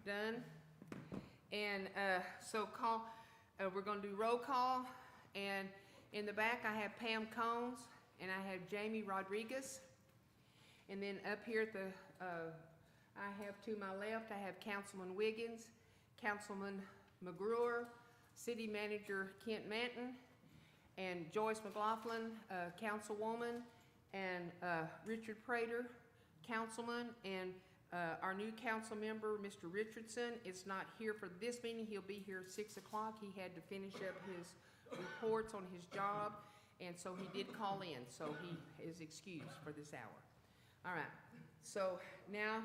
Done. And so we're going to do roll call. And in the back, I have Pam Combs, and I have Jamie Rodriguez. And then up here at I have to my left, I have Councilman Wiggins, Councilman McGruer, City Manager Kent Manton, and Joyce McLaughlin, Councilwoman, and Richard Prater, Councilman, and our new council member, Mr. Richardson, is not here for this meeting. He'll be here at 6 o'clock. He had to finish up his reports on his job, and so he did call in, so he is excused for this hour. All right, so now,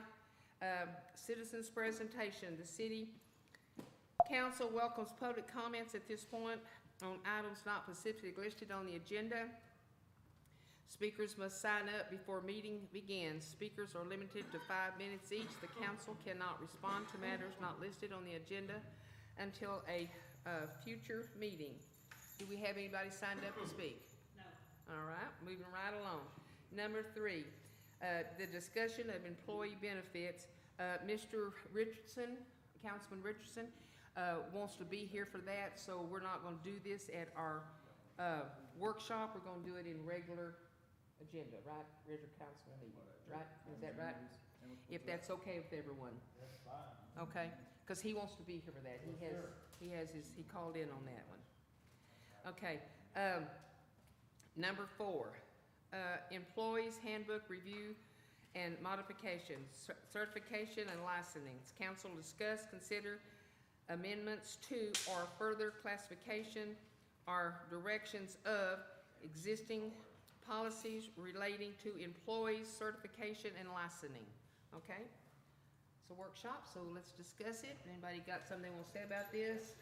citizens' presentation. The City Council welcomes public comments at this point on items not specifically listed on the agenda. Speakers must sign up before meeting begins. Speakers are limited to 5 minutes each. The council cannot respond to matters not listed on the agenda until a future meeting. Do we have anybody signed up to speak? No. All right, moving right along. Number 3, the discussion of employee benefits. Mr. Richardson, Councilman Richardson, wants to be here for that, so we're not going to do this at our workshop. We're going to do it in regular agenda, right? Regular council meeting, right? Is that right? If that's okay with everyone. That's fine. Okay, because he wants to be here for that. He called in on that one. Okay, number 4, employees handbook review and modification, certification and licensing. Council discuss, consider amendments to or further classification or directions of existing policies relating to employees, certification, and licensing. Okay? It's a workshop, so let's discuss it. Anybody got something they want to say about this?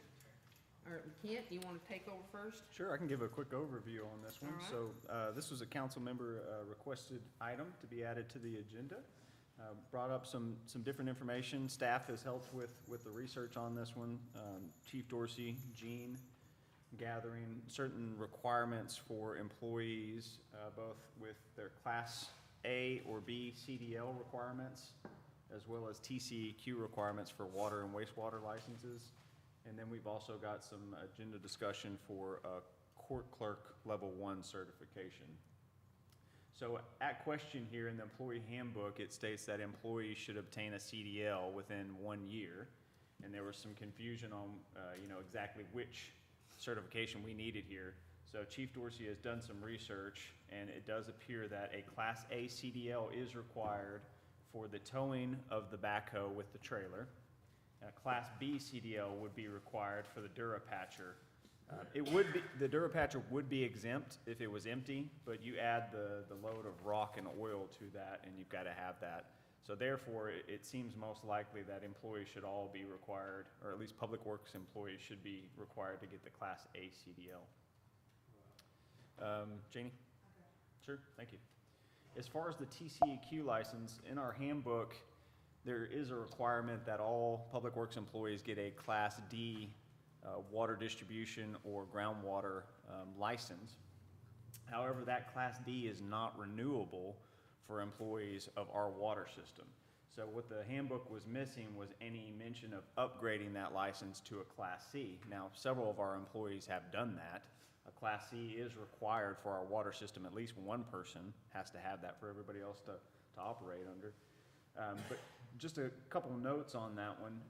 Or Kent, you want to take over first? Sure, I can give a quick overview on this one. All right. So this was a council member requested item to be added to the agenda. Brought up some different information. Staff has helped with the research on this one. Chief Dorsey, Gene, gathering certain requirements for employees, both with their Class A or B CDL requirements, as well as TCEQ requirements for water and wastewater licenses. And then we've also got some agenda discussion for court clerk level 1 certification. So at question here in the employee handbook, it states that employees should obtain a CDL within 1 year. And there was some confusion on exactly which certification we needed here. So Chief Dorsey has done some research, and it does appear that a Class A CDL is required for the towing of the backhoe with the trailer. A Class B CDL would be required for the Durapatcher. The Durapatcher would be exempt if it was empty, but you add the load of rock and oil to that, and you've got to have that. So therefore, it seems most likely that employees should all be required, or at least Public Works employees should be required to get the Class A CDL. Janie? Okay. Sure, thank you. As far as the TCEQ license, in our handbook, there is a requirement that all Public Works employees get a Class D water distribution or groundwater license. However, that Class D is not renewable for employees of our water system. So what the handbook was missing was any mention of upgrading that license to a Class C. Now, several of our employees have done that. A Class C is required for our water system. At least one person has to have that for everybody else to operate under. But just a couple notes on that one.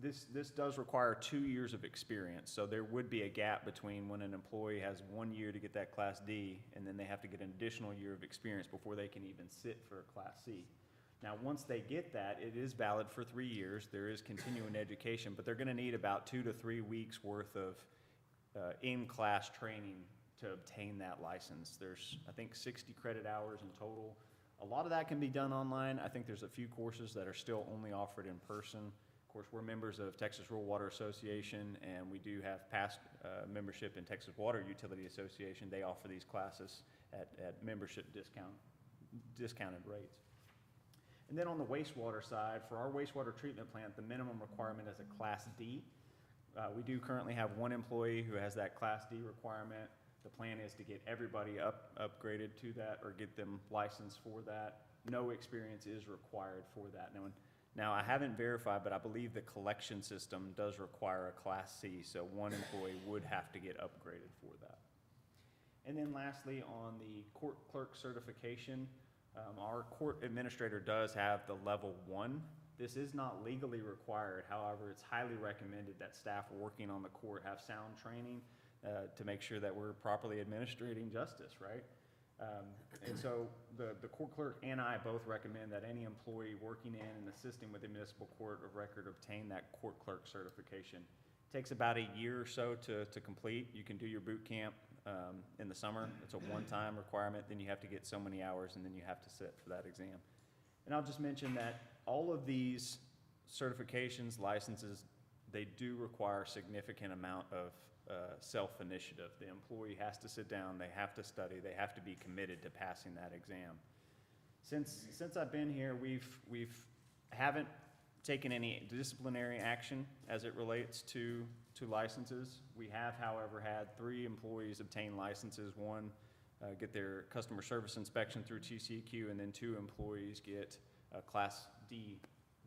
This does require 2 years of experience, so there would be a gap between when an employee has 1 year to get that Class D, and then they have to get an additional year of experience before they can even sit for a Class C. Now, once they get that, it is valid for 3 years. There is continuing education, but they're going to need about 2 to 3 weeks worth of in-class training to obtain that license. There's, I think, 60 credit hours in total. A lot of that can be done online. I think there's a few courses that are still only offered in person. Of course, we're members of Texas Rural Water Association, and we do have past membership in Texas Water Utility Association. They offer these classes at membership discounted rates. And then on the wastewater side, for our wastewater treatment plant, the minimum requirement is a Class D. We do currently have one employee who has that Class D requirement. The plan is to get everybody upgraded to that or get them licensed for that. No experience is required for that. Now, I haven't verified, but I believe the collection system does require a Class C, so one employee would have to get upgraded for that. And then lastly, on the court clerk certification, our court administrator does have the level 1. This is not legally required. However, it's highly recommended that staff working on the court have sound training to make sure that we're properly administrating justice, right? And so the court clerk and I both recommend that any employee working in and assisting with the municipal court of record obtain that court clerk certification. It takes about a year or so to complete. You can do your boot camp in the summer. It's a one-time requirement. Then you have to get so many hours, and then you have to sit for that exam. And I'll just mention that all of these certifications, licenses, they do require a significant amount of self-initiative. The employee has to sit down, they have to study, they have to be committed to passing that exam. Since I've been here, we've haven't taken any disciplinary action as it relates to licenses. We have, however, had 3 employees obtain licenses. One get their customer service inspection through TCEQ, and then 2 employees get a Class D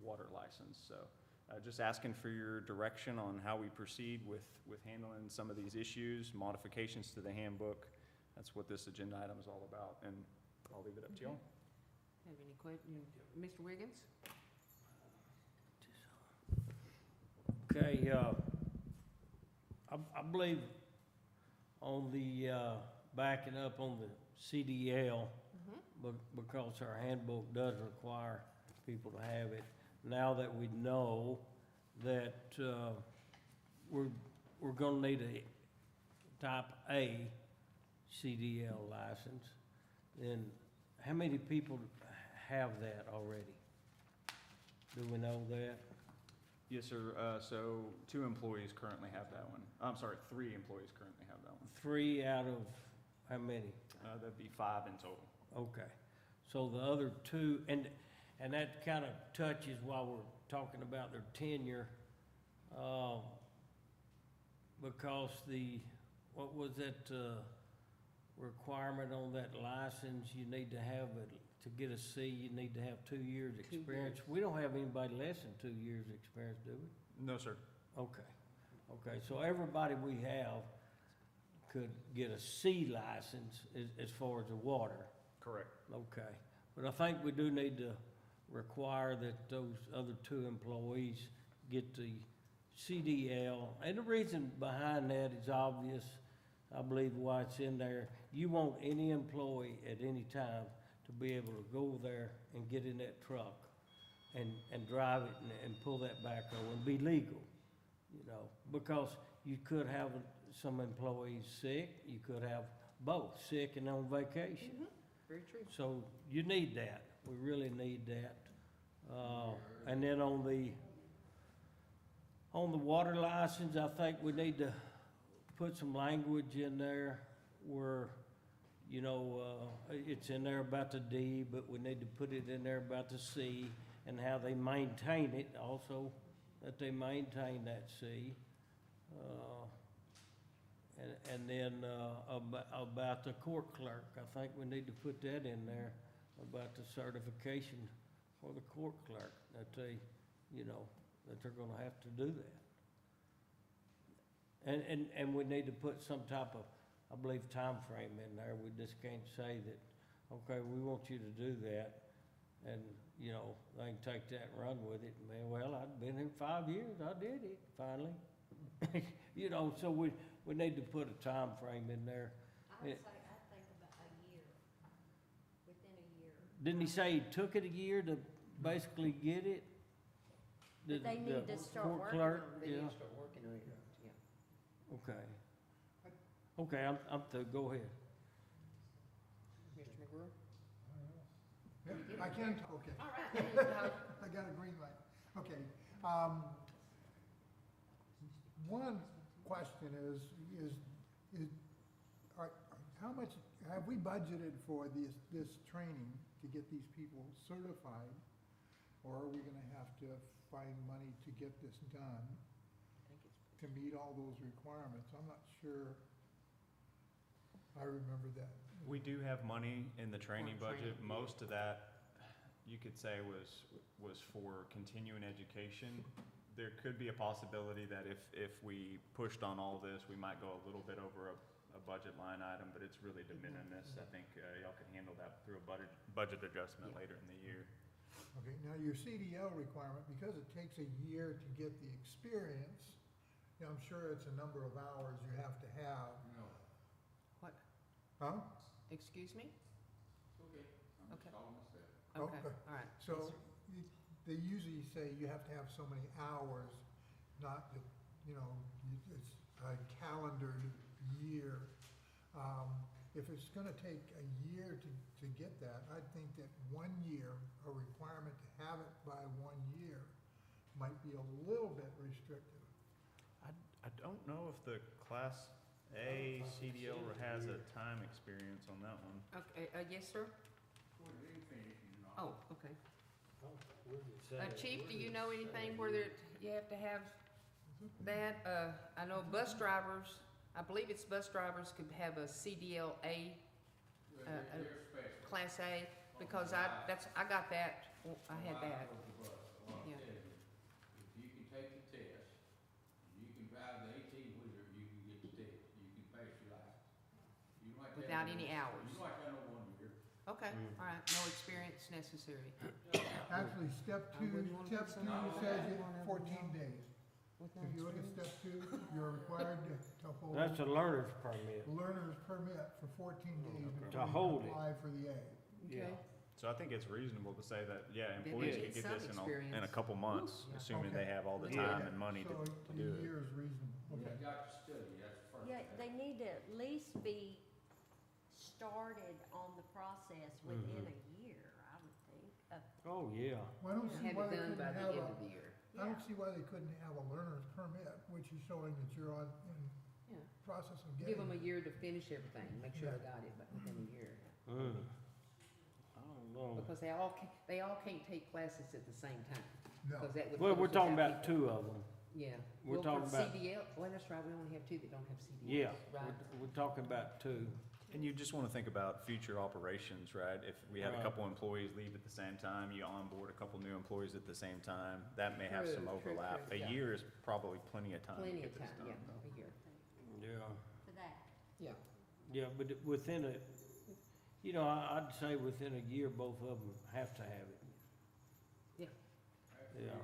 water license. So just asking for your direction on how we proceed with handling some of these issues, modifications to the handbook. That's what this agenda item is all about, and I'll leave it up to y'all. Have any questions? Mr. Wiggins? Okay, I believe on the, backing up on the CDL, because our handbook does require people to have it. Now that we know that, we're gonna need a type A CDL license, then how many people have that already? Do we know that? Yes, sir. So 2 employees currently have that one. I'm sorry, 3 employees currently have that one. 3 out of how many? That'd be 5 in total. Okay, so the other 2, and that kind of touches while we're talking about their tenure, because what was that, requirement on that license? You need to have to get a C, you need to have 2 years experience. We don't have anybody less than 2 years experience, do we? No, sir. Okay, so everybody we have could get a C license as far as the water. Correct. Okay, but I think we do need to require that those other 2 employees get the CDL. And the reason behind that is obvious. I believe why it's in there. You want any employee at any time to be able to go there and get in that truck and drive it and pull that backhoe and be legal, you know, because you could have some employees sick, you could have both, sick and on vacation. Very true. So you need that, we really need that. And then on the water license, I think we need to put some language in there where, you know, it's in there about the D, but we need to put it in there about the C and how they maintain it, also that they maintain that C. And then about the court clerk, I think we need to put that in there about the certification for the court clerk, that they, you know, that they're gonna have to do that. And we need to put some type of, I believe, time frame in there. We just can't say that, okay, we want you to do that, and, you know, they can take that and run with it, and, well, I've been here 5 years, I did it, finally. You know, so we need to put a time frame in there. I would say, I think about a year, within a year. Didn't he say it took it a year to basically get it? But they need to start court working clerk? They need Yeah. to start working on it, yeah. Okay. Okay, I'm through, go ahead. Mr. McGrew? Yeah, I can, okay. All right. I got a green light. Okay. One question is, how much, have we budgeted for this training to get these people certified? Or are we gonna have to find money to get this done to meet all those requirements? I'm not sure I remember that. We do have money in the training For budget. training. Most of that you could say was for continuing education. There could be a possibility that if we pushed on all this, we might go a little bit over a budget line item, but it's really de minimis. I think y'all can handle that through a budget adjustment later in the year. Okay, now your CDL requirement, because it takes a year to get the experience, you know, I'm sure it's a number of hours you have to have. What, Huh? excuse me? Okay. Okay. Oh, Okay, okay. all right. So they usually say you have to have so many hours, not, that, you know, it's a calendared year. If it's gonna take a year to get that, I think that 1 year, a requirement to have it by 1 year might be a little bit restrictive. I don't know if the Class A CDL has a time experience on that one. Okay, yes, sir? Oh, okay. Chief, do you know anything where you have to have that? I know bus drivers, I believe it's bus drivers could have a CDL-A, Class A, because I got that, I had that. Yeah. If you can take the test, you can drive the 18-wheeler, you can get the test, you can pass your license. You don't have to have Without no- any hours. You don't have to have no 1 year. Okay, all right, no experience necessary. Actually, step I two, wouldn't wanna step put two somebody says that you won't have 14 no- days. With no If you look at experience? step 2, you're required to hold That's a learner's permit. learner's permit for 14 days To before you hold can it. apply for the A. Okay, So I think it's reasonable to say that, yeah, Then employees they could get get this some in a experience. couple months, Yeah. assuming Okay. they have all the Yeah. time and money to So do a it. year is reasonable, You okay. got to study, that's the first Yeah, thing. they need to at least be started on the process within a year, I would think. Oh, yeah. Well, I don't see have why it they done couldn't by the have end of the year. I don't see why they couldn't have a learner's permit, which is showing that you're in Yeah. process of Give getting them a it. year to finish everything, make sure they got it, but within a year. I don't know. Because they all can't take classes at the same time. No. 'Cause that would Well, put we're us talking without about people. 2 of them. Yeah. we're Well, talking for about- CDL, well, that's right, we only have 2 that don't have CDLs. Yeah, Right. we're talking about 2. And you just want to think about future operations, right? If we had a Right. couple employees leave at the same time, you onboard a couple new employees at the same time, that may have some True, true, overlap. true, A yeah. year is probably plenty of time to Plenty get of this time, done. yeah, a year. Yeah. For that. Yeah. Yeah, but within a, you know, I'd say within a year, both of them have to have it. Yeah. Yeah.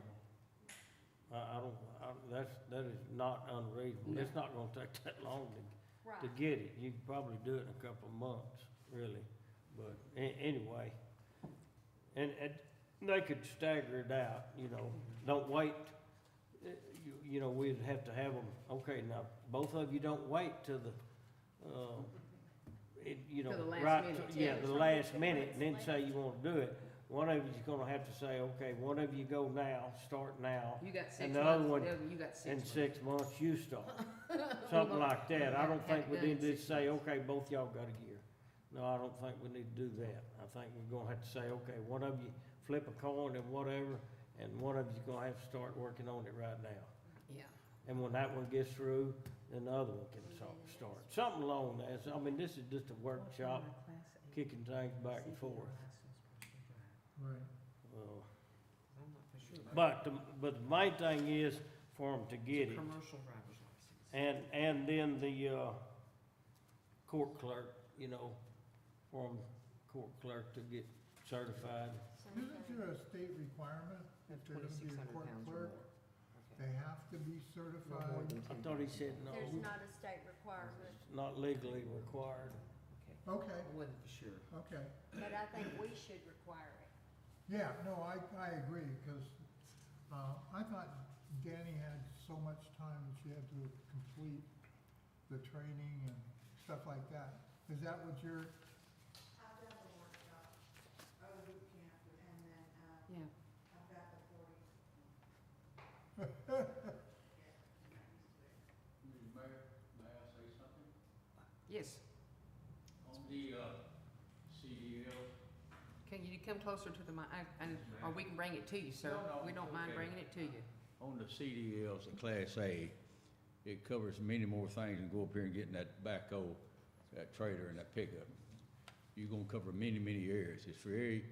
That is not unreasonable. No. It's not gonna take that long to Right. get it. You can probably do it in a couple of months, really. But anyway, and they could stagger it out, you know, don't wait. You know, we'd have to have them, okay, now, both of you don't wait till the, you know, Till the last right, minute, yeah, yeah. the last minute, and then say you wanna do it. One of you's gonna have to say, okay, one of you go now, start now, You got 6 And months. the other one, You got 6 in months. 6 months you start. Something like that. I don't Have think it we done in need to 6 say, months. okay, both y'all got a year. No, I don't think we need to do that. I think we're gonna have to say, okay, one of you flip a coin and whatever, and one of you's gonna have to start working on it right now. Yeah. And when that one gets through, then the other one can start. Something along that. I mean, this is just a workshop, kicking things back and forth. Right. I'm not for sure. But the main thing is for them to get it. Commercial driver's license. And then the, court clerk, you know, for them, court clerk to get certified. Same Isn't thing. there a state requirement if they're gonna be a 2,600 court pounds or clerk? more. They have to be No more certified? than I 10 thought he pounds. said no, There's not a state requirement, it's not legally required. Okay. Okay, I wasn't for sure. okay. but I think we should require it. Yeah, no, I agree, because, I thought Danny had so much time that she had to complete the training and stuff like that. Is that what you're, I've done the workshop, boot camp, and then, Yeah. I've got the 40. Mr. Mayor, may I say something? Yes. On the, CDL, Can you come closer to the mic, or we can bring it to you, sir? No, We don't mind okay. bringing it to you. on the CDLs, the Class A, it covers many more things than go up here and getting that backhoe, that trailer and that pickup. You're gonna cover many, many areas. It's very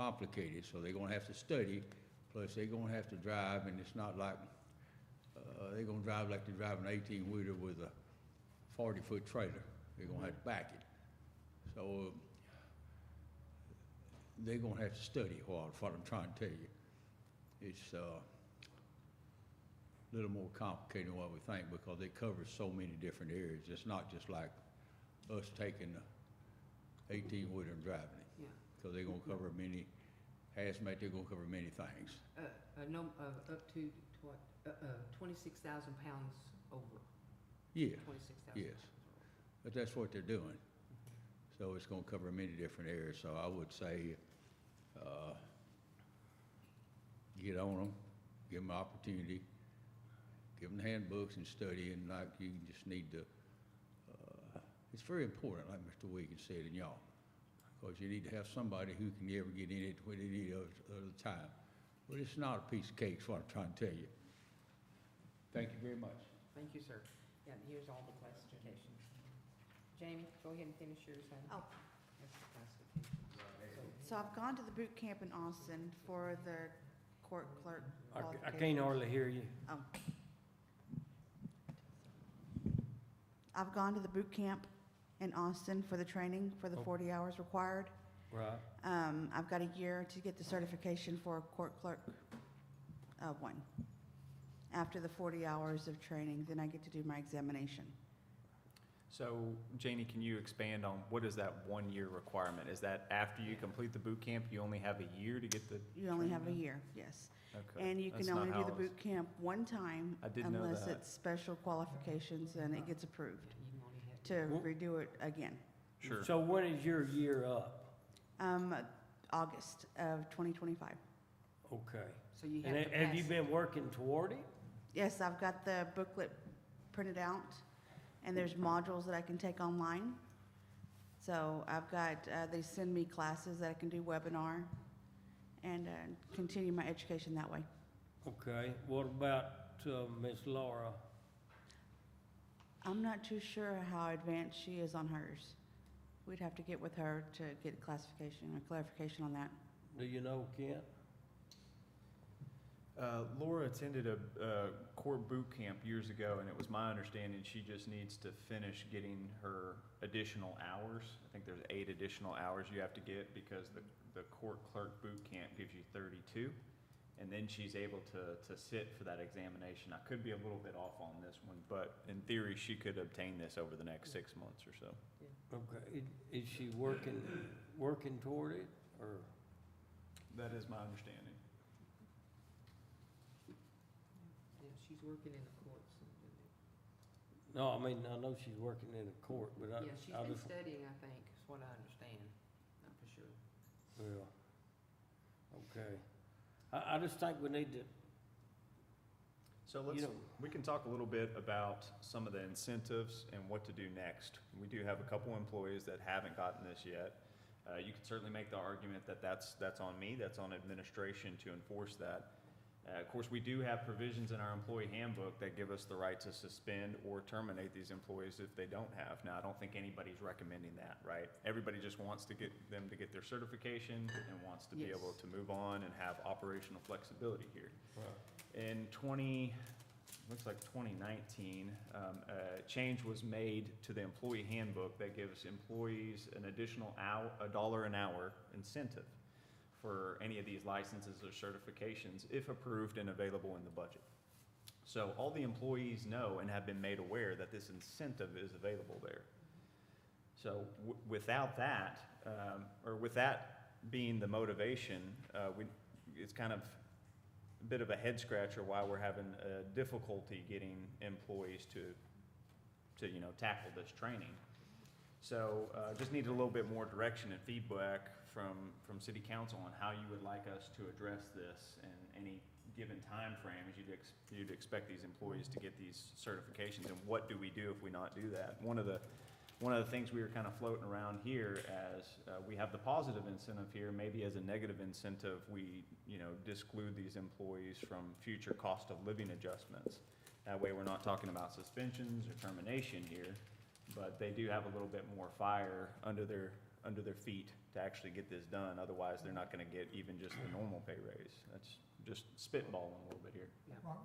complicated, so they're gonna have to study, plus they're gonna have to drive, and it's not like, they're gonna drive like they drive an 18-wheeler with a 40-foot trailer. They're gonna have to back it. So, they're gonna have to study a while, is what I'm trying to tell you. It's, a little more complicated than what we think, because they cover so many different areas. It's not just like us taking the 18-wheeler and driving it. Yeah. Because they're gonna cover many, hazmat, they're gonna cover many things. No, up to, what, 26,000 pounds over, Yeah, 26,000. yes, but that's what they're doing. So it's gonna cover many different areas, so I would say, get on them, give them an opportunity, give them the handbooks and study, and like, you just need to, it's very important, like Mr. Wiggins said, and y'all, because you need to have somebody who can ever get in it when they need it at the time. But it's not a piece of cake, is what I'm trying to tell you. Thank you very much. Thank you, sir. Yeah, here's all the classifications. Jamie, go ahead and finish yours, honey. Oh. That's the classifications. So I've gone to the boot camp in Austin for the court clerk I qualifications. can't hardly hear you. Oh. I've gone to the boot camp in Austin for the training for the Oh. 40 hours required. Right. I've got a year to get the certification for a court clerk, one. After the 40 hours of training, then I get to do my examination. So, Janie, can you expand on what is that 1-year requirement? Is that after you complete the boot camp, you only have a year to get the? You only have a training year, yes. done? Okay. And you That's can not only how do the it was- boot camp one time I didn't know unless that. it's special qualifications and it gets approved You can only have. to Well- redo it again. Sure. So when is your year up? August of 2025. Okay. So you have And to have you pass. been working toward it? Yes, I've got the booklet printed out, and there's modules that I can take online. So I've got, they send me classes that I can do webinar and continue my education that way. Okay. What about Miss Laura? I'm not too sure how advanced she is on hers. We'd have to get with her to get classification or clarification on that. Do you know, Kent? Laura attended a court boot camp years ago, and it was my understanding she just needs to finish getting her additional hours. I think there's 8 additional hours you have to get, because the court clerk boot camp gives you 32, and then she's able to sit for that examination. I could be a little bit off on this one, but in theory, she could obtain this over the next 6 months or so. Okay. Is she working toward it, or? That is my understanding. Yeah, she's working in the courts. No, I mean, I know she's working in a court, but Yeah, she's I been just, studying, I think, is what I understand, not for sure. well, okay. I just think we need to, So You know- we can talk a little bit about some of the incentives and what to do next. We do have a couple employees that haven't gotten this yet. You can certainly make the argument that that's on me, that's on administration to enforce that. Of course, we do have provisions in our employee handbook that give us the right to suspend or terminate these employees if they don't have. Now, I don't think anybody's recommending that, right? Everybody just wants to get them to get their certification and wants to be Yes. able to move on and have operational flexibility here. right. In 2019, a change was made to the employee handbook that gives employees an additional $1 an hour incentive for any of these licenses or certifications if approved and available in the budget. So all the employees know and have been made aware that this incentive is available there. So without that, or with that being the motivation, it's kind of a bit of a head scratcher why we're having difficulty getting employees to tackle this training. So just need a little bit more direction and feedback from City Council on how you would like us to address this and any given time frame as you'd expect these employees to get these certifications, and what do we do if we not do that? One of the things we were kind of floating around here as we have the positive incentive here, maybe as a negative incentive, we disclude these employees from future cost of living adjustments. That way we're not talking about suspensions or termination here, but they do have a little bit more fire under their feet to actually get this done. Otherwise, they're not gonna get even just the normal pay raise. That's just spitballing a little bit here. Well,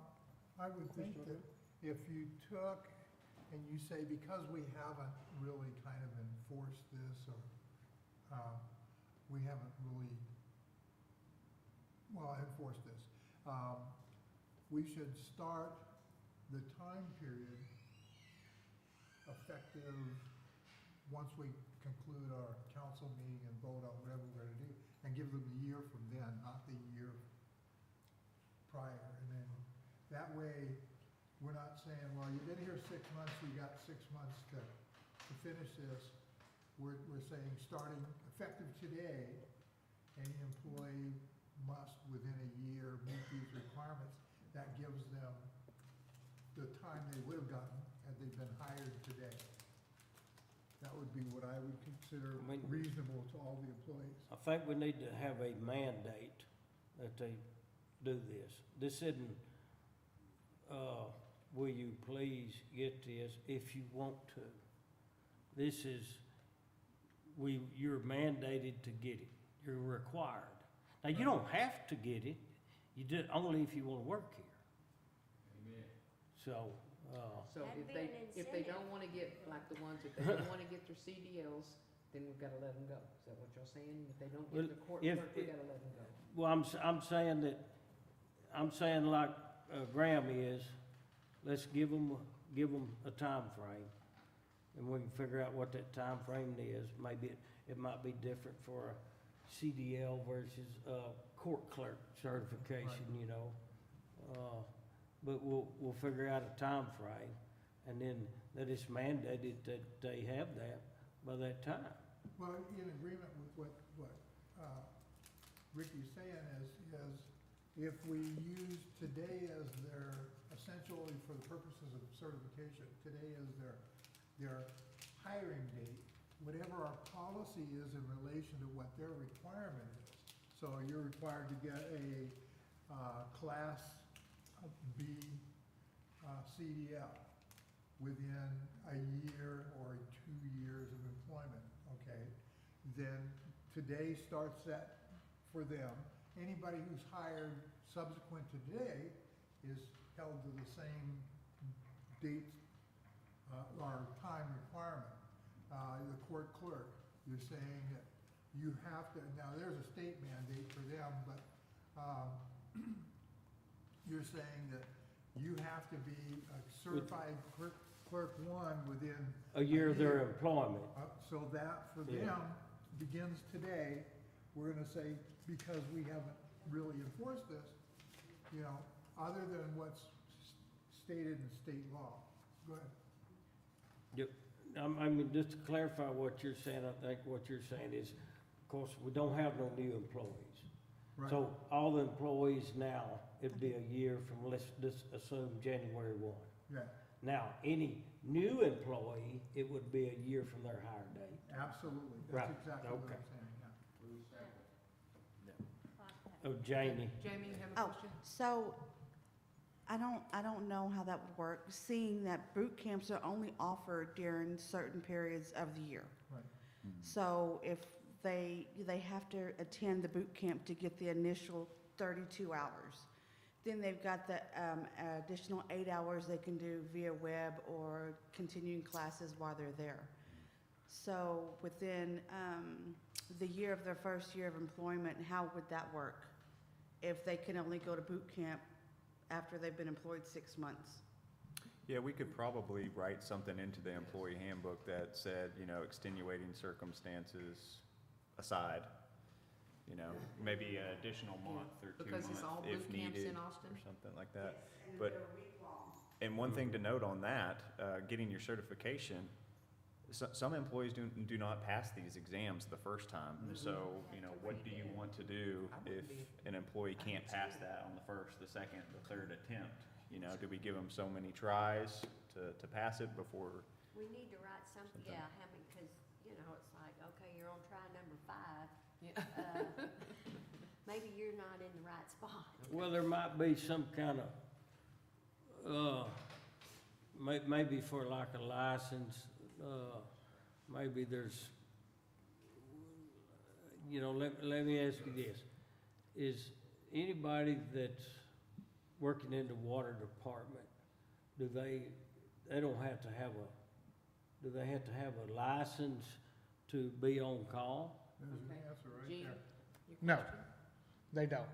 I would think that if you took and you say, because we haven't really kind of enforced this, or, we haven't really, well, enforced this, we should start the time period effective once we conclude our council meeting and vote on whatever we're gonna do, and give them the year from then, not the year prior. And then, that way, we're not saying, well, you've been here 6 months, you got 6 months to finish this. We're saying, starting effective today, any employee must, within a year, meet these requirements. That gives them the time they would have gotten had they been hired today. That would be what I would consider I mean- reasonable to all the employees. I think we need to have a mandate that they do this. This isn't, will you please get this if you want to? This is, you're mandated to get it. You're required. Now, you don't have to get it. You do it only if you want to work here. So, So That'd if be they, an if they incentive. don't wanna get, like the ones, if they don't wanna get their CDLs, then we've gotta let them go. Is that what y'all saying? If they don't Well, get the court if- clerk, we gotta let them go. well, I'm saying that, I'm saying like Graham is, let's give them a time frame, and we can figure out what that time frame is. Maybe it might be different for a CDL versus court clerk certification, you know. But we'll figure out a time frame, and then that it's mandated that they have that by that time. Well, in agreement with what Ricky's saying is if we use today as their, essentially for the purposes of certification, today is their hiring date, whatever our policy is in relation to what their requirement is. So you're required to get a Class B CDL within a year or 2 years of employment, okay? Then today starts that for them. Anybody who's hired subsequent to today is held to the same date or time requirement. The court clerk, you're saying that you have to, now there's a state mandate for them, but you're saying that you have to be a certified clerk one within A year of their employment. so that for Yeah. them begins today. We're gonna say, because we haven't really enforced this, you know, other than what's stated in state law. Go ahead. Yep. I mean, just to clarify what you're saying, I think what you're saying is, of course, we don't have no new employees. Right. So all the employees now, it'd be a year from, let's just assume January 1. Yeah, Now, any new employee, it would be a year from their hire date. absolutely. Right, That's exactly what I'm okay. saying, yeah. Oh, Jamie, Jamie, you have a Oh, question? so I don't know how that would work, seeing that boot camps are only offered during certain periods of the year. Right. So if they have to attend the boot camp to get the initial 32 hours. Then they've got the additional 8 hours they can do via web or continuing classes while they're there. So within the year of their first year of employment, how would that work? If they can only go to boot camp after they've been employed 6 months? Yeah, we could probably write something into the employee handbook that said, you know, extenuating circumstances aside, you know, maybe an additional month or 2 Because months it's all if boot camps needed, in Austin? or something like that. But, and one thing to note on that, getting your certification, some employees do not pass these exams the first time. So, you know, what do you want to do if an employee can't pass that on the first, the second, the third attempt? You know, do we give them so many tries to pass it before? We need to write something, Something. yeah, how many, because, you know, it's like, okay, you're on try number 5. Yeah. Maybe you're not in the right spot. well, there might be some kind of, maybe for like a license, maybe there's, you know, let me ask you this. Is anybody that's working in the water department, do they don't have to have do they have to have a license to be on call? There's an Okay. answer right Gene, there. your No. question? They don't.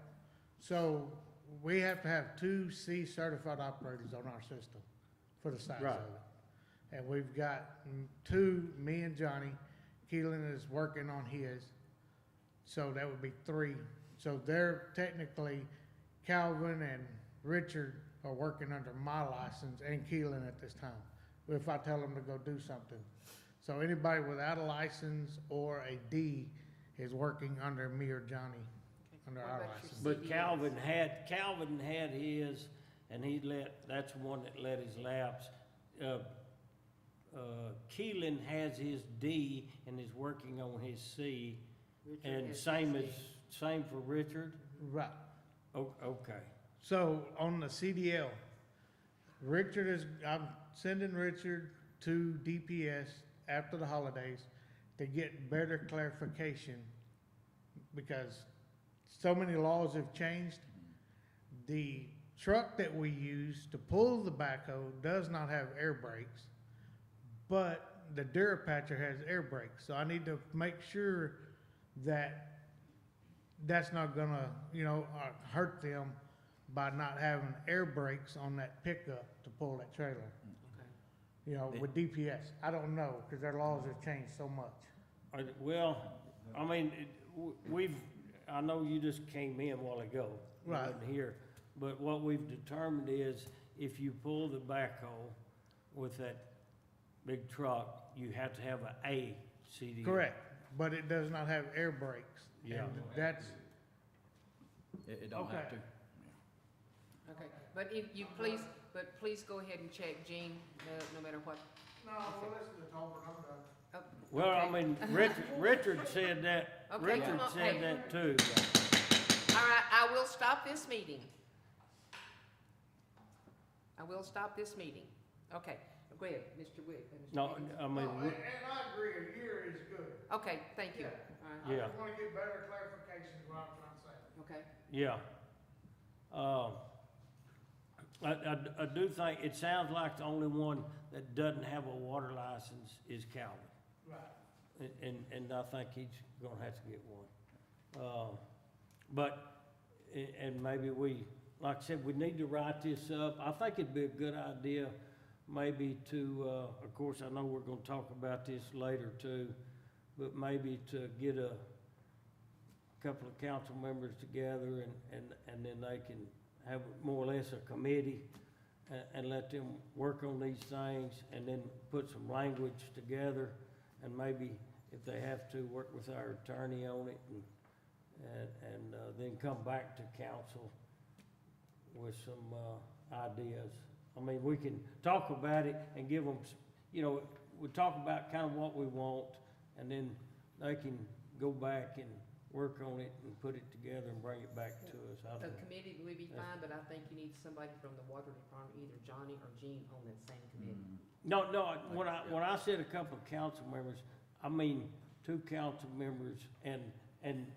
So we have to have 2 C-certified operators on our system for the size of Right. it. And we've got 2, me and Johnny. Keelan is working on his, so that would be 3. So they're technically, Calvin and Richard are working under my license and Keelan at this time, if I tell them to go do something. So anybody without a license or a D is working under me or Johnny, Okay. under What our about your license. But CDLs? Calvin had his, and that's the one that let his lapse. Keelan has his D and is working on his C, Richard and has same his same for Richard? Right. Okay, So on the CDL, I'm sending Richard to DPS after the holidays to get better clarification because so many laws have changed. The truck that we use to pull the backhoe does not have air brakes, but the Durapatcher has air brakes. So I need to make sure that that's not gonna, hurt them by not having air brakes on that pickup to pull that trailer, Okay. with DPS. I don't know, because their laws have changed so much. well, I mean, I know you just came in a while ago. You Right. wasn't here, but what we've determined is if you pull the backhoe with that big truck, you have to have a CDL. Correct, but it does not have air brakes. Yeah. And that's, It don't have Okay. to. Okay, but please go ahead and check, Gene, no matter what. no, listen to Tolbert, I'm done. Oh, Well, I okay. mean, Richard said that, Okay, Richard come on, said hey. that too. All right, I will stop this meeting. I will stop this meeting. Okay, go ahead, Mr. Wick. Mr. No, Wiggins. I mean, And I agree, a year is good. Okay, thank you. Yeah. All right, Yeah. wanna get better clarification is what I'm trying to say. okay. yeah. I do think, it sounds like the only one that doesn't have a water license is Calvin. Right. And I think he's gonna have to get one. And maybe like I said, we need to write this up. I think it'd be a good idea maybe to, of course, I know we're gonna talk about this later too, but maybe to get a couple of council members together and then they can have more or less a committee and let them work on these things and then put some language together and maybe if they have to, work with our attorney on it and then come back to council with some ideas. I mean, we can talk about it and give them, we talk about kind of what we want and then they can go back and work on it and put it together and bring it back to us. I A think. committee would be fine, but I think you need somebody from the water department, either Johnny or Gene, on that same committee. No, when I said a couple of council members, I mean 2 council members and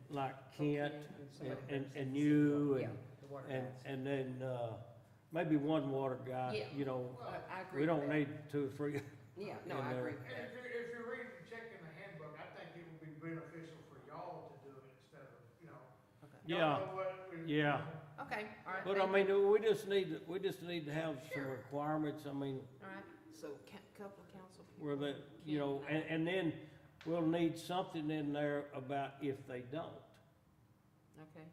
like Kent somebody from and you Yeah, the water guys. and then, maybe 1 water guy, Yeah. I agree we with don't that. need 2 or 3. Yeah, no, in I there. agree with And that. if you're reading and checking the handbook, I think it would be beneficial for y'all to do it instead of, Okay. Yeah, y'all know what we- yeah. Okay, all right. But I thank you. mean, we just need to have some requirements, I mean, All right, so couple of council people. where that, and then we'll need something in there about if they don't. Okay,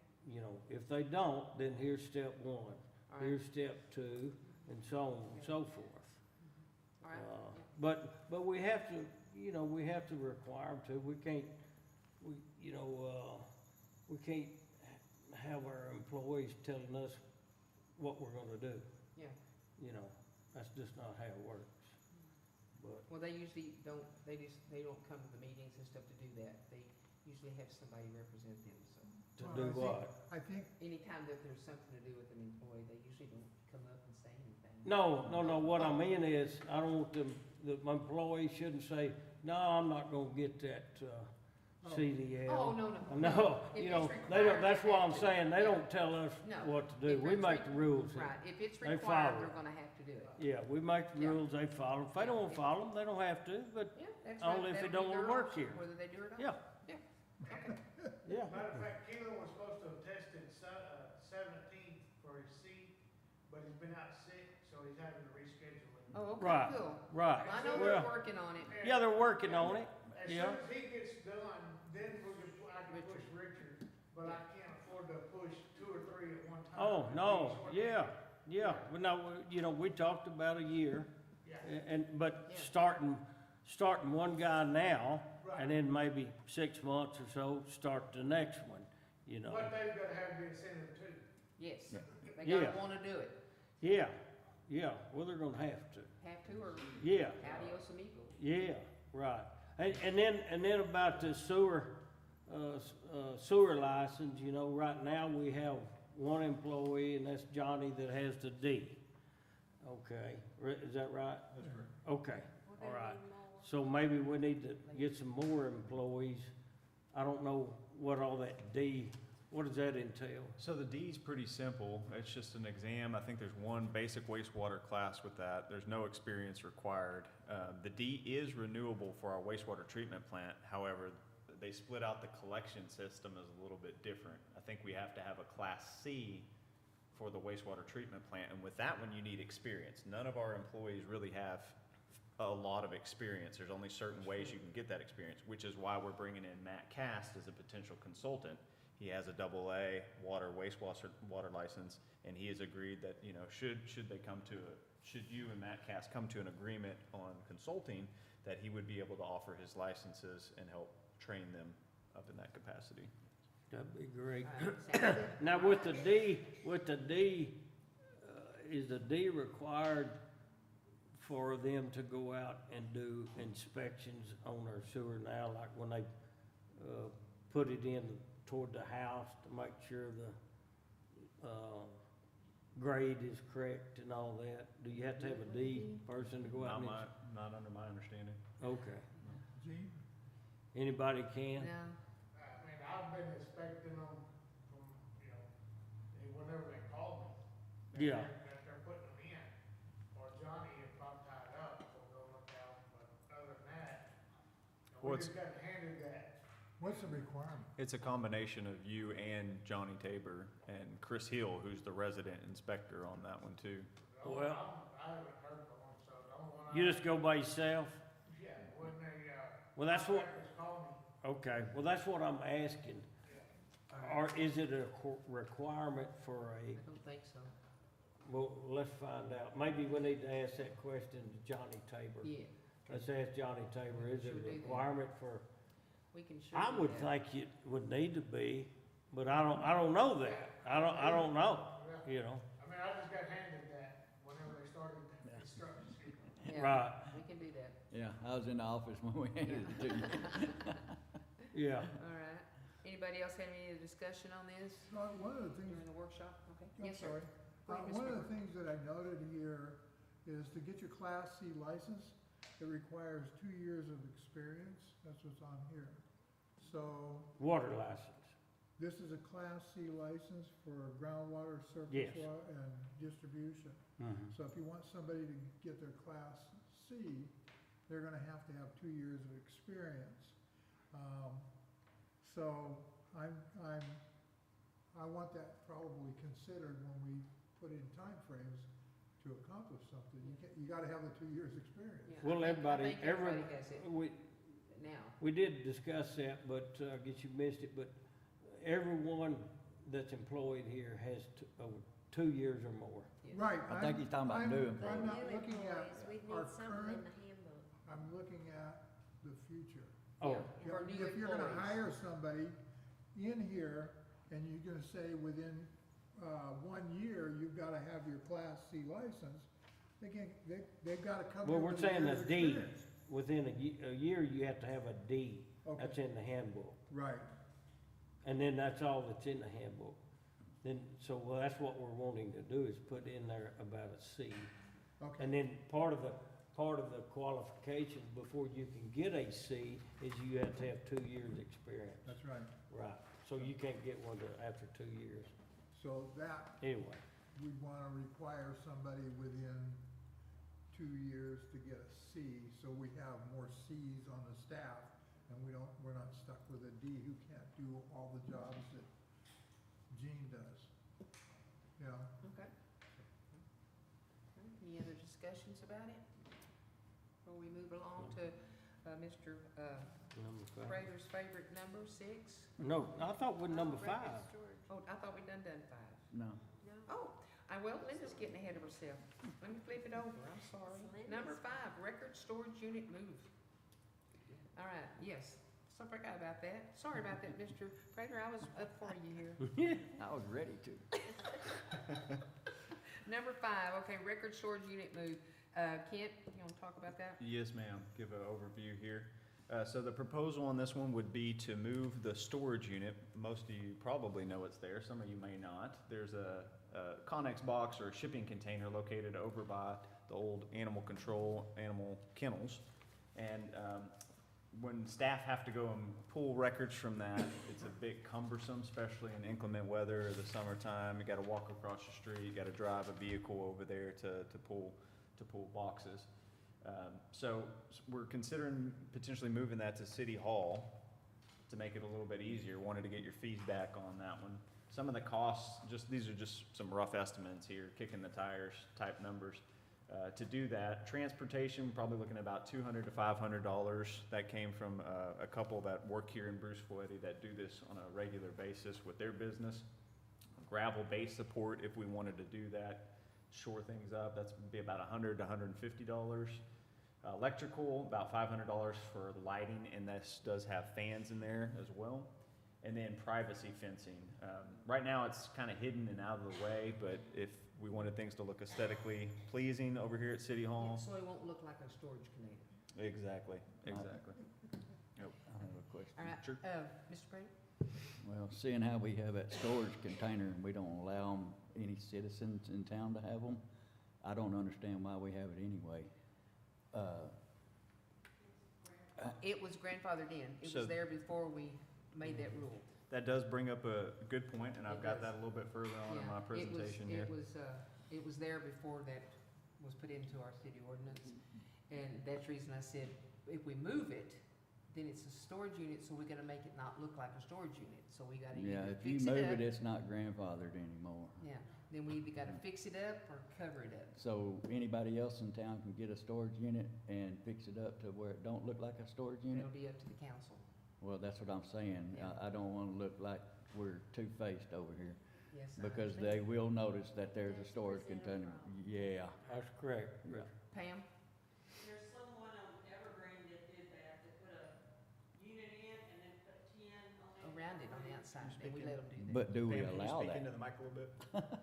If they don't, then here's step 1, all right, here's step 2, and so on and so forth. all right. But we have to, we have to require them to, we can't have our employees telling us what we're gonna do. Yeah. That's just not how it works. But, Well, they usually don't, they don't come to the meetings and stuff to do that. They usually have somebody represent them, so. to Well, do I think- what? I think, Anytime that there's something to do with an employee, they usually don't come up and say anything. No, what I mean is, I don't want them, the employee shouldn't say, no, I'm not gonna get that, CDL. Oh, no, no. No, If you it's know, they required, don't, that's they why have I'm to. saying, they Yeah. don't tell us No. what to do, If we it's make the rules here. Right, if it's They required, follow they're it. gonna have to do it. Yeah, we make the Yeah. rules, they follow, if they don't wanna follow them, they don't have to, but, Yeah, that's right. Only if they That'll don't be wanna their work option, here. Whether they do it or not. yeah, Okay. yeah. Matter of fact, Keelan was supposed to have tested 17th for his C, but he's been out sick, so he's having to reschedule it. Oh, okay, Right, cool. right. I know Well, they're working on it. Yeah, they're working on it, As yeah. soon as he gets done, then I can push Richard, but I can't afford to push 2 or 3 at one time. Oh, It'd be no, short. yeah, well, no, you know, we talked about a year, Yeah. but Yeah. starting one guy now, Right. and then maybe 6 months or so, start the next one, you know. But they've gotta have the incentive too. Yes, they Yeah. gotta wanna do it. Yeah, well, they're gonna have to, Have to, or yeah. adios amigos. Yeah, right. And then about the sewer license, you know, right now we have one employee, and that's Johnny, that has the D. Okay, is that right? That's correct. Okay, We're all gonna right. need more. So maybe we need to get some more employees. I don't know what all that D, what does that entail? So the D is pretty simple. It's just an exam. I think there's one basic wastewater class with that. There's no experience required. The D is renewable for our wastewater treatment plant. However, they split out the collection system as a little bit different. I think we have to have a class C for the wastewater treatment plant. And with that one, you need experience. None of our employees really have a lot of experience. There's only certain ways you can get that experience, which is why we're bringing in Matt Cast as a potential consultant. He has a AA water license, and he has agreed that, you know, should you and Matt Cass come to an agreement on consulting, that he would be able to offer his licenses and help train them up in that capacity. That'd be great. All right, sounds good. Now, with the D, is the D required for them to go out and do inspections on our sewer now, like when they, put it in toward the house to make sure the, grade is correct and all that? Do you have to have a D person to go out and? Not under my understanding. Okay, Gene? anybody can? No, I mean, I've been inspecting them from, you know, whenever they call me. that Yeah. That they're putting them in, or Johnny, if I'm tied up, will go look out, but other than that, you know, we What's- just got handed that. What's the requirement? It's a combination of you and Johnny Tabor and Chris Hill, who's the resident inspector on that one too. Well- I haven't heard from them, so don't wanna. You just go by yourself? Yeah, when they, Well, that's what, contractors call me, okay, well, that's what I'm asking. Or is it a requirement for I a, don't think so. well, let's find out. Maybe we need to ask that question to Johnny Tabor. Yeah, Let's ask Johnny Tabor, is it Sure do a that. requirement for, we can sure I do would that. think it would need to be, but I don't know that. I don't know, you know, I mean, I just got handed that whenever they started the construction. Yeah, right, we can do that. Yeah, I was in the office when we handed it to you. yeah. All right. Anybody else have any discussion on this One of the things, during the workshop? Okay. I'm Yes, sir. sorry. Go ahead, Ms. One of Brewer. the things that I noted here is to get your Class C license, it requires 2 years of experience. That's what's on here. So Water license, this is a Class C license for groundwater, surface Yes. water, and distribution. mhm, So if you want somebody to get their Class C, they're gonna have to have 2 years of experience. So I want that probably considered when we put in timeframes to accomplish something. You gotta have the 2 years experience. Yeah, Well, I think everybody has it now. we did discuss that, but I guess you missed it, but everyone that's employed here has 2 years or more. Yes. Right. I think he's talking about new The I'm not new looking at employees, we our need something in current, the handbook. I'm looking at the future. Oh, Yeah, for new If you're gonna employees. hire somebody in here and you're gonna say within, 1 year, you've gotta have your Class C license, they've gotta come well, in we're with a saying year's a D, experience. within a year, you have to have a D. That's Okay, in the handbook. right. And then that's all that's in the handbook. Then, so, well, that's what we're wanting to do, is put in there about a C. Okay, And then part of part of the qualifications before you can get a C is you have to have 2 years' experience. That's right. Right, so you can't get one after 2 years. So that, Anyway, we wanna require somebody within 2 years to get a C, so we have more Cs on the staff, and we're not stuck with a D who can't do all the jobs that Gene does. Yeah, Okay. Any other discussions about it? Before we move along to, Mr. number 5. Prater's favorite number, 6? No, I thought we're number Record 5. storage. Oh, I thought we'd done 5. No. Oh, well, Linda's getting ahead of herself. Let me flip it over, I'm sorry. Number 5, record storage unit move. All right, yes, so I forgot about that. Sorry about that, Mr. Prater, I was up for you here. I was ready to. Number 5, okay, record storage unit move. Kent, you wanna talk about that? Yes, ma'am. Give an overview here. So the proposal on this one would be to move the storage unit. Most of you probably know it's there, some of you may not. There's a Connex box or a shipping container located over by the old animal control, animal kennels. And when staff have to go and pull records from that, it's a bit cumbersome, especially in inclement weather or the summertime. You gotta walk across the street, you gotta drive a vehicle over there to pull boxes. So we're considering potentially moving that to City Hall to make it a little bit easier. Wanted to get your feedback on that one. Some of the costs, these are just some rough estimates here, kicking the tires type numbers. To do that, transportation, probably looking at about $200 to $500. That came from a couple that work here in Bruceville-Eddy that do this on a regular basis with their business. Gravel base support, if we wanted to do that, shore things up, that's be about $100 to $150. Electrical, about $500 for lighting, and this does have fans in there as well. And then privacy fencing. Right now, it's kind of hidden and out of the way, but if we wanted things to look aesthetically pleasing over here at City Hall. So it won't look like a storage container. Exactly. I have a question. All right, Sure. Mr. Prater? Well, seeing how we have that storage container and we don't allow any citizens in town to have them, I don't understand why we have it anyway. It was grandfathered in. It So- was there before we made that rule. That does bring up a good point, and I've It got does. that a little bit further on in Yeah, my presentation here. It was there before that was put into our city ordinance. And that's the reason I said, if we move it, then it's a storage unit, so we gotta make it not look like a storage unit. So we gotta Yeah, either if you fix move it up. it, it's not grandfathered anymore. Yeah, then we either gotta fix it up or cover it up. So anybody else in town can get a storage unit and fix it up to where it don't look like a storage unit? It'll be up to the council. Well, that's what I'm saying. Yeah. I don't wanna look like we're two-faced over here, Yes, I because understand. they will notice that there's a That's storage what's in our container. problem. Yeah. That's correct. Yeah. Pam? There's someone on Evergreen that did that, that put a unit in and then put 10 on it. Around it on the outside, and we let them do that. But do we Pam, can you allow speak into that? the mic a little bit?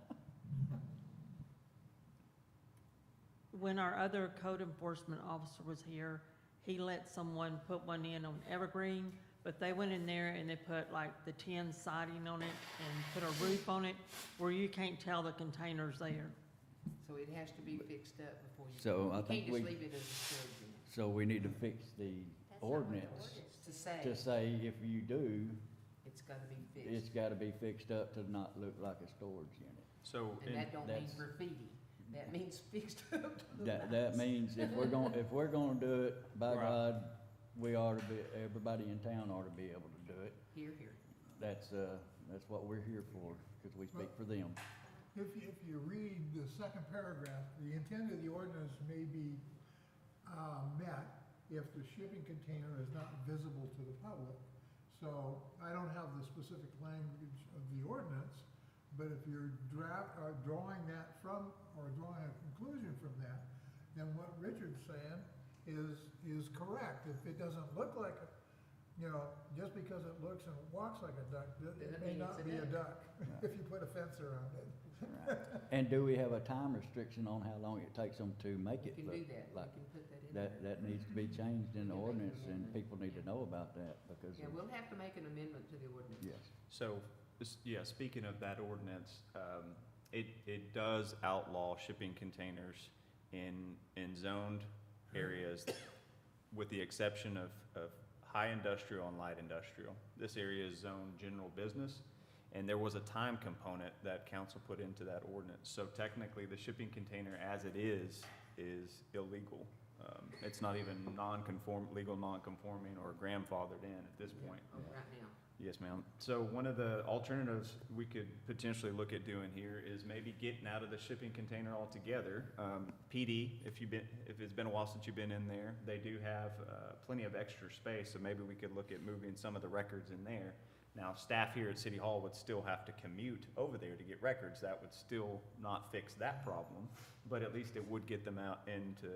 When our other code enforcement officer was here, he let someone put one in on Evergreen, but they went in there and they put like the tin siding on it and put a roof on it where you can't tell the container's there. So it has to be fixed up before you. So I You think can't we, just leave it as a storage unit. so we need to fix the That's not what the ordinance To say, to say if you do, it's gotta be it's fixed. gotta be fixed up to not look like a storage unit. So, And that don't mean that's- graffiti. That means fixed up. to the That nines. means if we're gonna do it, by Right. God, we ought to be, everybody in town ought to be able to do it. Here, here. That's what we're here for, because we speak for them. if you read the second paragraph, the intent of the ordinance may be met if the shipping container is not visible to the public. So I don't have the specific language of the ordinance, but if you're drawing that from, or drawing a conclusion from that, then what Richard's saying is correct. If it doesn't look like, just because it looks and walks like a duck, it Doesn't may mean not it's a be a duck. duck if you put a fence around it. Right. And do we have a time restriction on how long it takes them to make You it can look do that. like? You can put that in there. That needs to be changed in the You can make an ordinance, and amendment. people need to know about that, because, Yeah, we'll have to make an amendment to the ordinance. yes. So, yeah, speaking of that ordinance, it does outlaw shipping containers in zoned areas, with the exception of high industrial and light industrial. This area is zoned general business, and there was a time component that council put into that ordinance. So technically, the shipping container as it is illegal. It's not even legal non-conforming or grandfathered in at this point. Oh, right now. Yes, ma'am. So one of the alternatives we could potentially look at doing here is maybe getting out of the shipping container altogether. PD, if it's been a while since you've been in there, they do have plenty of extra space, so maybe we could look at moving some of the records in there. Now, staff here at City Hall would still have to commute over there to get records. That would still not fix that problem, but at least it would get them out into,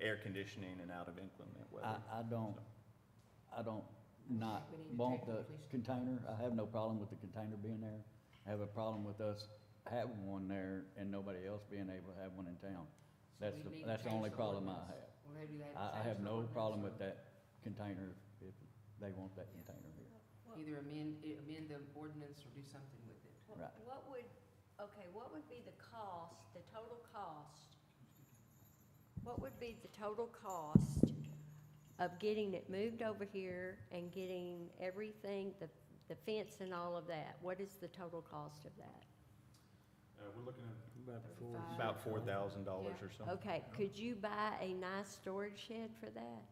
air conditioning and out of inclement weather. I don't not We need to want take the the police- container. I have no problem with the container being there. I have a problem with us having one there and nobody else being able to have one in town. So we need to That's the change only the problem I ordinance. have. Well, maybe they I change have the no ordinance, problem so with that container if they want that container here. Either amend the ordinance or do something with it. Right. What would be the cost, the total cost? What would be the total cost of getting it moved over here and getting everything, the fence and all of that? What is the total cost of that? We're looking at About Five. about $4,000 or so. Okay, could you buy a nice storage shed for that?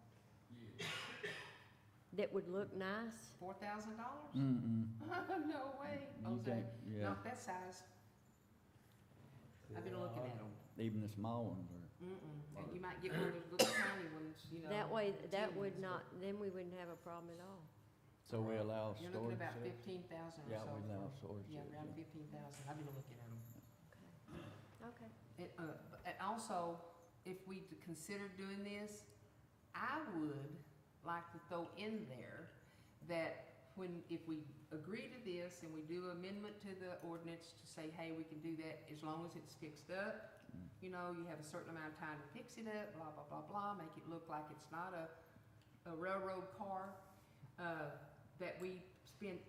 That would look nice? $4,000? Mm-mm. No way, You Jose. can't, yeah, Not that size. I've been looking at them. even the small ones are. And you might get one of those little tiny ones, That way, the that teens, would but not, then we wouldn't have a problem at all. So we allow You're looking storage about shed? 15,000 or so. Yeah, we allow for- storage Yeah, shed, around yeah. 15,000. I've been looking at them. Okay. And also, if we consider doing this, I would like to throw in there that if we agree to this and we do amendment to the ordinance to say, hey, we can do that as long as it's fixed up, you have a certain amount of time to fix it up, blah, blah, blah, blah, make it look like it's not a railroad car, that we spend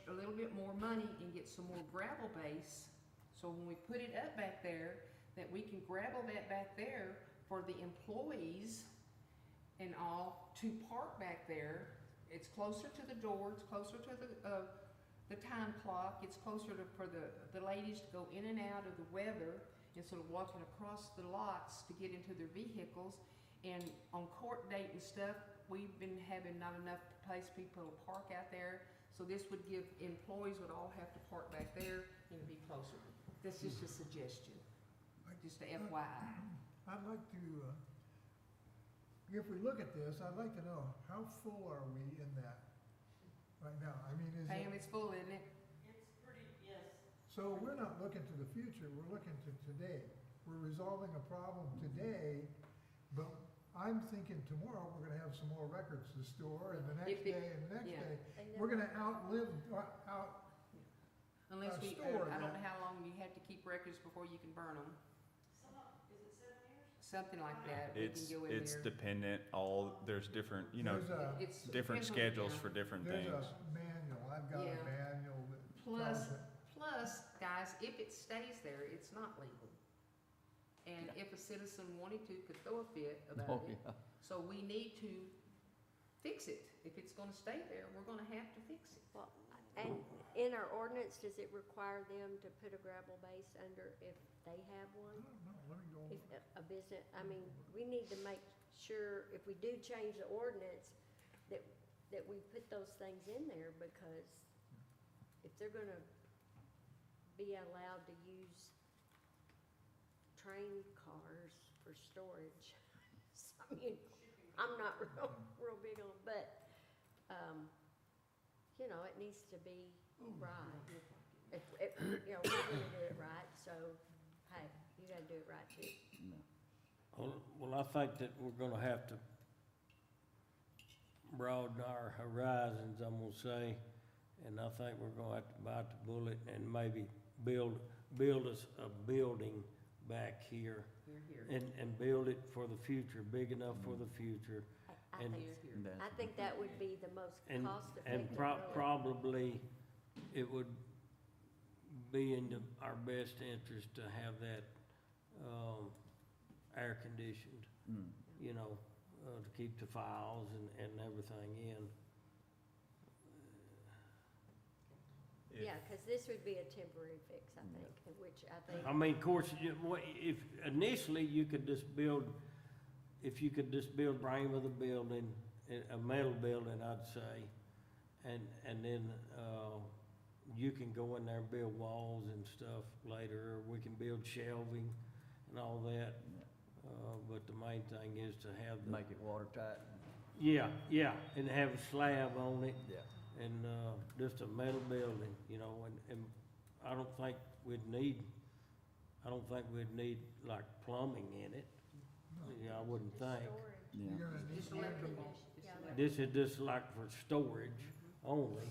a little bit more money and get some more gravel base. So when we put it up back there, that we can gravel that back there for the employees and all to park back there. It's closer to the door, it's closer to the time clock, it's closer for the ladies to go in and out of the weather instead of walking across the lots to get into their vehicles. And on court date and stuff, we've been having not enough place people to park out there. So this would give, employees would all have to park back there and be closer. That's just a suggestion, just a FYI. I'd like to, if we look at this, I'd like to know, how full are we in that right now? I mean, is Pam, it, it's full, isn't it? so we're not looking to the future, we're looking to today. We're resolving a problem today, but I'm thinking tomorrow we're gonna have some more records to store, and the next If it- day, and the next yeah. day. We're gonna outlive, Unless we, store I don't that. know how long you have to keep records before you can burn them. Something like that, we can go in It's there. dependent, there's different, there's a, It's different depends on the schedules town. for different there's things. a manual, I've got a Yeah. manual that Plus, tells it. plus, guys, if it stays there, it's not legal. And if a citizen wanted to, could throw a fit Oh, about it. yeah. So we need to fix it. If it's gonna stay there, we're gonna have to fix it. Well, and in our ordinance, does it require them to put a gravel base under if they have I one? don't know, let me go. If a business, I mean, we need to make sure, if we do change the ordinance, that we put those things in there, because if they're gonna be allowed to use train cars for storage, I mean, I'm not real big on, but, it needs to be right. If, we're gonna do it right, so, hey, you gotta do it right too. No. Well, I think that we're gonna have to broaden our horizons, I'm gonna say, and I think we're gonna have to bite the bullet and maybe build us a building back here Here. and build it for the future, big enough for the future. I And- think, Here. I think that would be the most And, cost-effective. and way. probably it would be in our best interest to have that, air conditioned. Mm. you know, to keep the files and everything in. Yeah, because this would be a temporary fix, I think, which I think. I mean, of course, if initially you could just build, if you could just build frame of the building, a metal building, I'd say, and then, you can go in there and build walls and stuff later, or we can build shelving and all that. But the main thing is to have the. Make it watertight. Yeah, and have a slab on it. Yeah. And, just a metal building, you know, and I don't think we'd need like plumbing in it. Yeah, I wouldn't think. Yeah. You're gonna need Just electrical. Yeah, This is just like for storage only.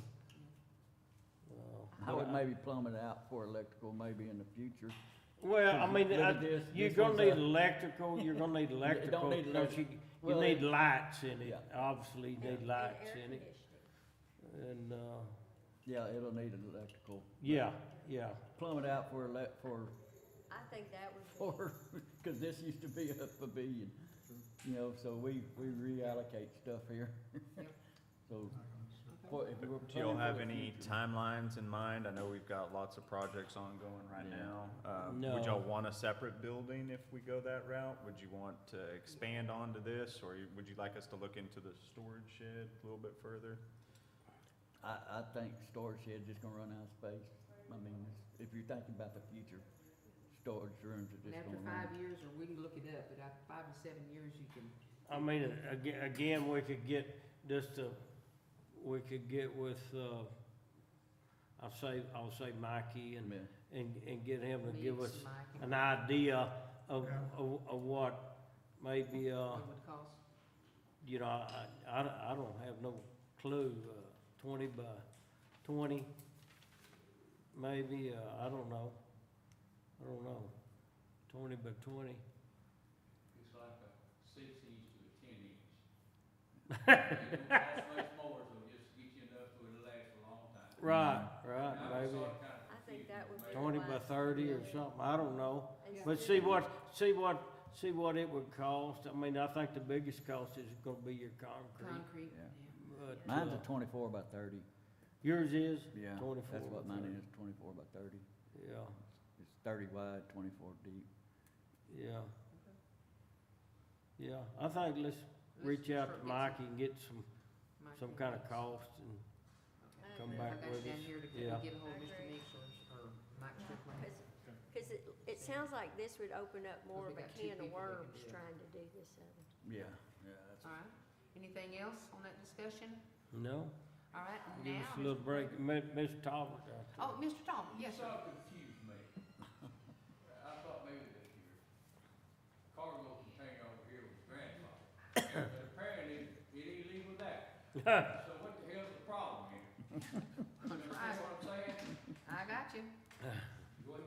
I would maybe plumb it out for electrical maybe in the future. Well, I mean, Look at this. you're This gonna one's need a- electrical, you're gonna need electrical, need because you well, need lights in it, yeah. obviously, you need and lights air in it. conditioning. And, Yeah, it'll need an electrical. yeah, Plumb it out for I think that would be. because this used to be a pavilion, you know, so we reallocate stuff here. So, if we were Do y'all planning for have the any future- timelines in mind? I know we've got lots of projects ongoing right Yeah. now. No. Would y'all want a separate building if we go that route? Would you want to expand onto this, or would you like us to look into the storage shed a little bit further? I think storage shed's just gonna run out of space. I mean, if you're thinking about the future, storage rooms are And just after gonna run. 5 years, or we can look it up, but after 5 to 7 years, you can. I mean, again, we could get we could get with, I'll say Mikey Yeah. and get him to give us Mix, Mike, an idea of Yeah. what maybe, what it would cost. you know, I don't have no clue, 20 by 20, maybe, I don't know, 20 by 20. It's like a 6 inch to a 10 inch. It don't cost much more, so just get you enough so it'll last a long time. Right, And I was maybe sort of kinda I think confused that would with be. 20 by 30 or something, I don't know. But see what it would cost. I mean, I think the biggest cost is gonna be your concrete. Concrete, Yeah. yeah. But, Mine's a 24 by 30. yours is? Yeah. 24 That's what by mine 30. is, 24 by 30. Yeah, It's 30 wide, 24 deep. yeah. Yeah, I think let's reach out to Mikey and get some kind of cost and come I back got with you down us. here to Yeah. get a hold of I Mr. agree. Nix or Mike Strickland. Because it sounds like this would open up more we of a got two can of people that can worms do it. trying to do this other. Yeah, that's. All right, anything else on that discussion? No? All right, Give now. us a little break. Mr. Talbot out there. Oh, Mr. Tom, yes, You sir. sort of confused me. I thought maybe that your cargo container over here was grandfathered. But apparently, it ain't legal that. So what the hell's the problem here? You understand what I'm saying? I got you. What,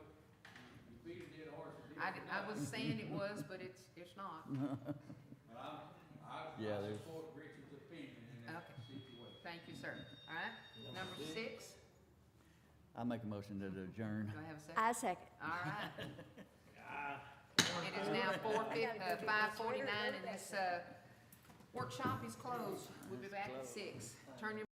you beat a dead horse to I was saying it was, but it's not. And I Yeah, there's- support Richard's opinion in that Okay. situation. Thank you, sir. All right, number 6, I make a motion to adjourn. do I have a second? I second. All right. It is now 5:49, and this workshop is closed. We'll be back at 6. Turn your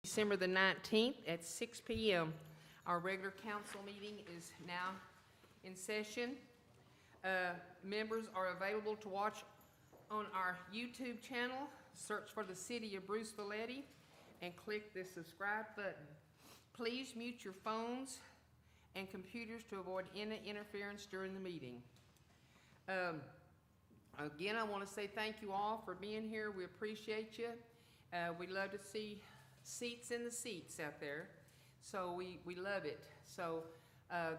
December the 19th at 6 p.m. Our regular council meeting is now in session. Members are available to watch on our YouTube channel. Search for the City of Bruceville-Eddy and click the subscribe button. Please mute your phones and computers to avoid any interference during the meeting. Again, I want to say thank you all for being here. We appreciate you. We love to see seats in the seats out there, so we love it. So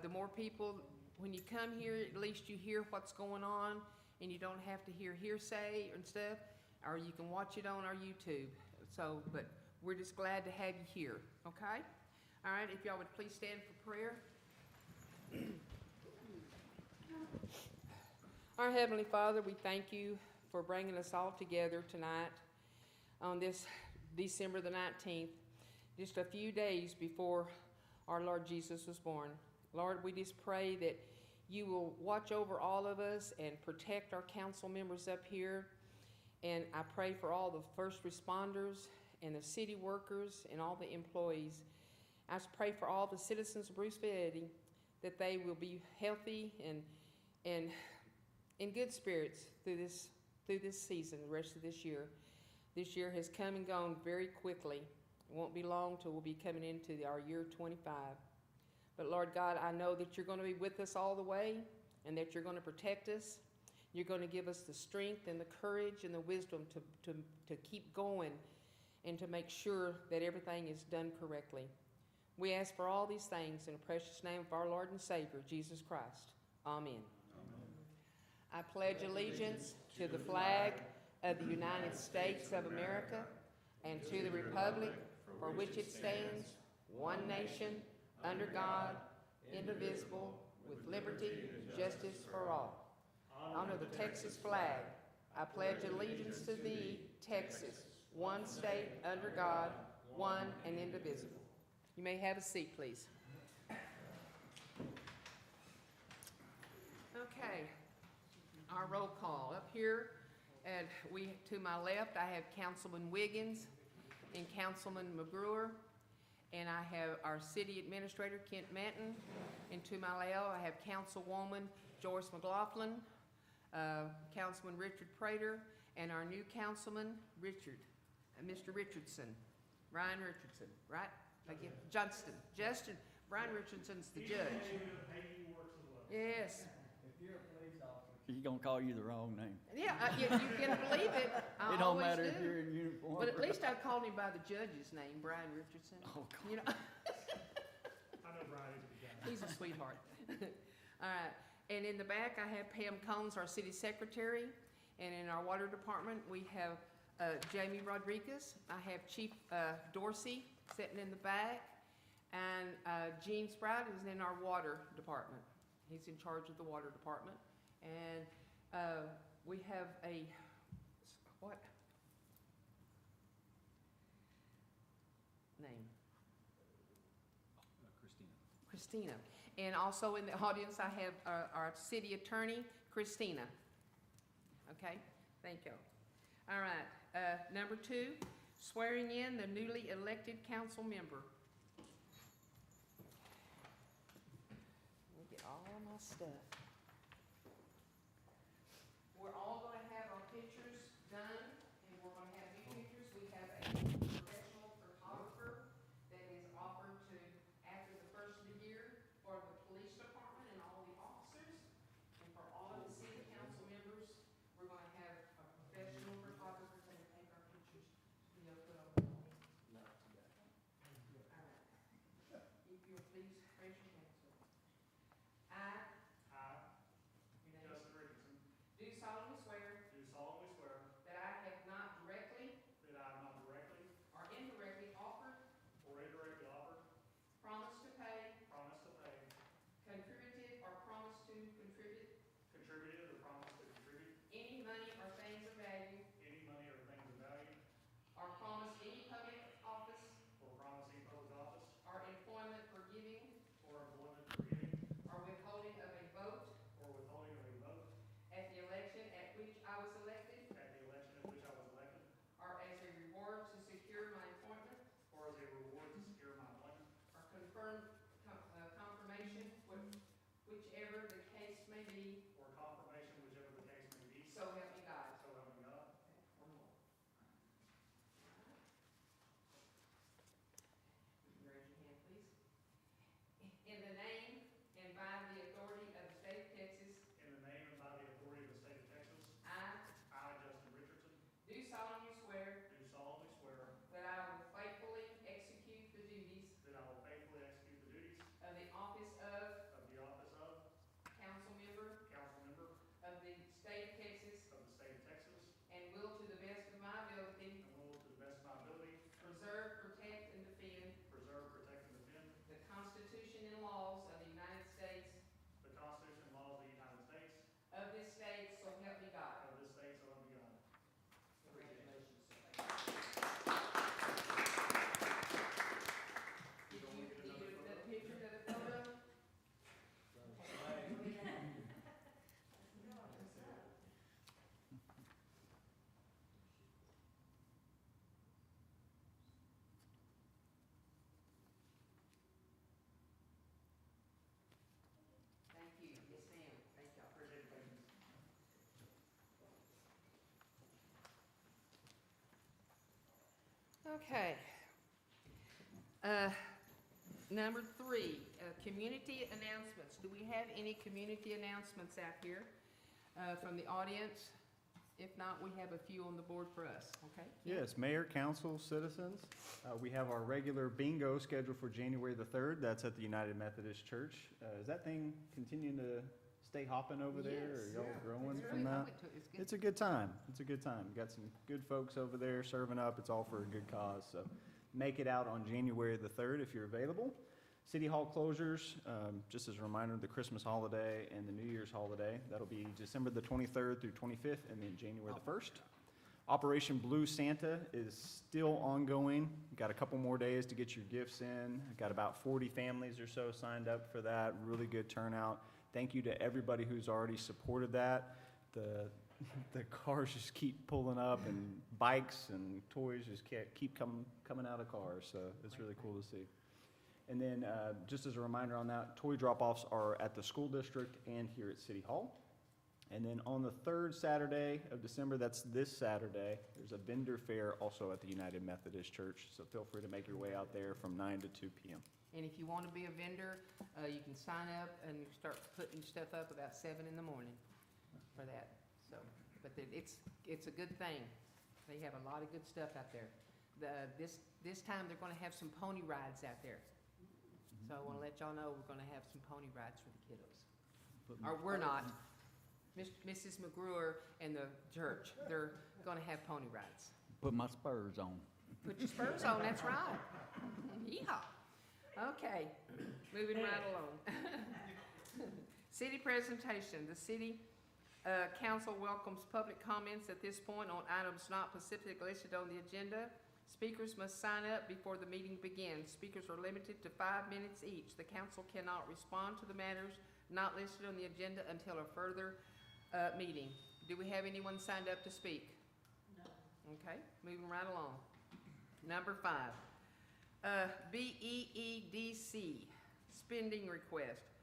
the more people, when you come here, at least you hear what's going on, and you don't have to hear hearsay and stuff, or you can watch it on our YouTube. So, but we're just glad to have you here, okay? All right, if y'all would please stand for prayer. Our Heavenly Father, we thank you for bringing us all together tonight on this December the 19th, just a few days before our Lord Jesus was born. Lord, we just pray that you will watch over all of us and protect our council members up here. And I pray for all the first responders and the city workers and all the employees. I just pray for all the citizens of Bruceville-Eddy that they will be healthy and in good spirits through this season, the rest of this year. This year has come and gone very quickly. It won't be long till we'll be coming into our year 25. But Lord God, I know that you're going to be with us all the way and that you're going to protect us. You're going to give us the strength and the courage and the wisdom to keep going and to make sure that everything is done correctly. We ask for all these things in the precious name of our Lord and Savior, Jesus Christ. Amen. I pledge allegiance to the flag of the United States of America and to the republic for which it stands, one nation, under God, indivisible, with liberty and justice for all. Honor the Texas flag. I pledge allegiance to thee, Texas, one state under God, one and indivisible. You may have a seat, please. Okay, our roll call up here, and to my left, I have Councilman Wiggins and Councilman McGruer, and I have our City Administrator, Kent Manton, and to my left, I have Councilwoman Joyce McLaughlin, Councilman Richard Prater, and our new Councilman, Mr. Richardson, Brian Richardson, right? Justin, Brian Richardson's the judge. Yes. He's gonna call you the wrong name. Yeah, you can believe it. I It don't always matter do. if you're in uniform. But at least I called him by the judge's name, Brian Richardson. Oh, God. You know, I know Brian is a guy. he's a sweetheart. All right, and in the back, I have Pam Combs, our city secretary, and in our water department, we have Jamie Rodriguez. I have Chief Dorsey sitting in the back, and Gene Sprout is in our water department. He's in charge of the water department. And we have what name? Christina. And also in the audience, I have our city attorney, Christina. Okay, thank you. All right, number 2, swearing in the newly elected council member. Let me get all my stuff. We're all going to have our pictures done, and we're going to have new pictures. We have a professional photographer that is offered to, after the first of the year, for the police department and all the officers. And for all of the city council members, we're going to have a professional photographer to take our pictures. You know, put on the wall. No. All right. If you'll please raise your hands. I Okay. Number 3, community announcements. Do we have any community announcements out here from the audience? If not, we have a few on the board for us, okay? Yes, mayor, council, citizens. We have our regular bingo scheduled for January the 3rd. That's at the United Methodist Church. Is that thing continuing to stay hopping over there? Or Yes. y'all Yeah. growing It's from really- I that? went to it. It's good. It's a good time. It's a good time. Got some good folks over there serving up. It's all for a good cause. So make it out on January the 3rd if you're available. City Hall closures, just as a reminder, the Christmas holiday and the New Year's holiday. That'll be December the 23rd through 25th, and then January the 1st. Operation Blue Santa is still ongoing. Got a couple more days to get your gifts in. Got about 40 families or so signed up for that. Really good turnout. Thank you to everybody who's already supported that. The cars just keep pulling up, and bikes and toys just keep coming out of cars. So it's really cool to see. And then, just as a reminder on that, toy drop-offs are at the school district and here at City Hall. And then on the 3rd Saturday of December, that's this Saturday, there's a vendor fair also at the United Methodist Church. So feel free to make your way out there from 9 to 2 p.m. And if you want to be a vendor, you can sign up and start putting stuff up about 7 in the morning for that. So, but it's a good thing. They have a lot of good stuff out there. This time, they're going to have some pony rides out there. So I want to let y'all know we're going to have some pony rides for the kiddos. Or we're not. Mrs. McGruer and the church, they're going to have pony rides. Put my spurs on. Put your spurs on, that's right. Yeehaw. Okay, moving right along. City presentation. The city council welcomes public comments at this point on items not specifically listed on the agenda. Speakers must sign up before the meeting begins. Speakers are limited to 5 minutes each. The council cannot respond to the matters not listed on the agenda until a further meeting. Do we have anyone signed up to speak? No. Okay, moving right along. Number 5, BEEDC, spending request,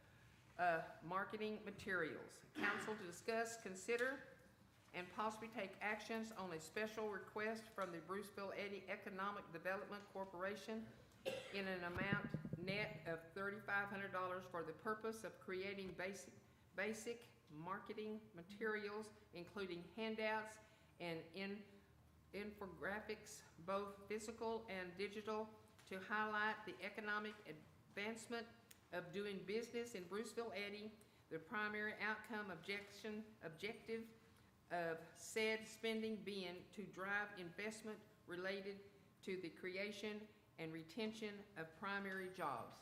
marketing materials. Council to discuss, consider, and possibly take actions on a special request from the Bruceville-Eddy Economic Development Corporation in an amount net of $3,500 for the purpose of creating basic marketing materials, including handouts and infographics, both physical and digital, to highlight the economic advancement of doing business in Bruceville-Eddy, the primary outcome objective of said spending being to drive investment related to the creation and retention of primary jobs.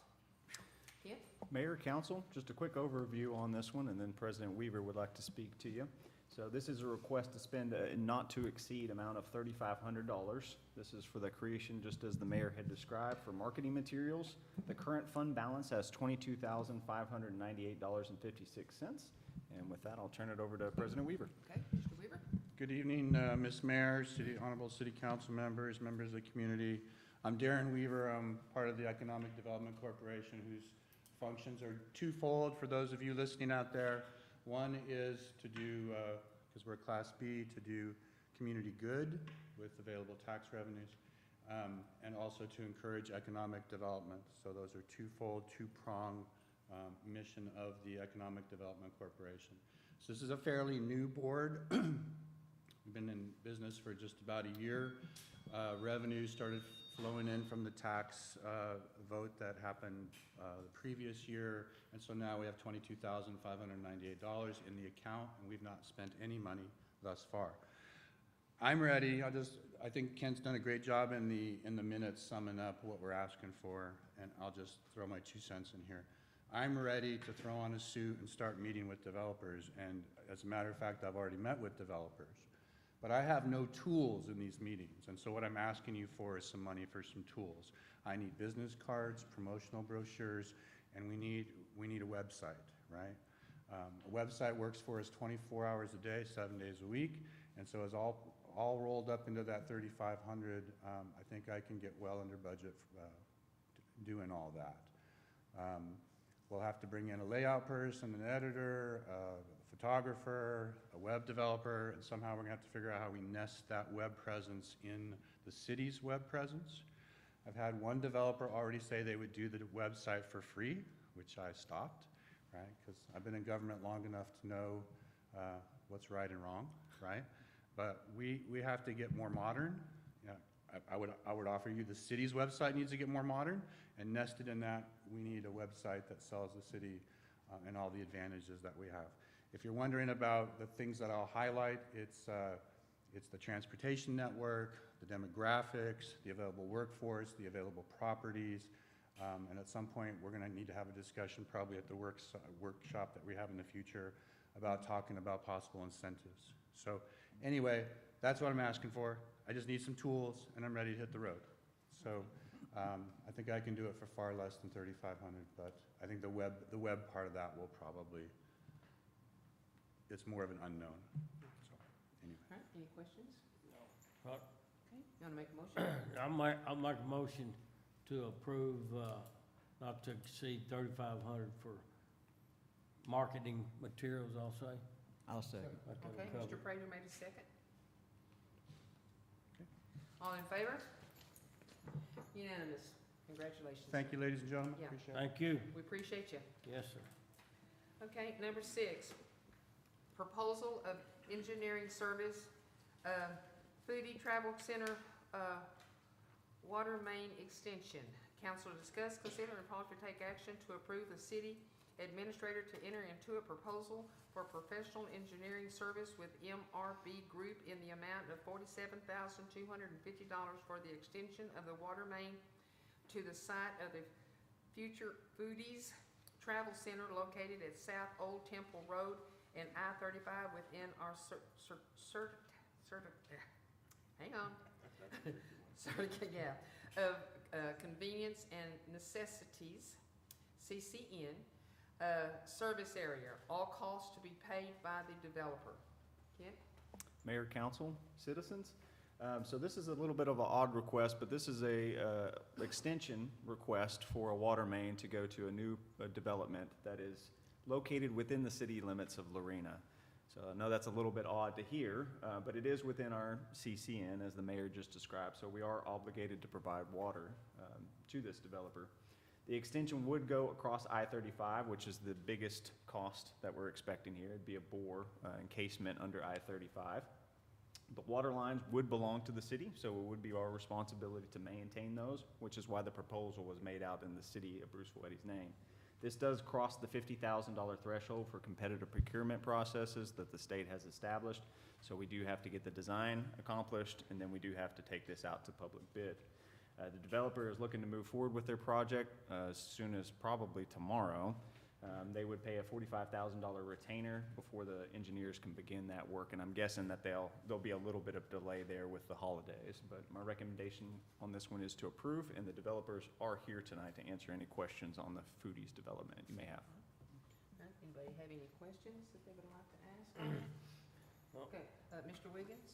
Kent? Mayor, council, just a quick overview on this one, and then President Weaver would like to speak to you. So this is a request to spend a not to exceed amount of $3,500. This is for the creation, just as the mayor had described, for marketing materials. The current fund balance has $22,598.56. And with that, I'll turn it over to President Weaver. Okay, Mr. Weaver? Good evening, Ms. Mayor, honorable city council members, members of the community. I'm Darren Weaver. I'm part of the Economic Development Corporation, whose functions are twofold for those of you listening out there. One is to do, because we're Class B, to do community good with available tax revenues, and also to encourage economic development. So those are twofold, two-pronged mission of the Economic Development Corporation. So this is a fairly new board. We've been in business for just about a year. Revenues started flowing in from the tax vote that happened the previous year, and so now we have $22,598 in the account, and we've not spent any money thus far. I'm ready. I think Kent's done a great job in the minutes summing up what we're asking for, and I'll just throw my 2 cents in here. I'm ready to throw on a suit and start meeting with developers, and as a matter of fact, I've already met with developers. But I have no tools in these meetings, and so what I'm asking you for is some money for some tools. I need business cards, promotional brochures, and we need a website, right? A website works for us 24 hours a day, 7 days a week, and so as all rolled up into that $3,500, I think I can get well under budget doing all that. We'll have to bring in a layout person, an editor, a photographer, a web developer, and somehow we're gonna have to figure out how we nest that web presence in the city's web presence. I've had one developer already say they would do the website for free, which I stopped, right? Because I've been in government long enough to know what's right and wrong, right? But we have to get more modern. Yeah, I would offer you the city's website needs to get more modern, and nested in that, we need a website that sells the city and all the advantages that we have. If you're wondering about the things that I'll highlight, it's the transportation network, the demographics, the available workforce, the available properties, and at some point, we're gonna need to have a discussion probably at the workshop that we have in the future about talking about possible incentives. So anyway, that's what I'm asking for. I just need some tools and I'm ready to hit the road. So I think I can do it for far less than 3,500, but I think the web part of that will probably, it's more of an unknown. So anyway. All right, any questions? No. Okay, you wanna make a motion? I'll make a motion to approve, not to exceed 3,500 for marketing materials, I'll say. I'll second. Like that Okay, we Mr. covered. Prater made a second. All in favor? Unanimous. Congratulations. Thank you, ladies and gentlemen. Yeah. Appreciate it. Thank you. We appreciate you. Yes, sir. Okay, number 6, proposal of engineering service, Foodie Travel Center, water main extension. Council to discuss, consider, and possibly take action to approve the city administrator to enter into a proposal for professional engineering service with MRB Group in the amount of $47,250 for the extension of the water main to the site of the future Foodies Travel Center located at South Old Temple Road and I-35 within our of convenience and necessities, CCN, service area, all costs to be paid by the developer. Kent? Mayor, council, citizens. So this is a little bit of an odd request, but this is a extension request for a water main to go to a new development that is located within the city limits of Lorena. So I know that's a little bit odd to hear, but it is within our CCN, as the mayor just described, so we are obligated to provide water to this developer. The extension would go across I-35, which is the biggest cost that we're expecting here. It'd be a bore encasement under I-35. The water lines would belong to the city, so it would be our responsibility to maintain those, which is why the proposal was made out in the city of Bruceville-Eddy's name. This does cross the $50,000 threshold for competitive procurement processes that the state has established, so we do have to get the design accomplished, and then we do have to take this out to public bid. The developer is looking to move forward with their project as soon as probably tomorrow. They would pay a $45,000 retainer before the engineers can begin that work, and I'm guessing that there'll be a little bit of delay there with the holidays. But my recommendation on this one is to approve, and the developers are here tonight to answer any questions on the Foodies development you may have. All right, anybody have any questions that they would like to ask? Okay, Mr. Wiggins?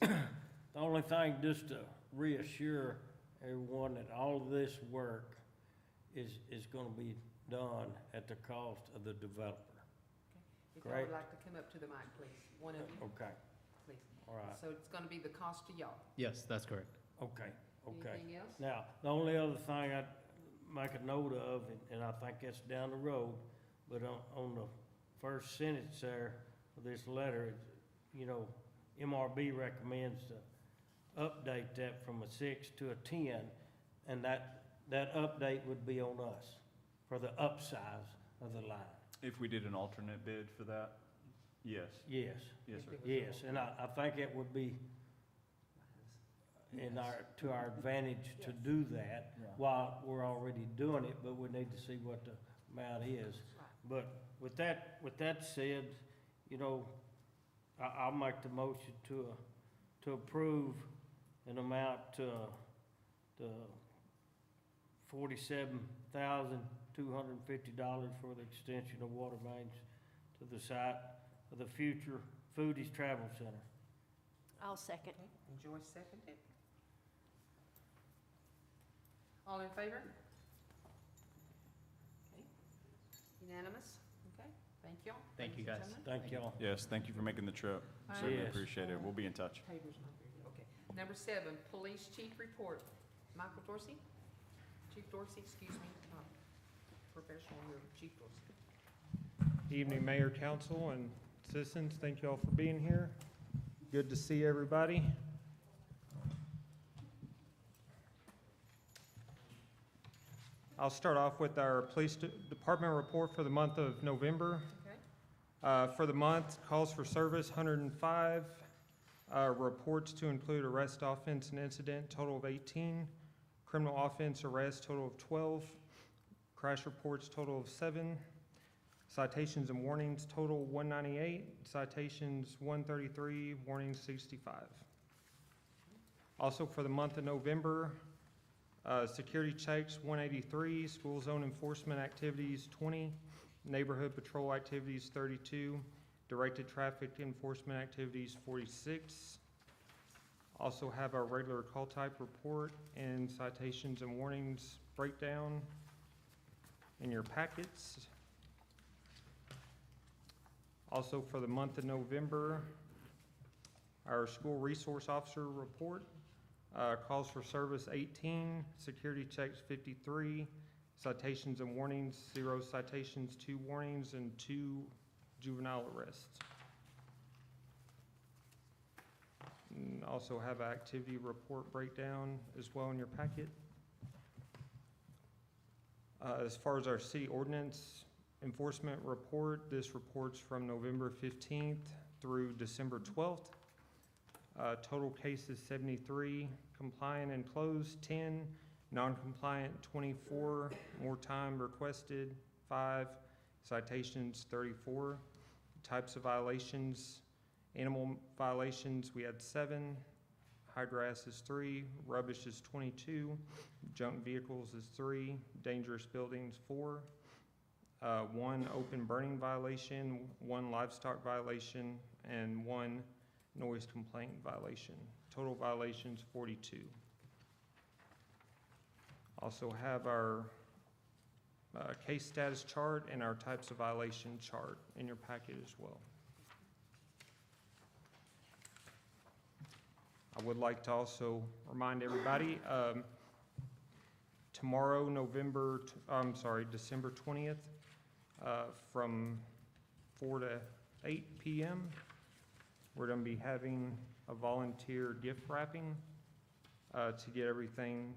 The only thing, just to reassure everyone that all of this work is gonna be done at the cost of the developer. If y'all Great. would like to come up to the mic, please, one of you, Okay, please. all right, So it's gonna be the cost to y'all. Yes, that's correct. okay. Anything else? Now, the only other thing I'd make a note of, and I think that's down the road, but on the first sentence there of this letter, it's, MRB recommends to update that from a 6 to a 10, and that update would be on us for the upsize of the line. If we did an alternate bid for that? Yes. Yes, Yes, sir. yes, and I think it would be to our advantage to do that while we're already doing it, but we need to see what the amount is. But with that said, I'll make the motion to approve an amount to $47,250 for the extension of water mains to the site of the future Foodies Travel Center. I'll second. Okay, and Joyce seconded. All in favor? Okay, unanimous, okay. Thank y'all. Thank you, ladies guys. and gentlemen. Thank y'all. Yes, thank you for making the trip. Certainly Yes. appreciate it. We'll be in touch. Tabor's not here yet. Okay. Number 7, police chief report. Michael Dorsey? Chief Dorsey, excuse me, not professional here, Chief Dorsey. Evening, Mayor, Council, and citizens. Thank you all for being here. Good to see everybody. I'll start off with our police department report for the month of November. Okay. For the month, calls for service, 105. Reports to include arrest, offense, and incident, total of 18. Criminal offense arrest, total of 12. Crash reports, total of 7. Citations and warnings, total 198. Citations 133, warnings 65. Also for the month of November, security checks 183, school zone enforcement activities 20, neighborhood patrol activities 32, directed traffic enforcement activities 46. Also have our regular call type report and citations and warnings breakdown in your packets. Also for the month of November, our school resource officer report, calls for service 18, security checks 53, citations and warnings 0 citations, 2 warnings, and 2 juvenile arrests. And also have an activity report breakdown as well in your packet. As far as our city ordinance enforcement report, this report's from November 15th through December 12th. Total cases 73, compliant and closed 10, non-compliant 24, more time requested 5, citations 34. Types of violations, animal violations, we had 7, high grass is 3, rubbish is 22, junk vehicles is 3, dangerous buildings 4, 1 open burning violation, 1 livestock violation, and 1 noise complaint violation. Total violations 42. Also have our case status chart and our types of violation chart in your packet as well. I would like to also remind everybody, tomorrow, December 20th, from 4 to 8 p.m., we're going to be having a volunteer gift wrapping to get everything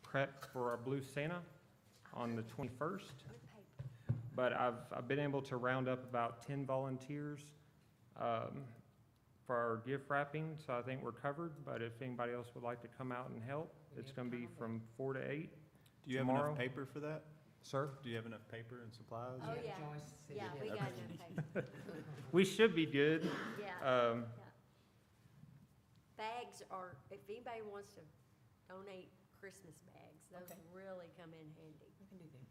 prepped for our Blue Santa on the 21st. But I've been able to round up about 10 volunteers for our gift wrapping, so I think we're covered. But if anybody else would like to come out and help, it's going to be from 4 to 8 Do you have tomorrow. enough paper for that? Sir? Do you have enough paper and supplies? Oh, yeah. Joyce said Yeah, she we had got everything. enough paper. We should be good. Yeah. Bags are, if anybody wants to donate Christmas bags, those Okay. really come in handy. We can do that.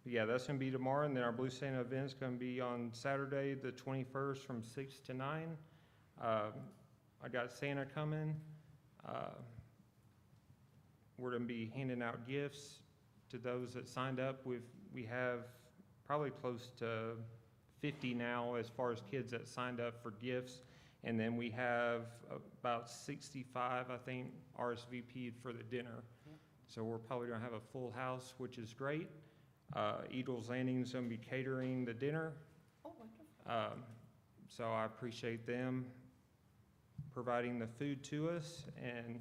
Yeah, that's going to be tomorrow, and then our Blue Santa event's going to be on Saturday, the 21st, from 6 to 9. I got Santa coming. We're going to be handing out gifts to those that signed up. We have probably close to 50 now as far as kids that signed up for gifts, and then we have about 65, I think, RSVP'd for the dinner. Yeah. So we're probably going to have a full house, which is great. Eagles Landing's going to be catering the dinner. Oh, wonderful. So I appreciate them providing the food to us, and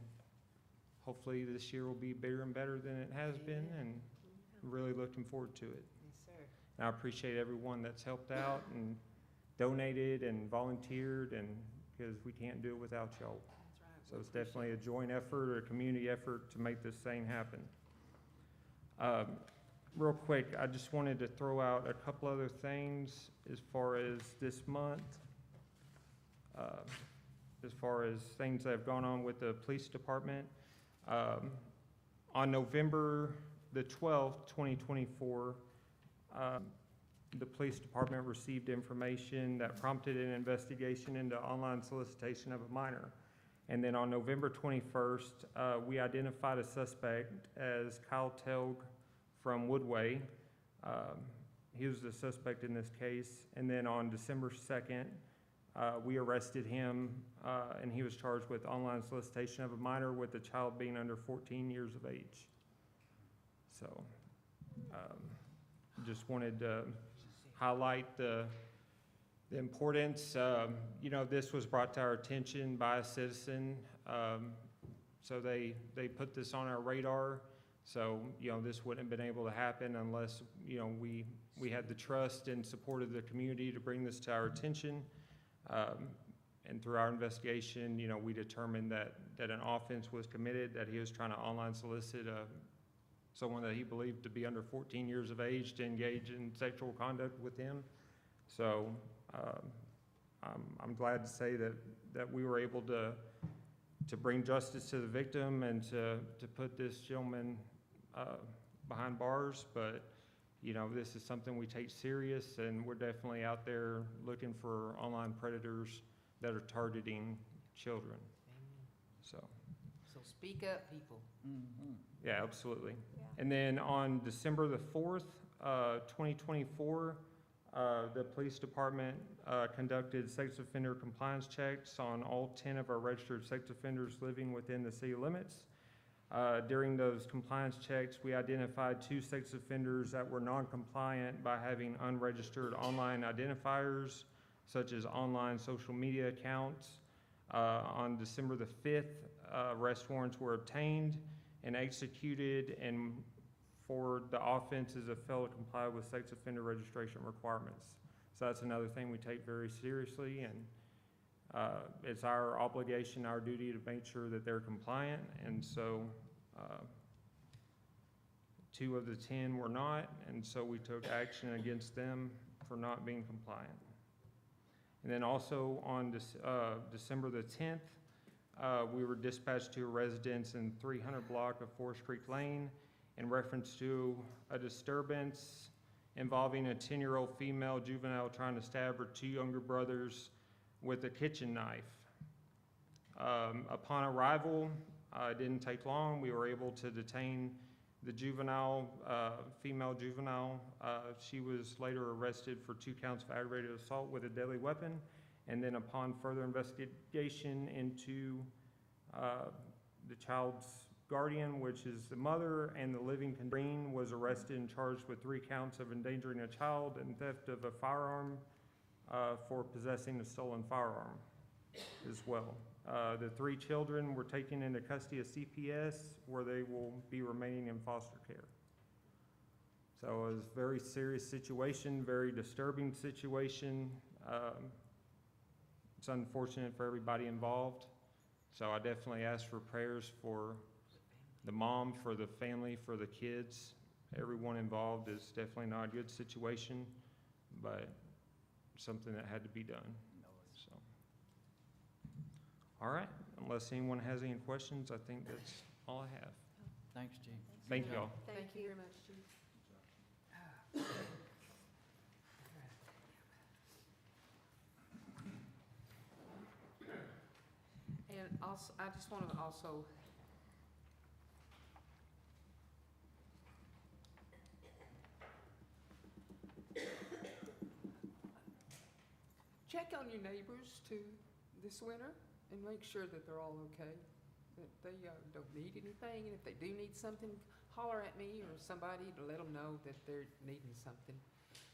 hopefully this year will be bigger and better than it has been, and really looking forward to it. Yes, sir. And I appreciate everyone that's helped out and donated and volunteered, and because we can't do it without y'all. That's right. So it's definitely a joint effort, a community effort to make this thing happen. Real quick, I just wanted to throw out a couple other things as far as this month, as far as things that have gone on with the police department. On November the 12th, 2024, the police department received information that prompted an investigation into online solicitation of a minor. And then on November 21st, we identified a suspect as Kyle Telg from Woodway. He was the suspect in this case. And then on December 2nd, we arrested him, and he was charged with online solicitation of a minor with the child being under 14 years of age. So, just wanted to highlight the importance. You know, this was brought to our attention by a citizen, so they put this on our radar. So, you know, this wouldn't have been able to happen unless, you know, we had the trust and support of the community to bring this to our attention. And through our investigation, you know, we determined that an offense was committed, that he was trying to online solicit someone that he believed to be under 14 years of age to engage in sexual conduct with him. So I'm glad to say that we were able to bring justice to the victim and to put this gentleman behind bars. But, you know, this is something we take serious, and we're definitely out there looking for online predators that are targeting children. So speak up, people. yeah, absolutely. Yeah. And then on December the 4th, 2024, the police department conducted sex offender compliance checks on all 10 of our registered sex offenders living within the city limits. During those compliance checks, we identified 2 sex offenders that were non-compliant by having unregistered online identifiers, such as online social media accounts. On December the 5th, arrest warrants were obtained and executed, and for the offenses of failure to comply with sex offender registration requirements. So that's another thing we take very seriously, and it's our obligation, our duty to make sure that they're compliant. And so 2 of the 10 were not, and so we took action against them for not being compliant. And then also on December the 10th, we were dispatched to a residence in 300 block of Forest Creek Lane in reference to a disturbance involving a 10-year-old female juvenile trying to stab her 2 younger brothers with a kitchen knife. Upon arrival, it didn't take long. We were able to detain the juvenile, female juvenile. She was later arrested for 2 counts of aggravated assault with a deadly weapon. And then upon further investigation into the child's guardian, which is the mother, and the living Green was arrested and charged with 3 counts of endangering a child and theft of a firearm for possessing a stolen firearm as well. The 3 children were taken into custody of CPS, where they will be remaining in foster care. So it was a very serious situation, very disturbing situation. It's unfortunate for everybody involved. So I definitely ask for prayers for the mom, for the family, for the kids. Everyone involved. Is definitely not a good situation, but something that had to be done. So, all right, unless anyone has any questions, I think that's all I have. Thanks, Chief. Thank you all. Thank you very much, Chief. And also, I just want to also check on your neighbors too this winter and make sure that they're all okay, that they don't need anything, and if they do need something, holler at me or somebody to let them know that they're needing something.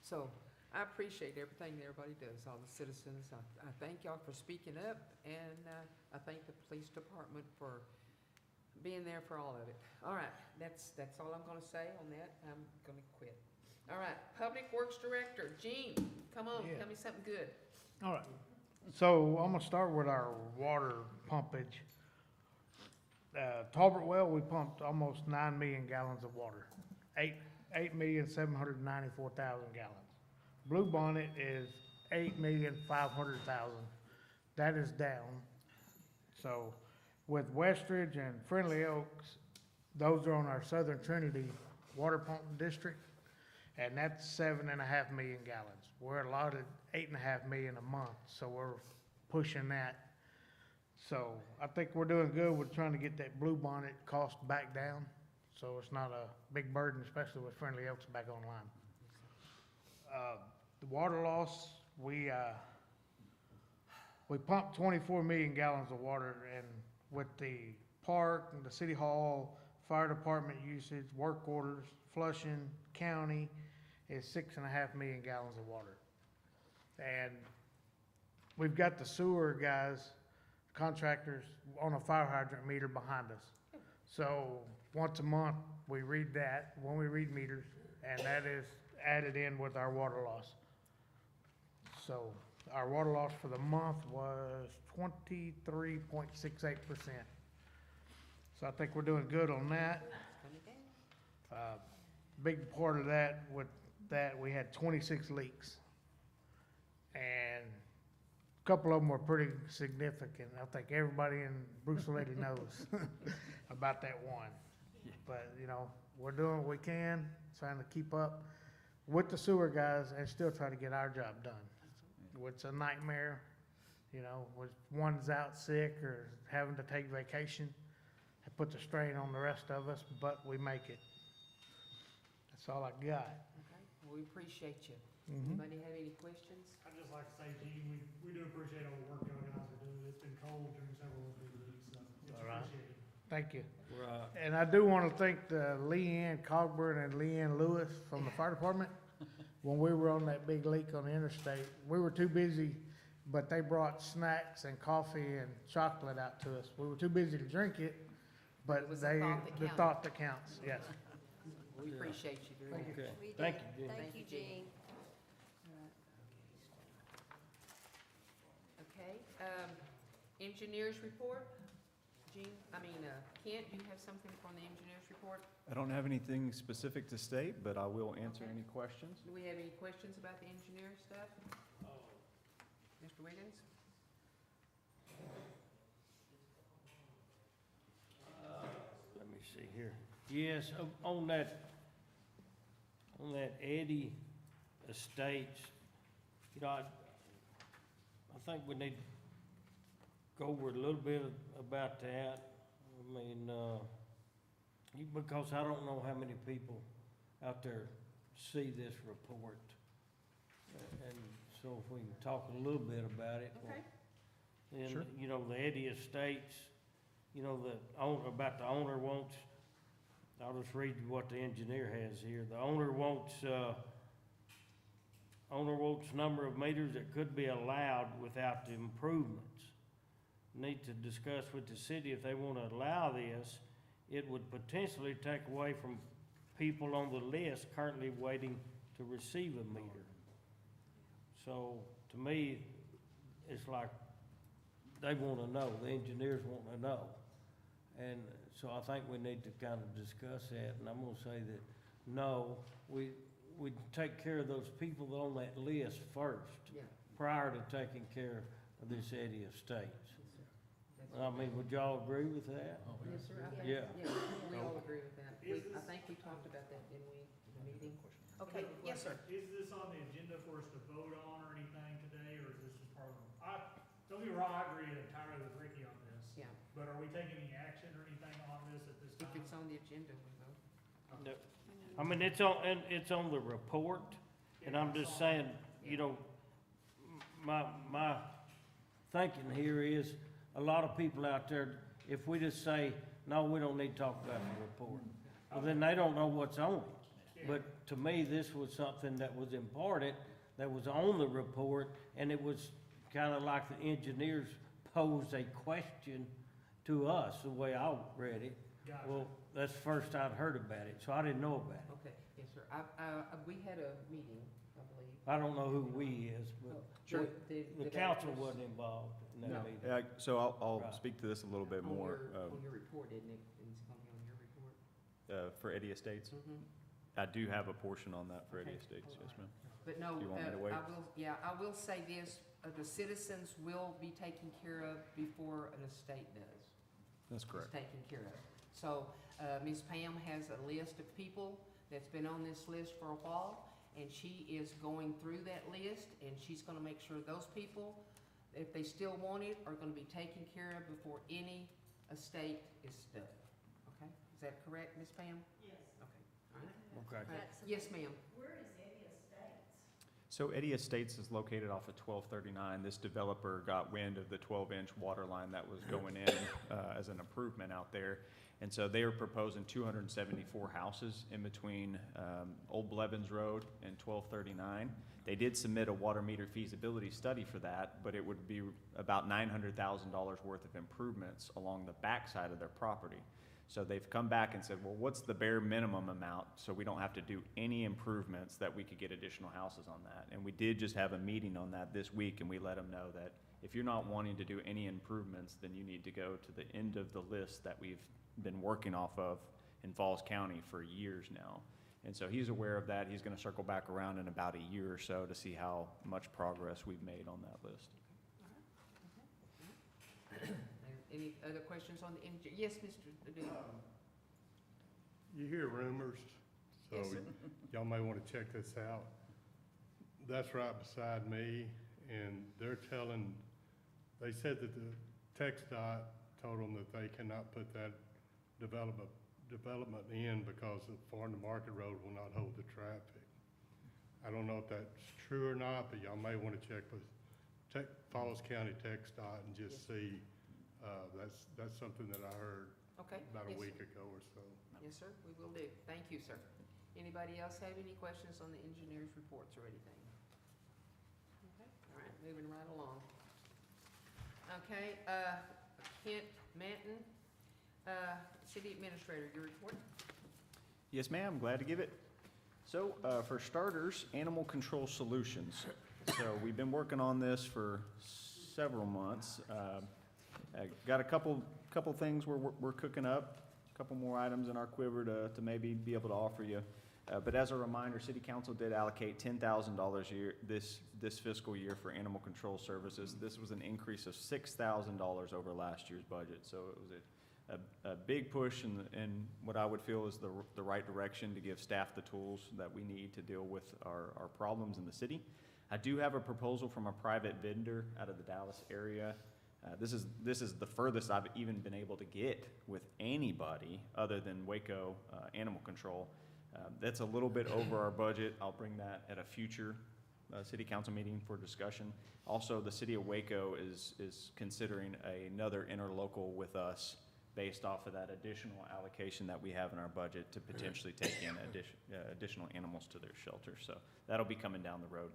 So I appreciate everything that everybody does, all the citizens. I thank y'all for speaking up, and I thank the police department for being there for all of it. All right, that's all I'm gonna say on that. I'm gonna quit. All right, Public Works Director, Gene, come on, Yeah. tell me something good. All right, so I'm gonna start with our water pumpage. Talbot Well, we pumped almost 9 million gallons of water, 8,794,000 gallons. Blue Bonnet is 8,500,000. That is down. So with Westridge and Friendly Oaks, those are on our Southern Trinity water pumping district, and that's 7.5 million gallons. We're allotted 8.5 million a month, so we're pushing that. So I think we're doing good with trying to get that Blue Bonnet cost back down, so it's not a big burden, especially with Friendly Oaks back online. The water loss, we pumped 24 million gallons of water, and with the park and the city hall, fire department usage, work orders, Flushing County is 6.5 million gallons of water. And we've got the sewer guys, contractors on a fire hydrant meter behind us. So once a month, we read that, when we read meters, and that is added in with our water loss. So our water loss for the month was 23.68%. So I think we're doing good on that. Big part of that, with that, we had 26 leaks. And a couple of them were pretty significant. I think everybody in Bruceville-Eddy knows about that one. But, you know, we're doing what we can, trying to keep up with the sewer guys and still try to get our job done. It's a nightmare, you know, when one's out sick or having to take vacation. It puts a strain on the rest of us, but we make it. That's all I got. Okay, well, we appreciate you. Mhm. Anybody have any questions? I'd just like to say, Gene, we do appreciate all the work y'all guys are doing. It's been cold during several of these weeks, so it's All right. appreciated. Thank you. Right. And I do want to thank Leanne Cogburn and Leanne Lewis from the fire department. When we were on that big leak on the interstate, we were too busy, but they brought snacks and coffee and chocolate out to us. We were too busy to drink it, but It was the they, thought that the counted. thought that counts, yes. We appreciate you very much. Okay, We thank do. you, Jim. Thank you, Jean. Okay, engineers report. Kent, you have something from the engineers report? I don't have anything specific to state, but I will answer any questions. Do we have any questions about the engineer stuff? Mr. Wiggins? Let me see here. Yes, on that Eddy Estates, you know, I think we need to go over a little bit about that. I mean, because I don't know how many people out there see this report. And so if we can talk a little bit about it. Okay. And, Sure. you know, the Eddy Estates, you know, the owner wants, I'll just read you what the engineer has here. The owner wants number of meters that could be allowed without the improvements. Need to discuss with the city if they want to allow this. It would potentially take away from people on the list currently waiting to receive a meter. So, to me, it's like, they want to know, the engineers want to know. And so I think we need to kind of discuss that, and I'm gonna say that, no, we take care of those people that are on that list first, Yeah. prior to taking care of this Eddy Estates. That's I mean, would y'all agree with that? Yes, sir, I think, Yeah. we all agree with that. I think we talked about that, didn't we, in the meeting? Okay, yes, sir. Is this on the agenda for us to vote on or anything today, or is this just part of don't get me wrong, I agree entirely with Ricky on this. Yeah. But are we taking any action or anything on this at this If time? it's on the agenda, we vote. No. I mean, it's on the report, and I'm just saying, you know, my thinking here is, a lot of people out there, if we just say, no, we don't need to talk about the report, well, then they don't know what's on it. But to me, this was something that was important, that was on the report, and it was kind of like the engineers posed a question to us, the way I read it. Gotcha. Well, that's the first I'd heard about it, so I didn't know about it. Okay, yes, sir. We had a meeting, I believe. I don't know who "we" is, but Sure. the council wasn't involved in No. that meeting. Yeah, so I'll Right. speak to this a little bit On more. on your report, isn't it? It's gonna be on your report. For Eddy Estates. Mm-hmm. I do have a portion on that for Eddy Okay. Estates, yes, ma'am. But no, Do you want me to wait? I will say this, the citizens will be taken care of before an estate does. That's Is correct. taken care of. So, Ms. Pam has a list of people that's been on this list for a while, and she is going through that list, and she's gonna make sure those people, if they still want it, are gonna be taken care of before any estate is done. Okay? Is that correct, Ms. Pam? Yes. Okay, all right. Okay. Yes, ma'am. Where is Eddy Estates? So Eddy Estates is located off of 1239. This developer got wind of the 12-inch water line that was going in as an improvement out there. And so they are proposing 274 houses in between Old Blevins Road and 1239. They did submit a water meter feasibility study for that, but it would be about $900,000 worth of improvements along the backside of their property. So they've come back and said, well, what's the bare minimum amount so we don't have to do any improvements that we could get additional houses on that? And we did just have a meeting on that this week, and we let them know that if you're not wanting to do any improvements, then you need to go to the end of the list that we've been working off of in Falls County for years now. And so he's aware of that. He's gonna circle back around in about a year or so to see how much progress we've made on that list. Any other questions on the energy? Yes, Mr. Adu. You hear rumors, so Yes, sir. y'all may want to check this out. That's right beside me, and they said that the TxDOT told them that they cannot put that development in because the farm to market road will not hold the traffic. I don't know if that's true or not, but y'all may want to check with Falls County TxDOT and just see. That's something that I heard Okay. about a Yes, week sir. ago or so. Yes, sir, we will do. Thank you, sir. Anybody else have any questions on the engineer's reports or anything? Okay, all right, moving right along. Okay, Kent Manton, City Administrator, your report? Yes, ma'am, glad to give it. So, for starters, Animal Control Solutions. So we've been working on this for several months. Got a couple things we're cooking up, a couple more items in our quiver to maybe be able to offer you. But as a reminder, City Council did allocate $10,000 a year this fiscal year for animal control services. This was an increase of $6,000 over last year's budget. So it was a big push in what I would feel is the right direction to give staff the tools that we need to deal with our problems in the city. I do have a proposal from a private vendor out of the Dallas area. This is the furthest I've even been able to get with anybody other than Waco Animal Control. That's a little bit over our budget. I'll bring that at a future city council meeting for discussion. Also, the city of Waco is considering another interlocal with us based off of that additional allocation that we have in our budget to potentially take in additional animals to their shelter. So that'll be coming down the road.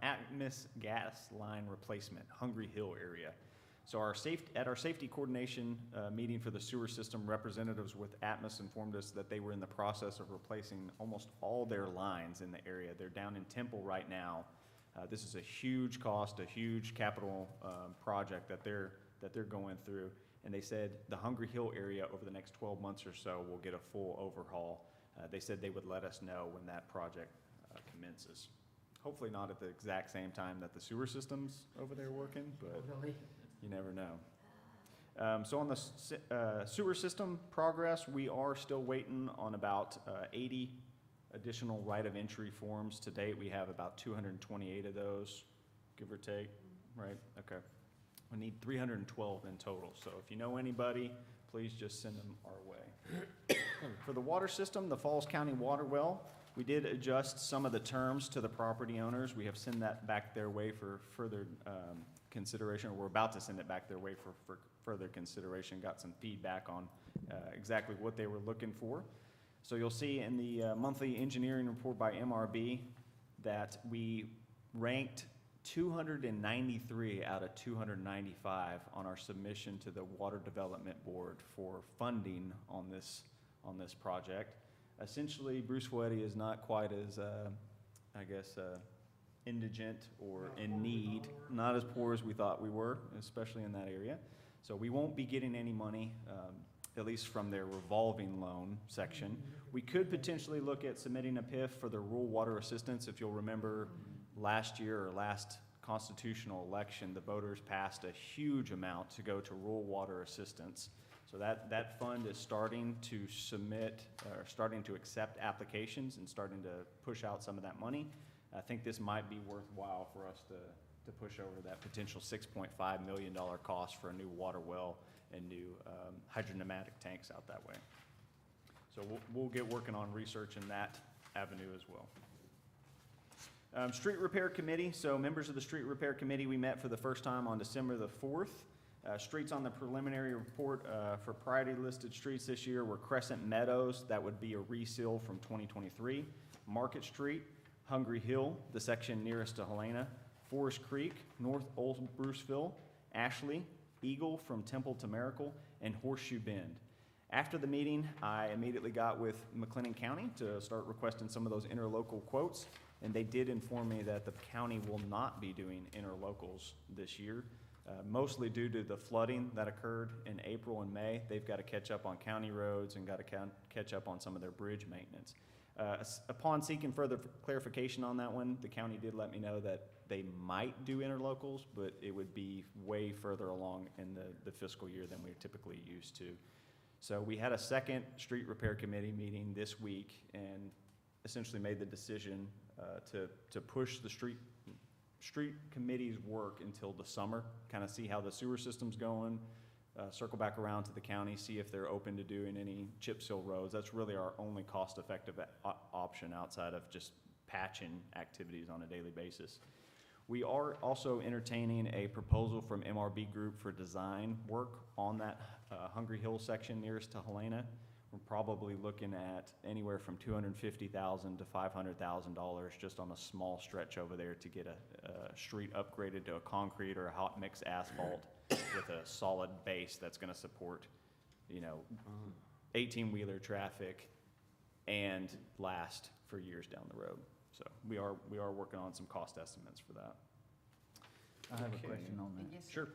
Atmos gas line replacement, Hungry Hill area. So at our safety coordination meeting for the sewer system, representatives with Atmos informed us that they were in the process of replacing almost all their lines in the area. They're down in Temple right now. This is a huge cost, a huge capital project that they're going through. And they said the Hungry Hill area over the next 12 months or so will get a full overhaul. They said they would let us know when that project commences. Hopefully not at the exact same time that the sewer system's over there working, but you never know. So on the sewer system progress, we are still waiting on about 80 additional right of entry forms. To date, we have about 228 of those, give or take, right? Okay. We need 312 in total. So if you know anybody, please just send them our way. For the water system, the Falls County water well, we did adjust some of the terms to the property owners. We have sent that back their way for further consideration, or we're about to send it back their way for further consideration. Got some feedback on exactly what they were looking for. So you'll see in the monthly engineering report by MRB that we ranked 293 out of 295 on our submission to the Water Development Board for funding on this project. Essentially, Bruceville-Eddy is not quite as, indigent or in need, not as poor as we thought we were, especially in that area. So we won't be getting any money, at least from their revolving loan section. We could potentially look at submitting a PIF for the rural water assistance. If you'll remember, last year or last constitutional election, the voters passed a huge amount to go to rural water assistance. So that fund is starting to starting to accept applications and starting to push out some of that money. I think this might be worthwhile for us to push over that potential $6.5 million cost for a new water well and new hydropneumatic tanks out that way. So we'll get working on research in that avenue as well. Street Repair Committee, so members of the Street Repair Committee, we met for the first time on December the 4th. Streets on the preliminary report for priority listed streets this year were Crescent Meadows, that would be a reseal from 2023, Market Street, Hungry Hill, the section nearest to Helena, Forest Creek, North Old Bruceville, Ashley, Eagle from Temple to Miracle, and Horseshoe Bend. After the meeting, I immediately got with McLennan County to start requesting some of those interlocal quotes, and they did inform me that the county will not be doing interlocals this year, mostly due to the flooding that occurred in April and May. They've got to catch up on county roads and got to catch up on some of their bridge maintenance. Upon seeking further clarification on that one, the county did let me know that they might do interlocals, but it would be way further along in the fiscal year than we're typically used to. So we had a second street repair committee meeting this week and essentially made the decision to push the street committee's work until the summer, kind of see how the sewer system's going, circle back around to the county, see if they're open to doing any chip seal roads. That's really our only cost-effective option outside of just patching activities on a daily basis. We are also entertaining a proposal from MRB Group for design work on that Hungry Hill section nearest to Helena. We're probably looking at anywhere from $250,000 to $500,000 just on a small stretch over there to get a street upgraded to a concrete or a hot mix asphalt with a solid base that's going to support, 18-wheeler traffic and last for years down the road. So we are working on some cost estimates for that. I have Okay. a question on that. Yes, sir. Sure.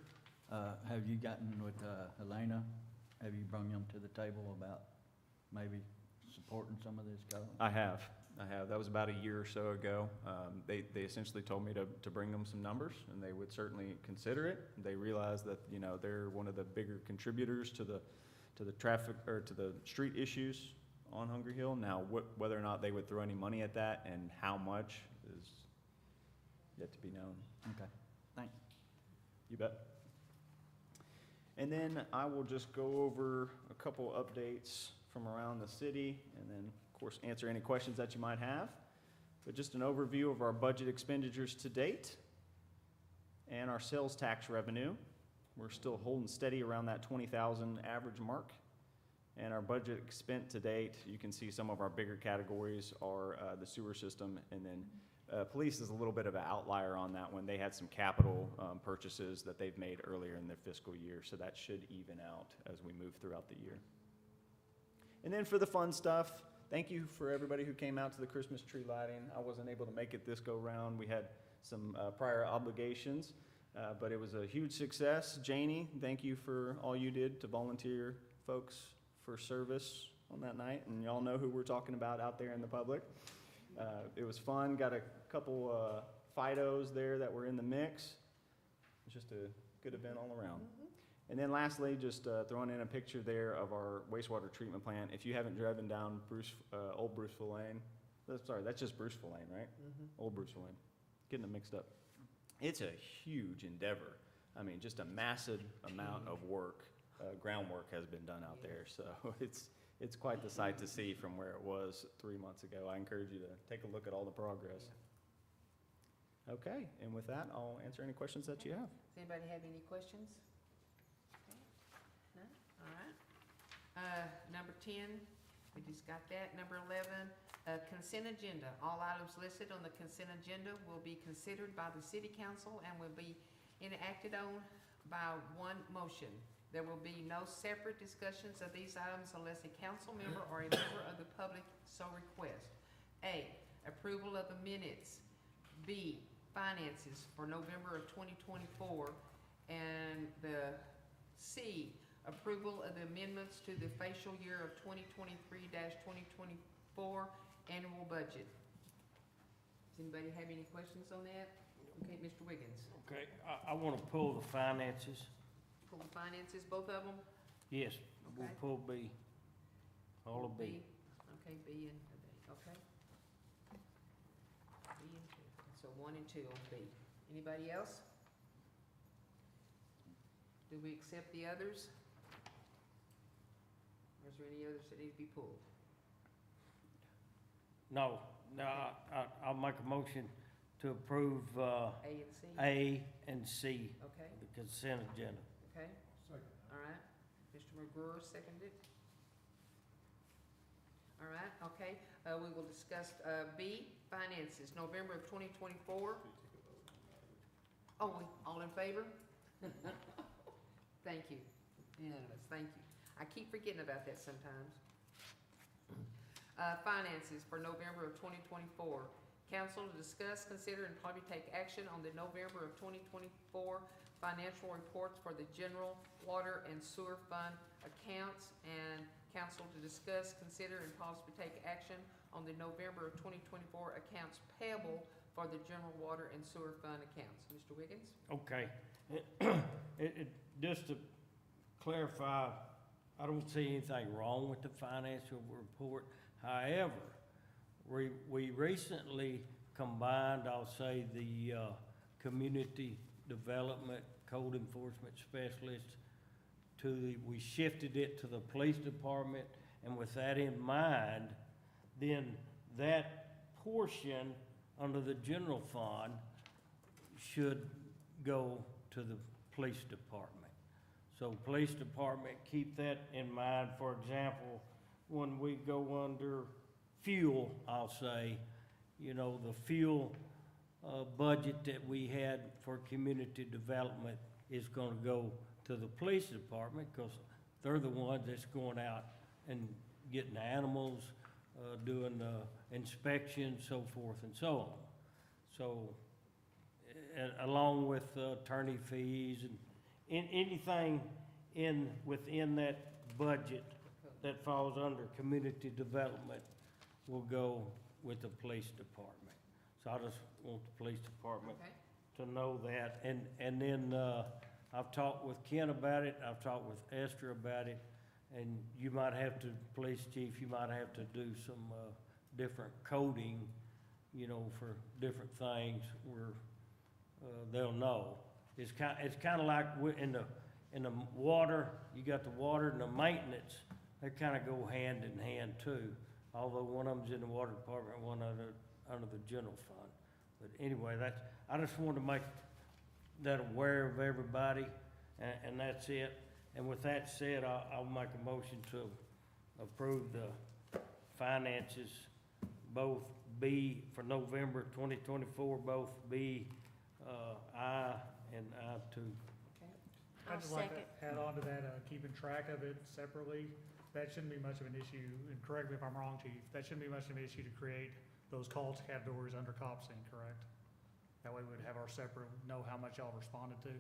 Have you gotten with Helena? Have you brought them to the table about maybe supporting some of this go? I have. That was about a year or so ago. They essentially told me to bring them some numbers, and they would certainly consider it. They realize that, they're one of the bigger contributors to the traffic, or to the street issues on Hungry Hill. Now, whether or not they would throw any money at that and how much is yet to be known. Okay, thanks. You bet. And then I will just go over a couple updates from around the city, and then, of course, answer any questions that you might have. But just an overview of our budget expenditures to date and our sales tax revenue. We're still holding steady around that 20,000 average mark. And our budget spent to date, you can see some of our bigger categories are the sewer system, and then police is a little bit of an outlier on that one. They had some capital purchases that they've made earlier in their fiscal year, so that should even out as we move throughout the year. And then for the fun stuff, thank you for everybody who came out to the Christmas tree lighting. I wasn't able to make it this go round. We had some prior obligations, but it was a huge success. Janie, thank you for all you did to volunteer folks for service on that night, and y'all know who we're talking about out there in the public. It was fun, got a couple Fidos there that were in the mix. It was just a good event all around. And then lastly, just throwing in a picture there of our wastewater treatment plant. If you haven't driven down Old Bruceville Lane, that's just Bruceville Lane, right? Old Bruceville Lane, getting it mixed up. It's a huge endeavor. I mean, just a massive amount of work. Groundwork has been done out there, so it's quite the sight to see from where it was 3 months ago. I encourage you to take a look at all the progress. Okay, and with that, I'll answer any questions that you have. Does anybody have any questions? No? All right. Number 10, we just got that. Number 11, consent agenda. All items listed on the consent agenda will be considered by the city council and will be enacted on by one motion. There will be no separate discussions of these items unless a council member or a member of the public so requests. A, approval of the minutes. B, finances for November of 2024. And the C, approval of the amendments to the fiscal year of 2023-2024 annual budget. Does anybody have any questions on that? Okay, Mr. Wiggins. Okay, I want to pull the finances. Pull the finances, both of them? Yes, we'll Okay. pull B, all of B. Okay, B and B, okay. B and 2, so 1 and 2 on B. Anybody else? Do we accept the others? Or is there any others that need to be pulled? No, I'll make a motion to approve, A and C? A and C, Okay, the consent agenda. okay, all right. Mr. McGruer seconded. All right, okay, we will discuss, B, finances, November of 2024. Oh, all in favor? Thank you. Unanimous, thank you. I keep forgetting about that sometimes. Finances for November of 2024. Council to discuss, consider, and probably take action on the November of 2024 financial reports for the general water and sewer fund accounts, and council to discuss, consider, and possibly take action on the November of 2024 accounts payable for the general water and sewer fund accounts. Mr. Wiggins? Okay. Just to clarify, I don't see anything wrong with the financial report. However, we recently combined, I'll say, the community development code enforcement specialist we shifted it to the police department, and with that in mind, then that portion under the general fund should go to the police department. So police department, keep that in mind. For example, when we go under fuel, I'll say, you know, the fuel budget that we had for community development is gonna go to the police department, because they're the ones that's going out and getting the animals, doing the inspection, so forth and so on. So, along with attorney fees and anything within that budget that falls under community development will go with the police department. So I just want the police department Okay. to know that. And then, I've talked with Ken about it, I've talked with Esther about it, and you might have to, police chief, you might have to do some, different coding, you know, for different things where, they'll know. It's kinda like in the water, you got the water and the maintenance, they kinda go hand in hand too. Although one of them's in the water department, one under the general fund. But anyway, I just wanted to make that aware of everybody, and that's it. And with that said, I'll make a motion to approve the finances, both B for November 2024, both B, I and I2. Okay. I'd just like to add on to that, keeping track of it separately, that shouldn't be much of an issue, and correct me if I'm wrong, chief, that shouldn't be much of an issue to create those calls categories under COPSing, correct? That way we'd have our separate, know how much y'all responded to.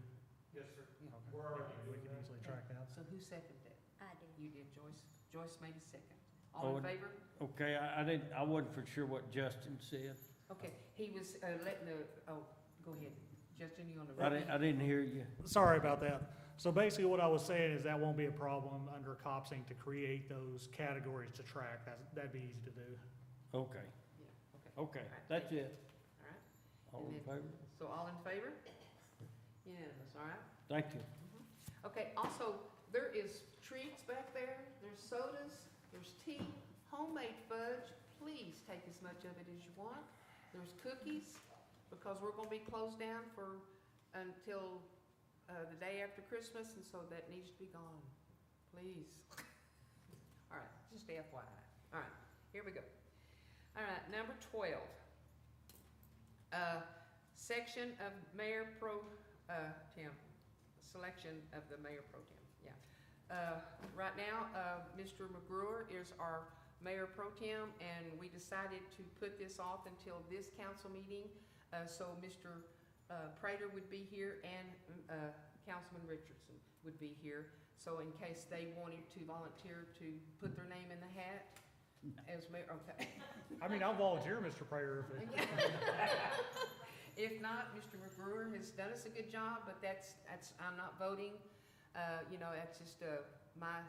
Yes, sir. Okay. We can easily track that. So who seconded that? I did. You did, Joyce. Joyce made a second. All in favor? Okay, I wasn't for sure what Justin said. Okay, he was, letting go ahead. Justin, you on the I didn't hear you. Sorry about that. So basically what I was saying is that won't be a problem under COPSing to create those categories to track. That'd be easy to do. Okay, Yeah, okay. okay, All right, that's thank you. it. All right, All in And then- favor? so all in favor? Unanimous, all right? Thank you. Okay, also, there is treats back there, there's sodas, there's tea, homemade fudge. Please take as much of it as you want. There's cookies, because we're gonna be closed down until the day after Christmas, and so that needs to be gone. Please. All right, just FYI. All right, here we go. All right, number 12. Section of Mayor Pro Tem, selection of the Mayor Pro Tem, yeah. Right now, Mr. McGruer is our Mayor Pro Tem, and we decided to put this off until this council meeting, so Mr. Prater would be here and Councilman Richardson would be here. So in case they wanted to volunteer to put their name in the hat as mayor, okay. I mean, I'll volunteer, Mr. Prater, if it. If not, Mr. McGruer has done us a good job, but that's, I'm not voting. You know, that's just my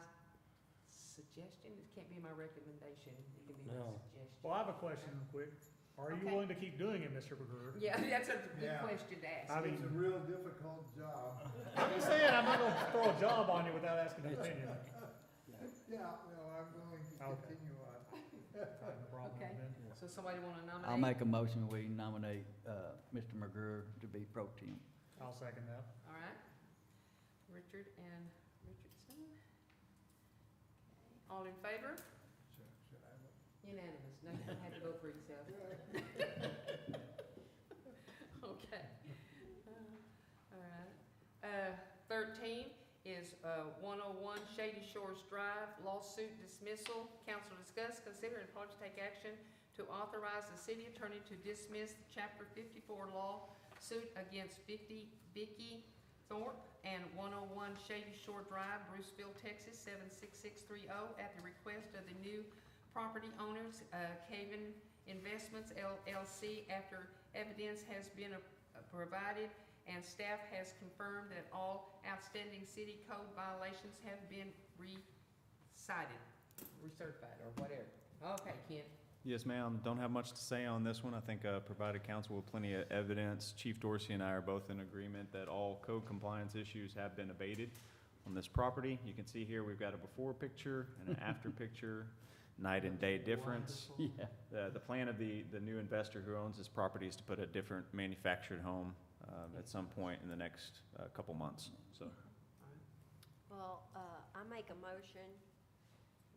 suggestion. It can't be my recommendation. It can be my No. suggestion. Well, I have a question real quick. Are you Okay. willing to keep doing it, Mr. McGruer? Yeah, that's a good Yeah. question to ask. I mean, It's a real difficult job. I'm just saying, I'm not gonna throw a job on you without asking an opinion. Yeah, no, I'm going to Okay. continue on. No problem, Okay. then. So somebody wanna nominate? I'll make a motion, we nominate, Mr. McGurr to be pro tem. I'll second that. All right. Richard and Richardson. Okay. All in favor? Should I vote? Unanimous. No, you don't have to vote for yourself. Okay. All right. 13 is 101 Shady Shores Drive, lawsuit dismissal. Council discuss, consider, and possibly take action to authorize the city attorney to dismiss the Chapter 54 lawsuit against Vicky Thorpe and 101 Shady Shore Drive, Bruceville, Texas, 76630, at the request of the new property owners, Caven Investments LLC, after evidence has been provided and staff has confirmed that all outstanding city code violations have been recertified, or whatever. Okay, Kent. Yes, ma'am. Don't have much to say on this one. I think provided council with plenty of evidence. Chief Dorsey and I are both in agreement that all code compliance issues have been abated on this property. You can see here we've got a before picture and an after picture, night and day difference. Yeah. The plan of the new investor who owns this property is to put a different manufactured home at some point in the next couple months. So, Well, I make a motion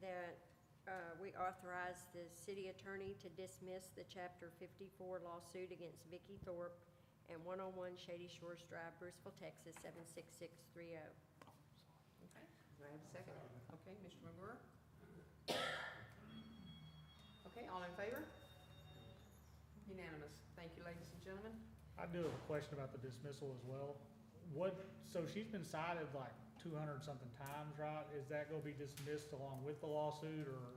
that we authorize the city attorney to dismiss the Chapter 54 lawsuit against Vicky Thorpe and 101 Shady Shores Drive, Bruceville, Texas, 76630. Okay, do I have a second? Okay, Mr. McGurr? Okay, all in favor? Unanimous. Thank you, ladies and gentlemen. I do have a question about the dismissal as well. So she's been cited like 200 something times, right? Is that gonna be dismissed along with the lawsuit, or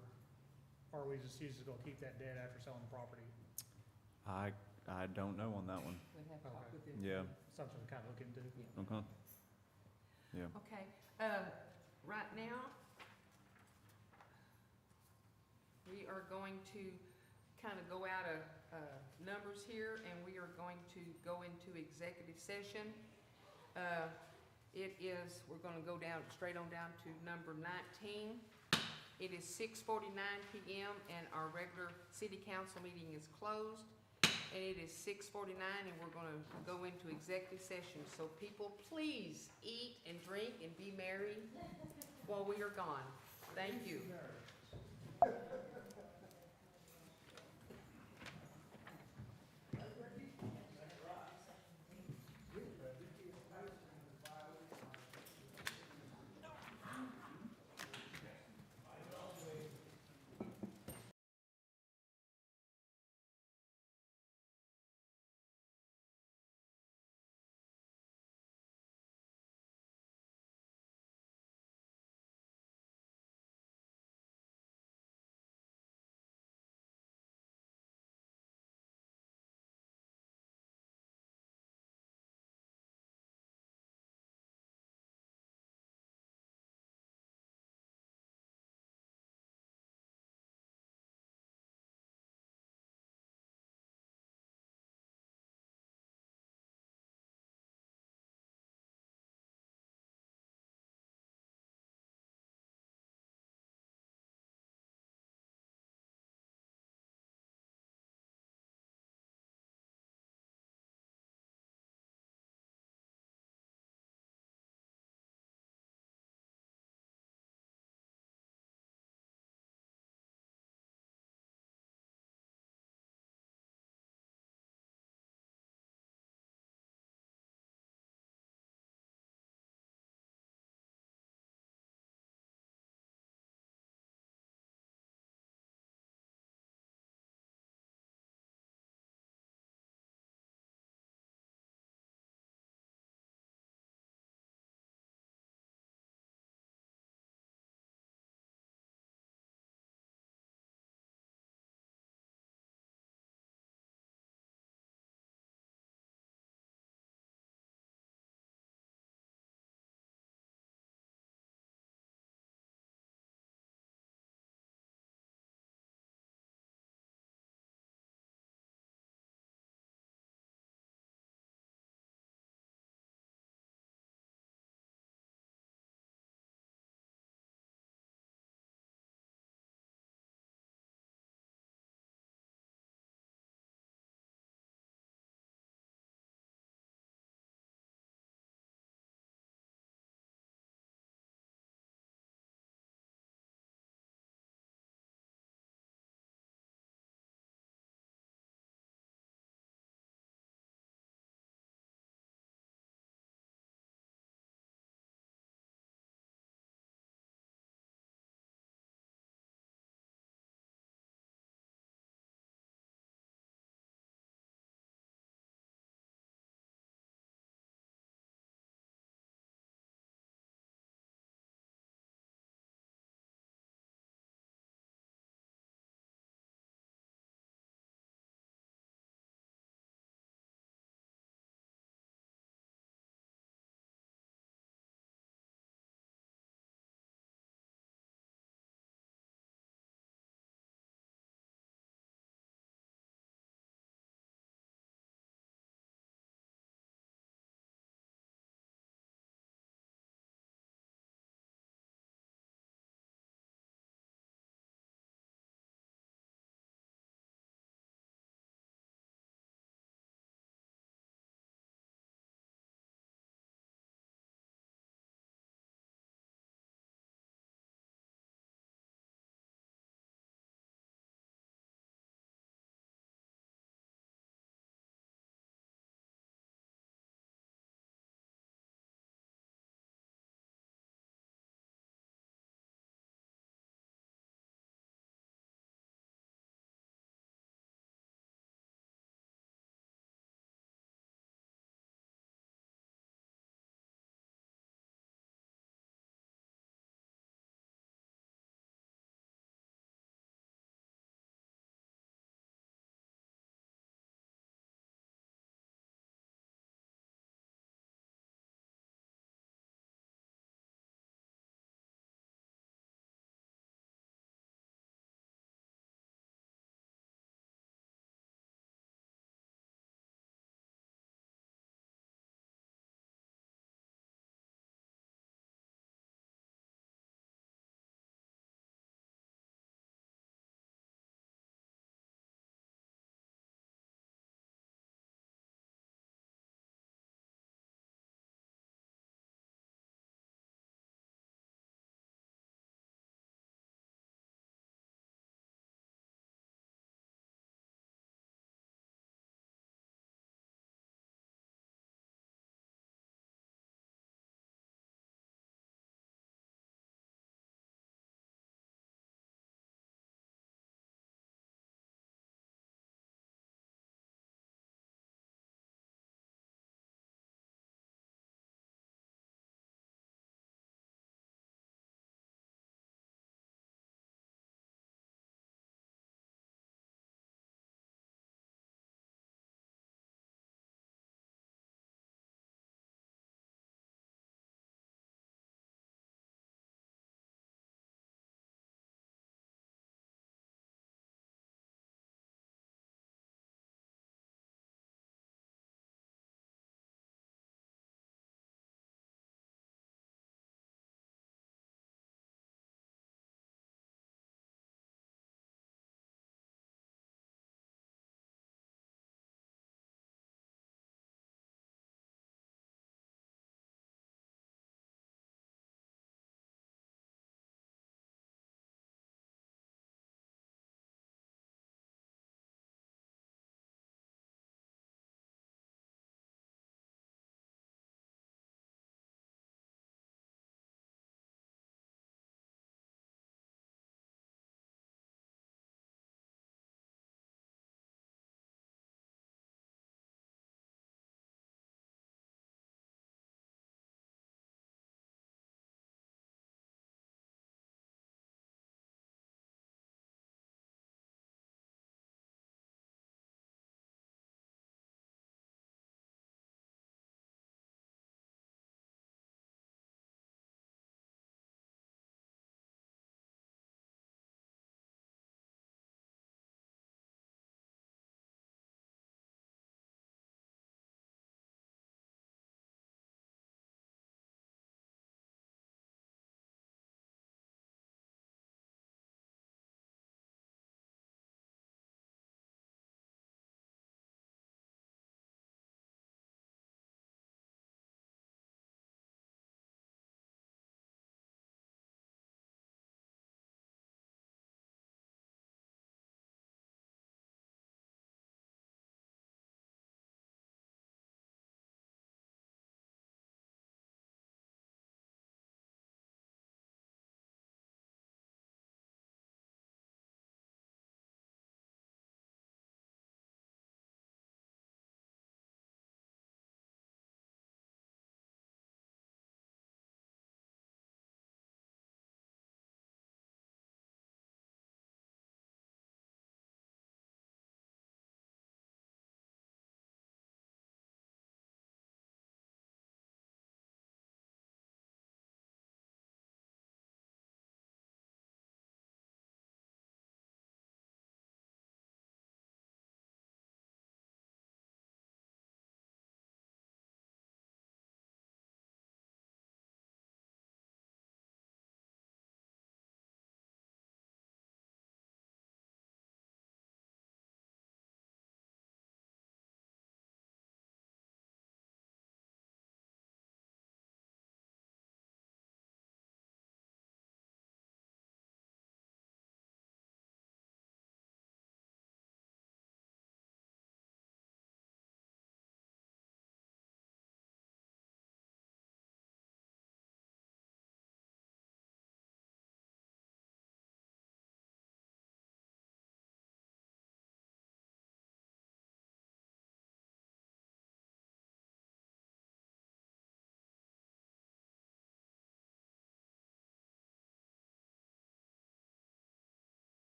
are she's just gonna keep that dead after selling the property? I don't know on that one. We'd have to talk Okay. with them. Yeah. Something to kind of look into. Okay. Yeah. Okay, right now, we are going to kind of go out of numbers here, and we are going to go into executive session. We're gonna go straight on down to number 19. It is 6:49 PM, and our regular city council meeting is closed. And it is 6:49, and we're gonna go into executive session. So people, please eat and drink and be merry while we are gone. Thank you.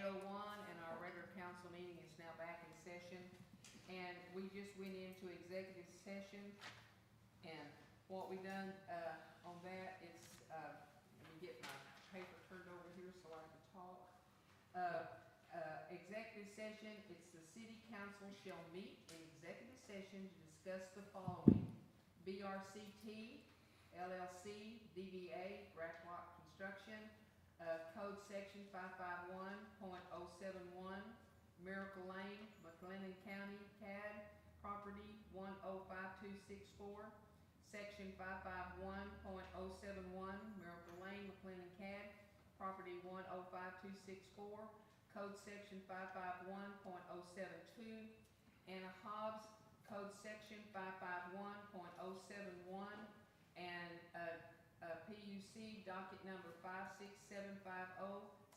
8:01, and our regular council meeting is now back in session. And we just went into executive session, and what we done, on that, it's, let me get my paper turned over here so I can talk. Executive session, it's the city council shall meet in executive session to discuss the following: BRCT, LLC, DBA, Bracklock Construction, Code Section 551.071, Miracle Lane, McLennan County, CAD, property 105264, Section 551.071, Miracle Lane, McLennan CAD, property 105264, Code Section 551.072, Anna Hobbs, Code Section 551.071, and PUC docket number 56750,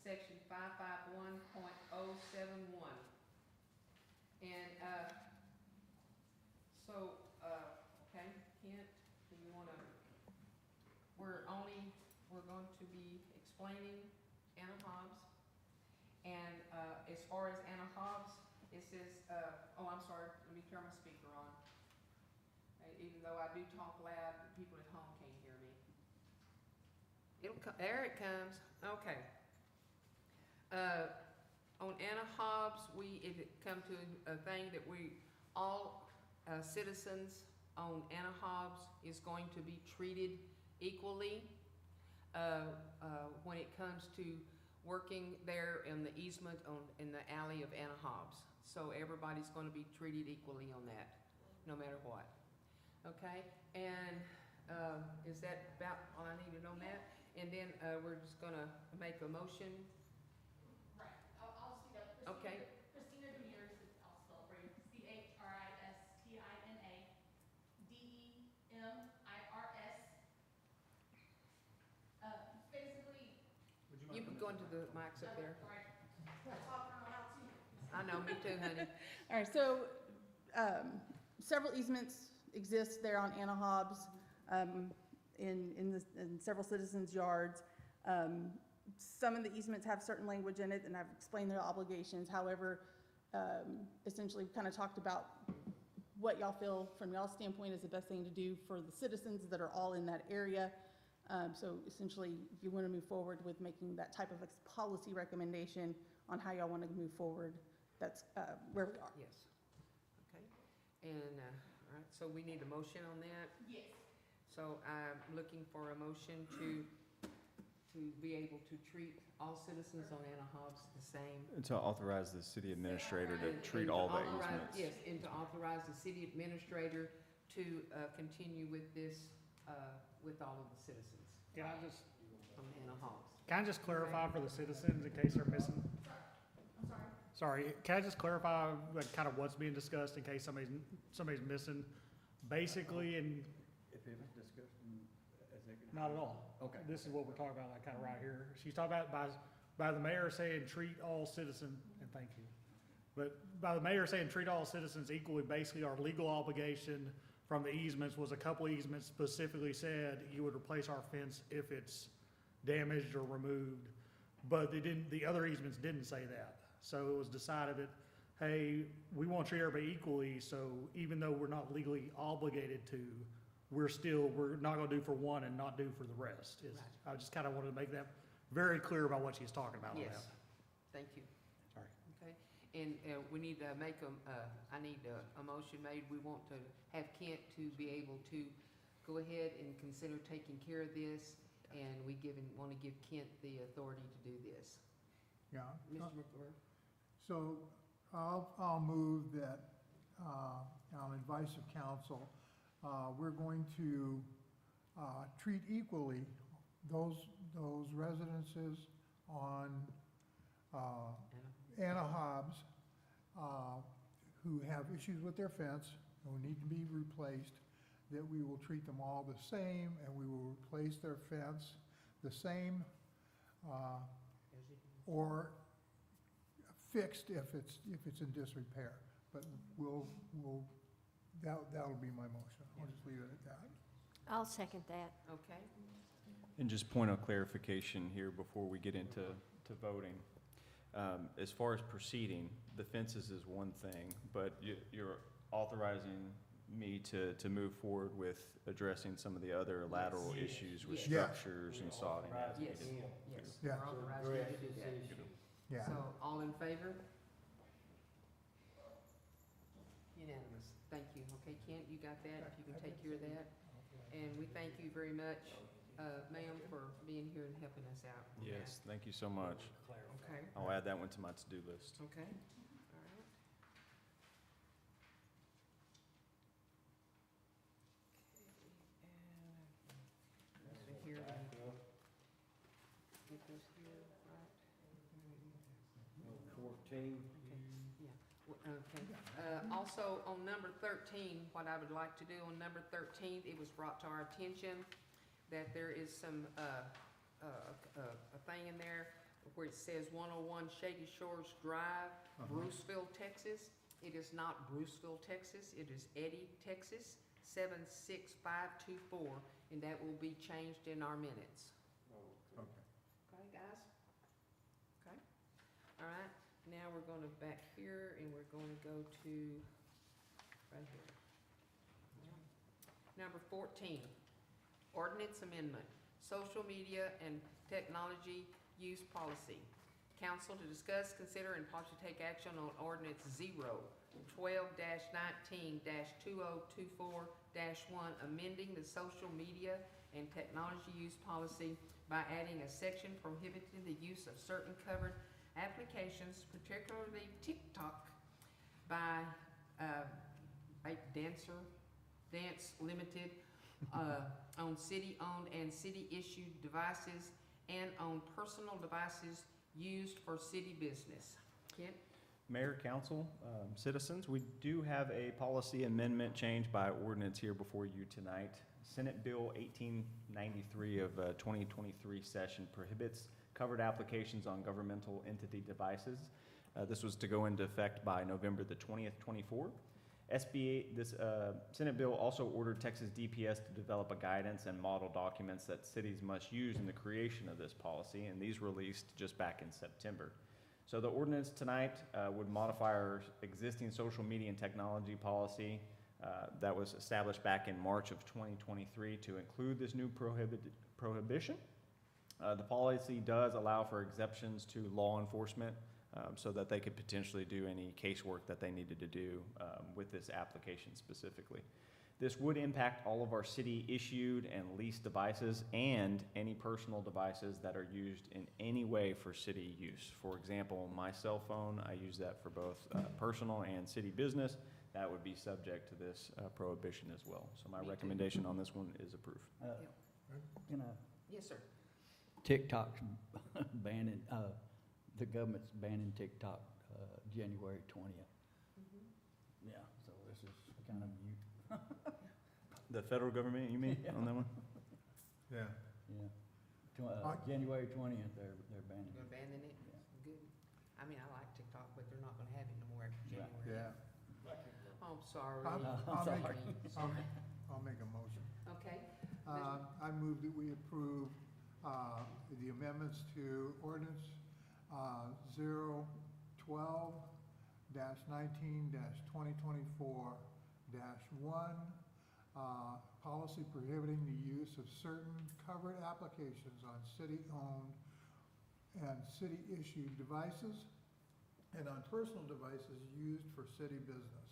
Section 551.071. And so, okay, Kent, do you want to? We're going to be explaining Anna Hobbs. And as far as Anna Hobbs, it says, oh, I'm sorry, let me turn my speaker on. Even though I do talk loud, the people at home can't hear me. There it comes, okay. On Anna Hobbs, it come to a thing that all citizens on Anna Hobbs is going to be treated equally when it comes to working there in the easement in the alley of Anna Hobbs. So everybody's going to be treated equally on that, no matter what. Okay, and is that about all I needed on that? And then we're just going to make a motion. Right, I'll speak up. Okay. Christina Demers, I'll spell it for you, CHRISTINA DEMIRS. Basically. You can go into the mics up there. Right, I talk real loud too. I know, me too, honey. All right, so several easements exist there on Anna Hobbs in several citizens' yards. Some of the easements have certain language in it, and I've explained their obligations. However, essentially, we kind of talked about what y'all feel from y'all's standpoint is the best thing to do for the citizens that are all in that area. So essentially, if you want to move forward with making that type of a policy recommendation on how y'all want to move forward, that's where we are. Yes. Okay. And, all right, so we need a motion on that? Yes. So I'm looking for a motion to be able to treat all citizens on Anna Hobbs the same. And to authorize the city administrator to And treat to all the authorize- easements. Yes, and to authorize the city administrator to continue with this, with all of the citizens Can I just, on Anna Hobbs. can I just clarify for the citizens in case they're missing? I'm sorry. Sorry, can I just clarify like kind of what's being discussed in case somebody's missing? Basically, and If it was discussed in executive. not at all. Okay. This is what we're talking about, like kind of right here. She's talking about by the mayor saying treat all citizens, and thank you. But by the mayor saying treat all citizens equally, basically our legal obligation from the easements was a couple easements specifically said you would replace our fence if it's damaged or removed. But the other easements didn't say that. So it was decided that, hey, we want to treat everybody equally, so even though we're not legally obligated to, we're not gonna do for one and not do for the rest. I just kind of wanted to make that very clear about what she's talking about on that. Yes, thank you. Sorry. Okay, and we need to make I need a motion made. We want to have Kent to be able to go ahead and consider taking care of this, and we want to give Kent the authority to do this. Yeah. Mr. McClure? So I'll move that, on advice of council, we're going to treat equally those residences on Anna Hobbs who have issues with their fence and will need to be replaced, that we will treat them all the same, and we will replace their fence the same or fixed if it's in disrepair. But that'll be my motion. I'll just leave it at that. I'll second that. Okay. And just point of clarification here before we get into voting. As far as proceeding, the fences is one thing, but you're authorizing me to move forward with addressing some of the other lateral Yes. issues with Yes. structures and sodding. Authorize Yes, him yes, Yeah. we're to authorized you address to do this that. issue. Yeah. So, all in favor? Unanimous, thank you. Okay, Kent, you got that, if you can take care of that. And we thank you very much, ma'am, for being here and helping us out. on that. Yes, thank you so much. Okay, I'll add that one to my to-do list. okay, all right. Okay, and here, get this here, right? 14. Okay. Also, on number 13, what I would like to do on number 13, it was brought to our attention that there is some, a thing in there where it says 101 Shady Shores Drive, Bruceville, Texas. It is not Bruceville, Texas. It is Eddy, Texas, 76524, and that will be changed in our minutes. Okay. Okay, guys? Okay, all right, now we're gonna back here and we're gonna go to, right here. Number 14, ordinance amendment, social media and technology use policy. Council to discuss, consider, and possibly take action on ordinance 012-19-2024-1, amending the social media and technology use policy by adding a section prohibiting the use of certain covered applications, particularly TikTok, by Dance Limited, on city-owned and city-issued devices, and on personal devices used for city business. Kent? Mayor, council, citizens, we do have a policy amendment change by ordinance here before you tonight. Senate Bill 1893 of 2023 session prohibits covered applications on governmental entity devices. This was to go into effect by November the 20th, 24. Senate bill also ordered Texas DPS to develop a guidance and model documents that cities must use in the creation of this policy, and these released just back in September. So the ordinance tonight would modify our existing social media and technology policy that was established back in March of 2023 to include this new prohibition. The policy does allow for exceptions to law enforcement so that they could potentially do any casework that they needed to do with this application specifically. This would impact all of our city-issued and leased devices and any personal devices that are used in any way for city use. For example, my cell phone, I use that for both personal and city business. That would be subject to this prohibition as well. So my recommendation on this one is approved. Yes, sir. TikTok's banning, the government's banning TikTok, January 20th. Yeah, so this is kind of mute. The federal government, you mean, on that one? Yeah. Yeah. January 20th, they're banning You're it. abandoning it? Yeah. Good. I mean, I like TikTok, but they're not gonna have it no more after Right. January. Yeah. Oh, I'm sorry. sorry. I'll make a motion. Okay, I move that we approve the amendments to ordinance 012-19-2024-1, policy prohibiting the use of certain covered applications on city-owned and city-issued devices and on personal devices used for city business.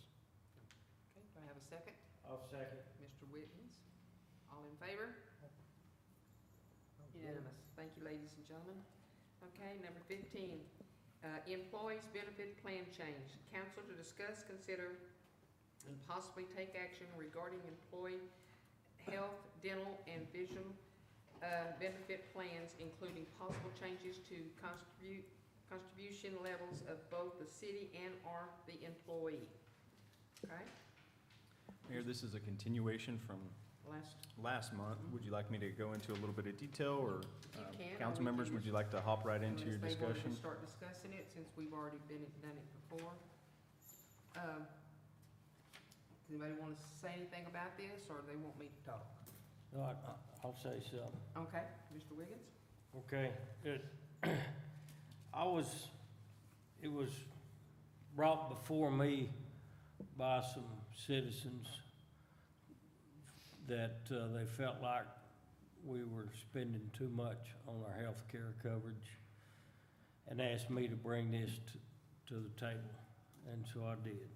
okay, do I have a second? I'll second. Mr. Wiggins, all in favor? Unanimous. Thank you, ladies and gentlemen. Okay, number 15, employees benefit plan change. Council to discuss, consider, and possibly take action regarding employee health, dental, and vision benefit plans, including possible changes to contribution levels of both the city and/or the employee. Okay, Mayor, this is a continuation from last month. Would you like me to go into a little bit of detail, or You can, or council we members, can would you like to hop right into your unless they want to discussion? start discussing it, since we've already done it before. Does anybody want to say anything about this, or they want me to talk? No, I'll say something. Okay, Mr. Wiggins? Okay, good. I was it was brought before me by some citizens that they felt like we were spending too much on our health care coverage and asked me to bring this to the table, and so I did.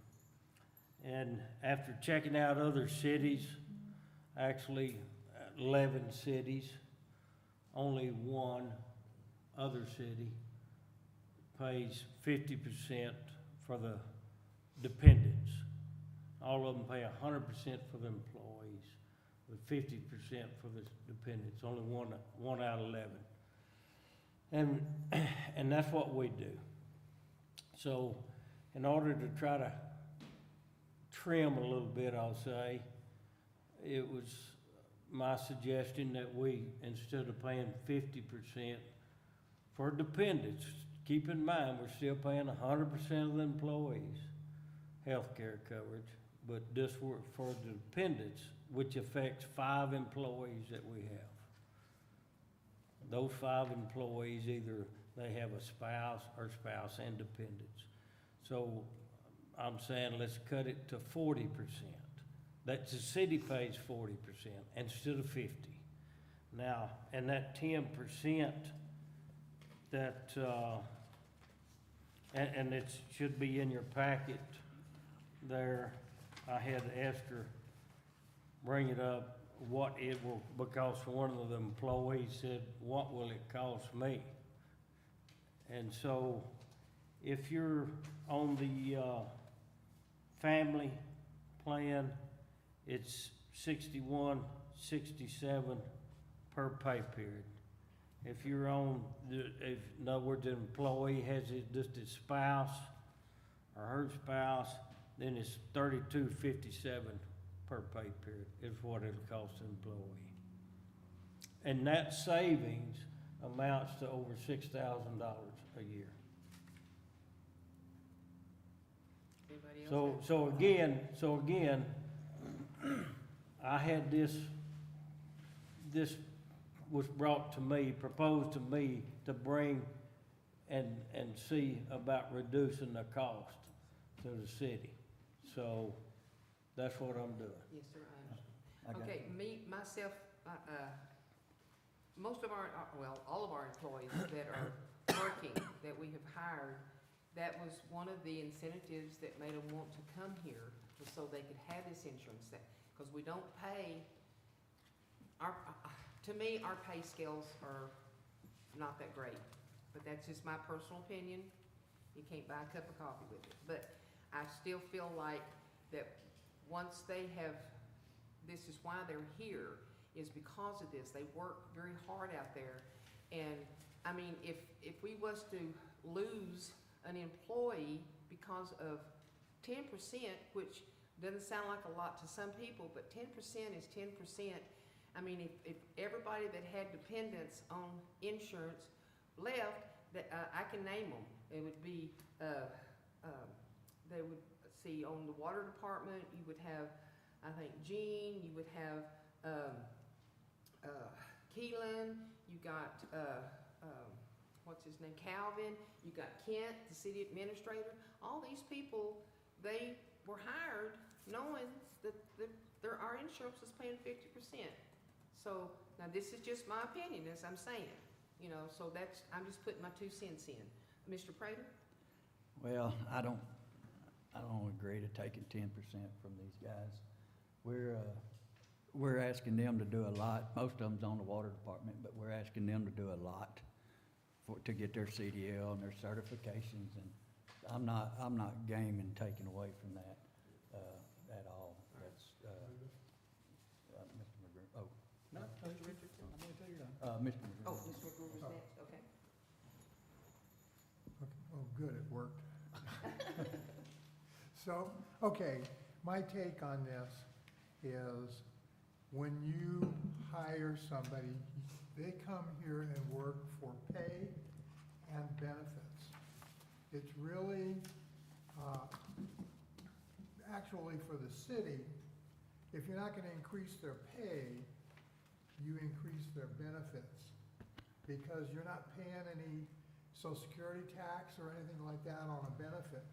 And after checking out other cities, actually 11 cities, only one other city pays 50% for the dependents. All of them pay 100% for the employees, with 50% for the dependents, only one out of 11. And that's what we do. So in order to try to trim a little bit, I'll say, it was my suggestion that we, instead of paying 50% for dependents, keep in mind, we're still paying 100% of the employees' health care coverage, but this for the dependents, which affects 5 employees that we have. Those 5 employees, either they have a spouse or spouse and dependents. So I'm saying let's cut it to 40%. That the city pays 40% instead of 50%. Now, and that 10% that, and it should be in your packet there. I had Esther bring it up, what it will, because one of the employees said, what will it cost me? And so if you're on the family plan, it's $61.67 per pay period. If you're on, in other words, the employee has just his spouse or her spouse, then it's $32.57 per pay period is what it'll cost the employee. And that savings amounts to over $6,000 a year. Anybody else? So again, I had this was brought to me, proposed to me to bring and see about reducing the cost to the city. So that's what I'm doing. Yes, sir, I I got understand. Okay, myself, most of our, well, all of our employees that are working, that we have hired, that was one of the incentives that made them want to come here, was so they could have this insurance, because we don't pay, to me, our pay scales are not that great, but that's just my personal opinion. You can't buy a cup of coffee with it, but I still feel like that once they have, this is why they're here, is because of this. They work very hard out there, and I mean, if we was to lose an employee because of 10%, which doesn't sound like a lot to some people, but 10% is 10%. I mean, if everybody that had dependents on insurance left, that I can name them. It would be, they would see on the water department. You would have, I think, Jean. You would have Keelan. You got what's his name, Calvin. You got Kent, the city administrator. All these people, they were hired knowing that our insurance was paying 50%. So now this is just my opinion, as I'm saying, you know. So that's, I'm just putting my 2 cents in. Mr. Prater? Well, I don't agree to taking 10% from these guys. We're asking them to do a lot. Most of them's on the water department, but we're asking them to do a lot to get their CDL and their certifications, and I'm not gaming taking away from that at all. That's Mr. McGrew. Oh, no, Mr. Richardson? I'm gonna tell you that. Mr. McGrew. Oh, Mr. McGrew was next, okay. Oh, good, it worked. So, okay, my take on this is when you hire somebody, they come here and work for pay and benefits. It's really, actually for the city, if you're not gonna increase their pay, you increase their benefits, because you're not paying any social security tax or anything like that on a benefit.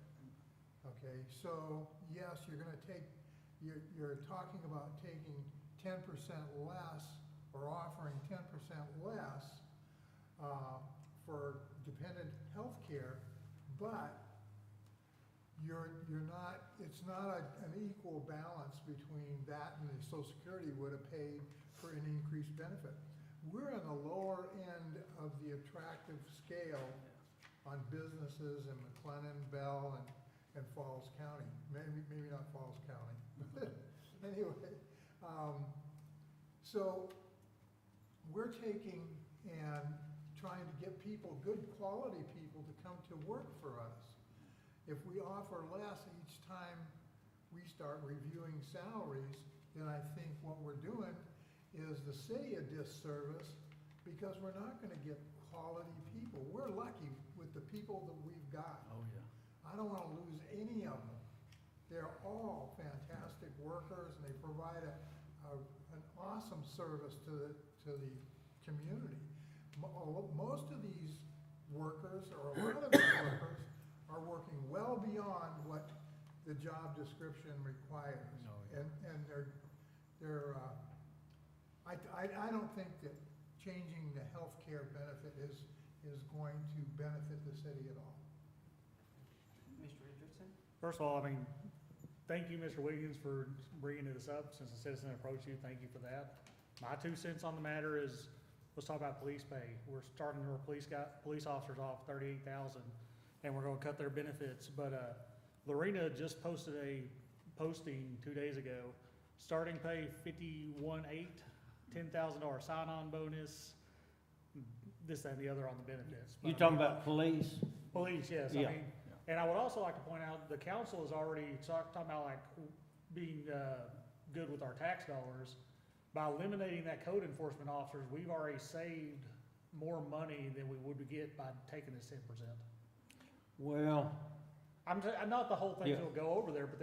Okay, so yes, you're talking about taking 10% less or offering 10% less for dependent health care, but it's not an equal balance between that and the Social Security would have paid for an increased benefit. We're in the lower end of the attractive scale on businesses in McLennan, Bell, and Falls County. Maybe not Falls County. Anyway, so we're taking and trying to get people, good quality people, to come to work for us. If we offer less each time we start reviewing salaries, then I think what we're doing is the city a disservice, because we're not gonna get quality people. We're lucky with the people that we've got. Oh, yeah. I don't wanna lose any of them. They're all fantastic workers, and they provide an awesome service to the community. Most of these workers, or a lot of these workers, are working well beyond what the job description requires. Oh, yeah. And I don't think that changing the health care benefit is going to benefit the city at all. Mr. Richardson? First of all, I mean, thank you, Mr. Wiggins, for bringing this up. Since a citizen approached you, thank you for that. My 2 cents on the matter is, let's talk about police pay. We're starting to police officers off $38,000, and we're gonna cut their benefits. But Lorena just posted a posting 2 days ago. Starting pay $51,800, $10,000 sign-on bonus, this, that, and the other on the benefits. But You I talking mean, about police? Police, yes. Yeah. I mean, and I would also like to point out, the council is already talking about like being good with our tax dollars. By eliminating that code enforcement officers, we've already saved more money than we would get by taking this 10%. Well, Not the whole thing Yeah. will go over there, but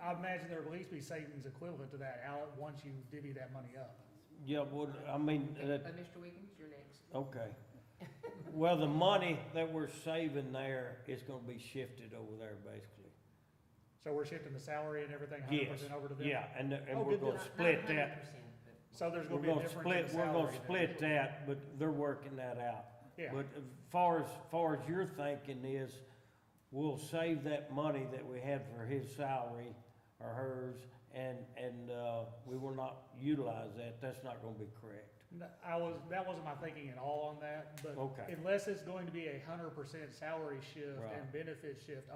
I imagine there'll at least be savings equivalent to that once you divvy that money up. yeah, well, I mean, Mr. Wiggins, you're next. okay. Well, the money that we're saving there is gonna be shifted over there, basically. So we're shifting the salary and everything Yes, 100% over to them? yeah, and Oh, we're good gonna deal. split that. So there's We're gonna be a gonna difference in split, we're salary gonna then? split that, but they're working that out. Yeah. But as far as you're thinking is, we'll save that money that we had for his salary or hers, and we will not utilize that. That's not gonna be correct. That wasn't my thinking at all on that, but Okay. unless it's going to be 100% salary shift Right. and benefit shift,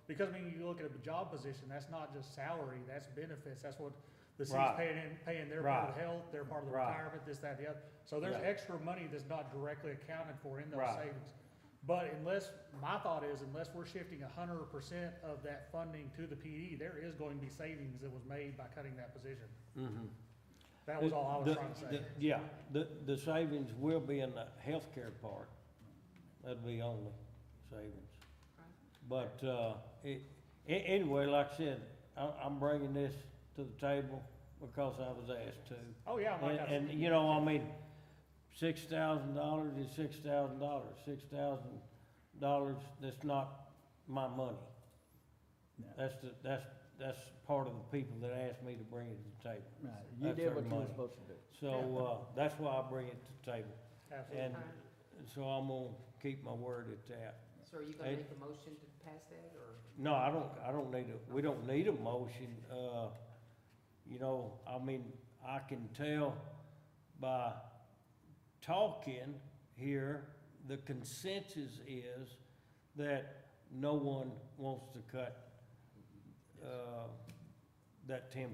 because I mean, you look at a job position, that's not just salary, that's benefits, that's what the city's Right. paying their part of the Right. health, their part of the Right. retirement, this, that, and the other. So there's Yeah. extra money that's not directly accounted for in those Right. savings. But my thought is, unless we're shifting 100% of that funding to the PD, there is going to be savings that was made by cutting that position. Mhm. That was all I was trying to say. Yeah, the savings will be in the healthcare part. That'll be only savings. But, anyway, like I said, I'm bringing this to the table because I was asked to. Oh, yeah, Mike, And, you know, I mean, $6,000 is $6,000. $6,000, that's not my money. That's part of the people that asked me to bring it to the table. Right, you That's did their what you were money. supposed to do. So, that's why I bring it to the table. Absolutely. And so I'm gonna keep my word at that. So are you gonna Hey. make a motion to pass that, or? No, I don't need we don't need a motion, you know, I mean, I can tell by talking here, the consensus is that no one wants to cut, that 10%.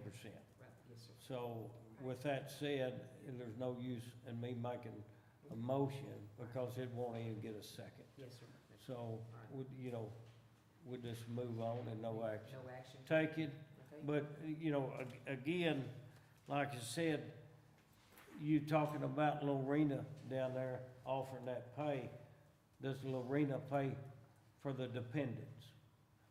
Right, yes, sir. So with that said, there's no use in me making a motion because it won't even get a second. Yes, sir. So, we just move on and no action. No action? Take it, Okay. but, again, like I said, you talking about Lorena down there offering that pay. Does Lorena pay for the dependents?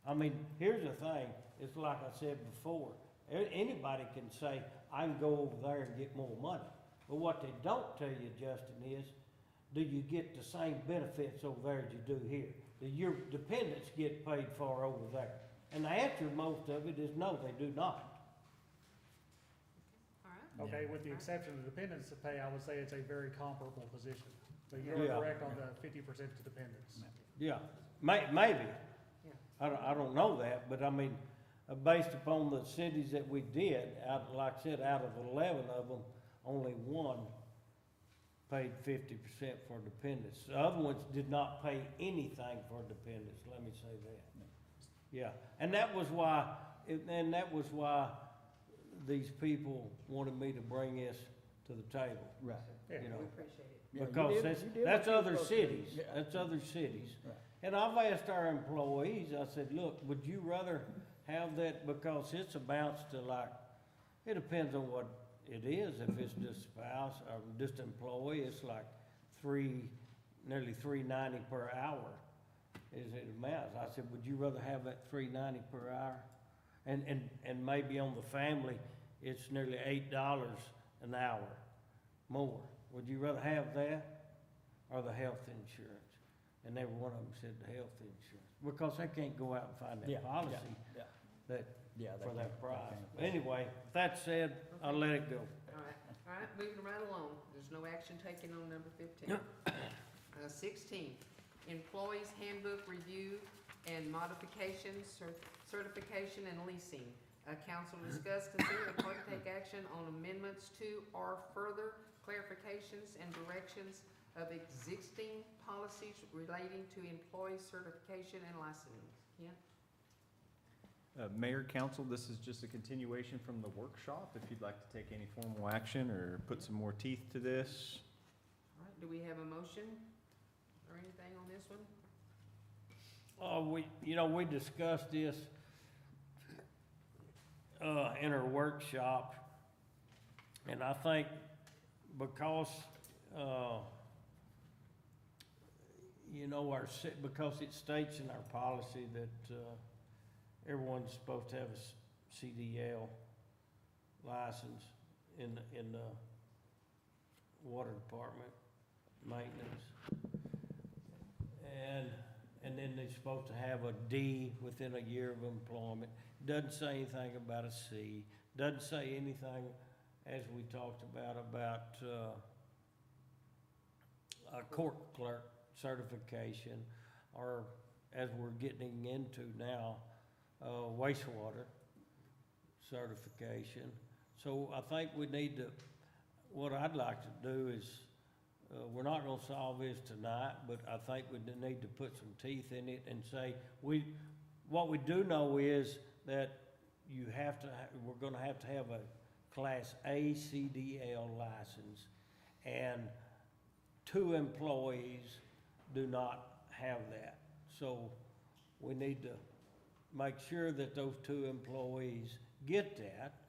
I mean, here's the thing, it's like I said before, anybody can say, I can go over there and get more money. But what they don't tell you, Justin, is do you get the same benefits over there as you do here? Do your dependents get paid for over there? And the answer to most of it is no, they do not. All right? Okay, with the exception of dependents pay, I would say it's a very comparable position. But you're Yeah. correct on the 50% to dependents. Yeah, maybe. Yeah. I don't know that, but I mean, based upon the cities that we did, like I said, out of 11 of them, only one paid 50% for dependents. The other ones did not pay anything for dependents, let me say that. Yeah, and that was why, these people wanted me to bring this to the table, Right. Yeah. you know. We appreciate it. Yeah, you Because did- that's, you did that's what you other supposed to do. cities, Yeah. that's other cities. Right. And I've asked our employees, I said, look, would you rather have that, because it's amounts to like, it depends on what it is, if it's just spouse or just employee, it's like nearly $3.90 per hour is it amounts. I said, would you rather have that $3.90 per hour? And maybe on the family, it's nearly $8 an hour more. Would you rather have that or the health insurance? And every one of them said the health insurance, because they can't go out and find Yeah, that policy yeah, that, Yeah, they for that can't- price. they can't. Anyway, that said, I'll let it go. All right, moving right along. There's no action taken on number 15. 16, Employees Handbook Review and Modifications, Certification and Leasing. Council discuss, consider, and vote to take action on amendments to or further clarifications and directions of existing policies relating to employee certification and licensing. Yeah? Mayor, council, this is just a continuation from the workshop. If you'd like to take any formal action or put some more teeth to this. All right, do we have a motion or anything on this one? We discussed this, in our workshop, and I think because, because it states in our policy that, everyone's supposed to have a CDL license in the water department, maintenance. And then they're supposed to have a D within a year of employment. Doesn't say anything about a C, doesn't say anything, as we talked about, a court clerk certification, or as we're getting into now, wastewater certification. So I think we need to, what I'd like to do is, we're not gonna solve this tonight, but I think we need to put some teeth in it and say, what we do know is that we're gonna have to have a Class A CDL license, and 2 employees do not have that. So we need to make sure that those 2 employees get that,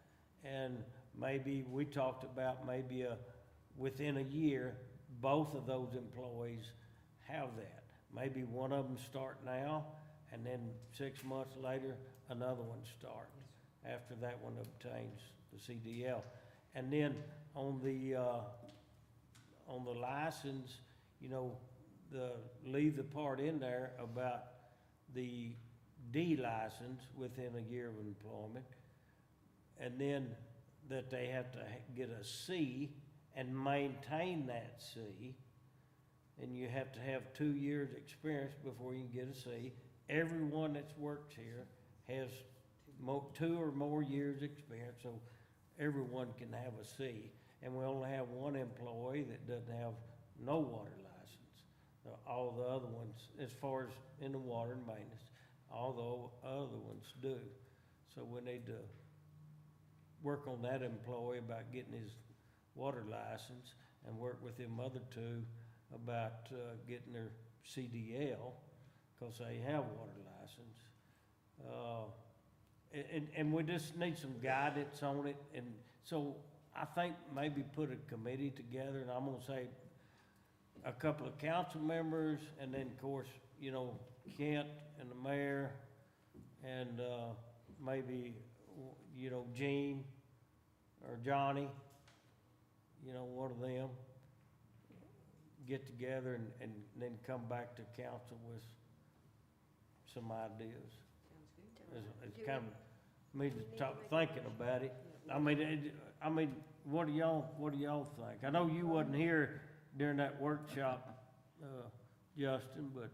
and maybe we talked about within a year, both of those employees have that. Maybe one of them start now, and then 6 months later, another one starts, after that one obtains the CDL. And then on the license, leave the part in there about the D license within a year of employment, and then that they have to get a C and maintain that C, and you have to have 2 years' experience before you can get a C. Everyone that's worked here has 2 or more years' experience, so everyone can have a C. And we only have 1 employee that doesn't have no water license. All the other ones, as far as in the water and maintenance, all the other ones do. So we need to work on that employee about getting his water license, and work with them other 2 about getting their CDL, because they have water license. And we just need some guidance on it, and so I think maybe put a committee together, and I'm gonna say a couple of council members, and then, of course, Kent and the mayor, and maybe, Gene or Johnny, one of them, get together and then come back to council with some ideas. Sounds good. It's kind of, me to talk, thinking about it. I mean, what do y'all think? I know you wasn't here during that workshop, Justin, but,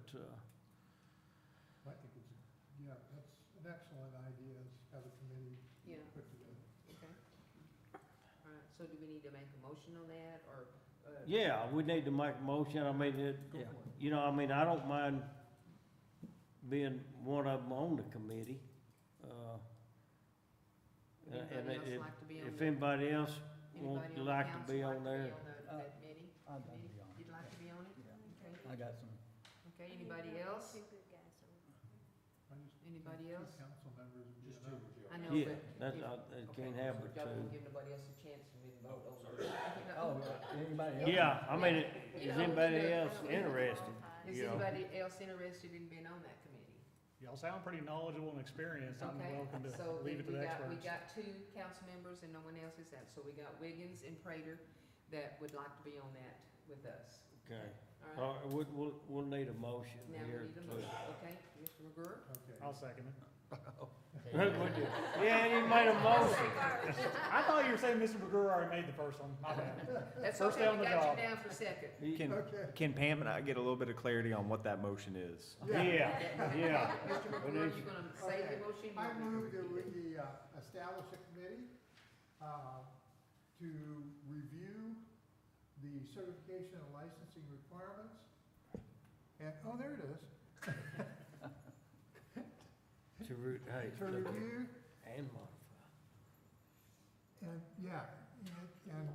I think it's, yeah, that's an excellent idea, is have a committee Yeah, put together. okay. All right, so do we need to make a motion on that, or? yeah, we need to make a motion. I mean, you know, I mean, I don't mind being one of them on the committee. And Anybody else like to be on if the- anybody else would Anybody on the like to council be like on there. that committee? I'd like to be on it. You'd like to be on it? Okay. I got some, Okay, anybody else? Two good guys on it. I just- Anybody two else? council members would be enough. I know, Yeah, but. that's, if- I okay, can't have so but y'all won't two. give nobody else a chance to really vote on it. oh, anybody else? Yeah, I mean, is Yeah. anybody Yeah. else interested? Is You know? anybody else interested in being on that committee? Y'all sound pretty knowledgeable and experienced. I'm Okay, welcome to so leave it to we the got, we experts. got two council members and no one else is that, so we got Wiggins and Prater that would like to be on that with us. Okay. All right, We'll need a motion now we here need a to. motion, okay, Mr. McGurk? Okay. I'll second it. Yeah, you made a motion. I thought you were saying Mr. McGrew already made the first one. My bad. That's First okay, day on we the got job. you down for second. Okay. Can Pam and I get a little bit of clarity on what that motion is? Yeah, yeah. Mr. We McGurk, need- you gonna say Okay. the motion? I move that we establish a committee to review the certification and licensing requirements. And, oh, there it is. Hey, To review and modify. and, yeah, and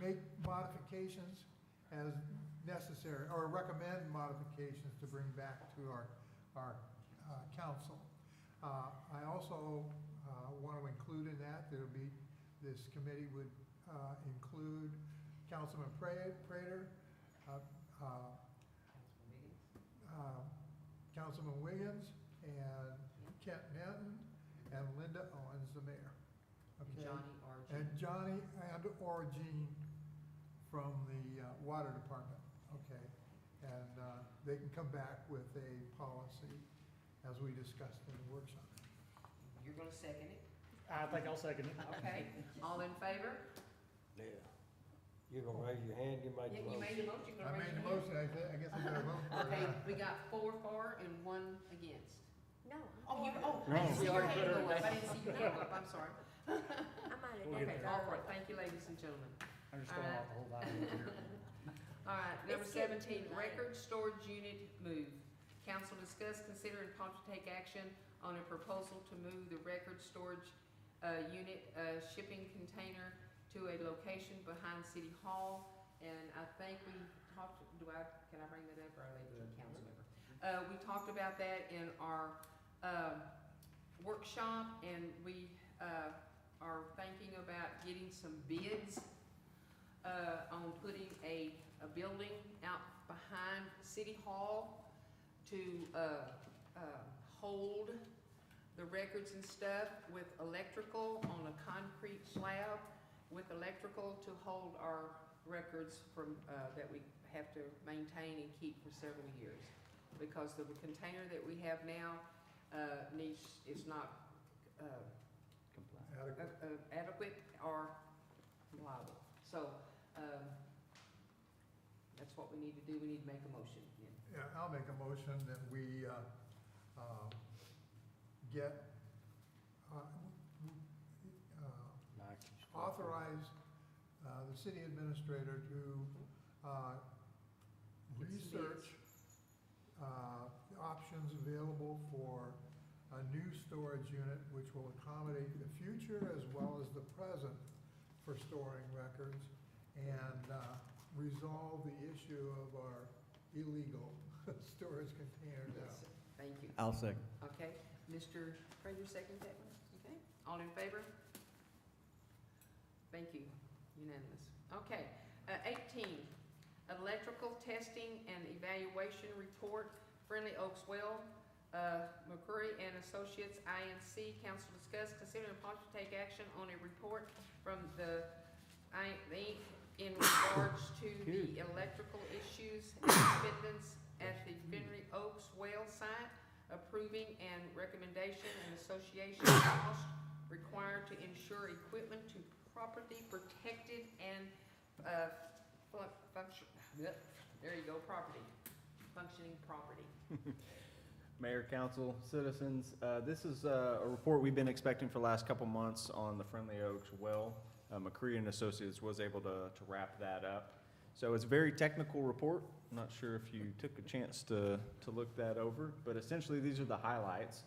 make modifications as necessary, or recommend modifications to bring back to our council. I also want to include in that, this committee would include Councilman Prater, Councilman Wiggins, and Kent Nenton, and Linda Owens, the mayor. Okay? Johnny or And Johnny or Jean from the water department, okay? And they can come back with a policy as we discussed in the workshop. You're gonna second it, I think I'll second it. okay? All in favor? Yeah. You're gonna raise your hand, you made Yeah, the you made motion. the motion, you're I gonna raise made the your hand. motion, I guess I gotta vote for Okay, that. we got 4 for and 1 against. No. Oh, I No. didn't see We your already hand put her go up, I down. didn't see your hand go up, I'm sorry. I might have We'll done get Okay, there. all that for it, early. thank you, ladies and gentlemen. I'm just going off the whole line over here. All right, number It's getting 17, too late. record storage unit move. Council discuss, consider, and possibly take action on a proposal to move the record storage unit shipping container to a location behind City Hall. And I think we talked, can I bring that up, or I leave it to the council member? We talked about that in our workshop, and we are thinking about getting some bids on putting a building out behind City Hall to hold the records and stuff with electrical on a concrete slab, with electrical to hold our records from, that we have to maintain and keep for several years. Because the container that we have now is not adequate or reliable. So, that's what we need to do, we need to make a motion. Yeah, I'll make a motion that we get, authorize the city administrator to research options available for a new storage unit which will accommodate the future as well as the present for storing records, and resolve the issue of our illegal storage containers out. Thank you. I'll second. Okay, Mr. Prater, second that one, okay? All in favor? Thank you, unanimous. Okay, 18, electrical testing and evaluation report, Friendly Oaks Well, McCurry and Associates, INC. Council discuss, consider, and possibly take action on a report from the Inc. in regards to the electrical issues and attendance at the Fenry Oaks well site, approving and recommendation and association cost required to ensure equipment to properly protected and, functioning property. Mayor, council, citizens, this is a report we've been expecting for the last couple months on the Friendly Oaks well. McCree and Associates was able to wrap that up. So it's a very technical report. I'm not sure if you took a chance to look that over, but essentially these are the highlights.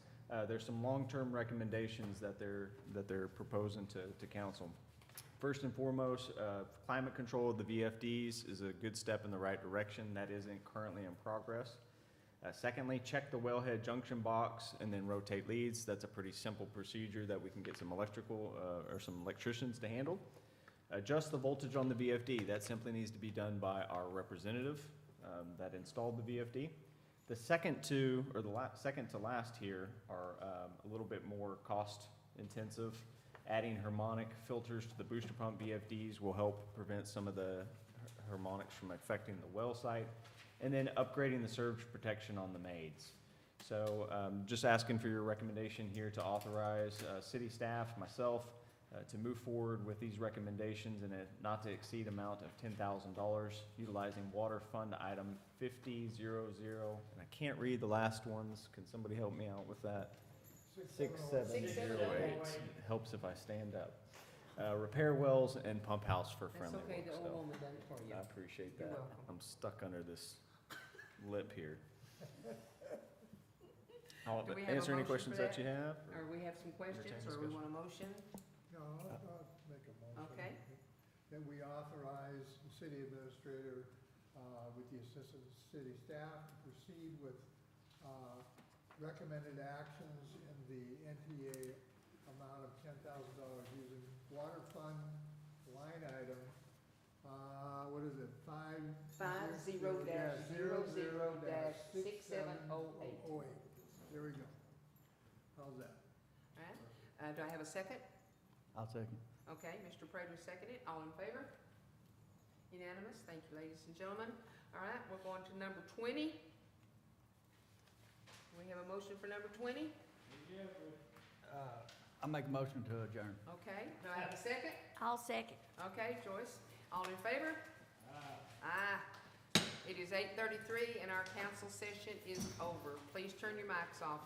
There's some long-term recommendations that they're proposing to council. First and foremost, climate control of the VFDs is a good step in the right direction. That isn't currently in progress. Secondly, check the wellhead junction box and then rotate leads. That's a pretty simple procedure that we can get some electrical or some electricians to handle. Adjust the voltage on the VFD. That simply needs to be done by our representative that installed the VFD. The second two, or the second to last here, are a little bit more cost intensive. Adding harmonic filters to the booster pump VFDs will help prevent some of the harmonics from affecting the well site. And then upgrading the surge protection on the maids. So just asking for your recommendation here to authorize city staff, myself, to move forward with these recommendations in a not to exceed amount of $10,000 utilizing water fund item 5000, and I can't read the last ones. Can somebody help me out with that? 6708. Helps if I stand up. Repair wells and pump house for Friendly That's okay, the Oaks, old so woman done it for you. I appreciate You're that. welcome. I'm stuck under this lip here. I'll Do we have a answer any motion questions for that you have. Or we have some questions, Entertain or we discussion. want a motion? No, I'll make a motion. Okay. That we authorize the city administrator, with the assistance of city staff, to proceed with, recommended actions in the NTA amount of $10,000 using water fund line item, what is it, 50-00-6708. There we go. How's that? All right, do I have a second? I'll second. Okay, Mr. Prater seconded, all in favor? Unanimous, thank you, ladies and gentlemen. All right, we're going to number 20. We have a motion for number 20? I make a motion to adjourn. Okay, do I have a second? I'll second. Okay, Joyce, all in favor? Aye. It is 8:33 and our council session is over. Please turn your mics off.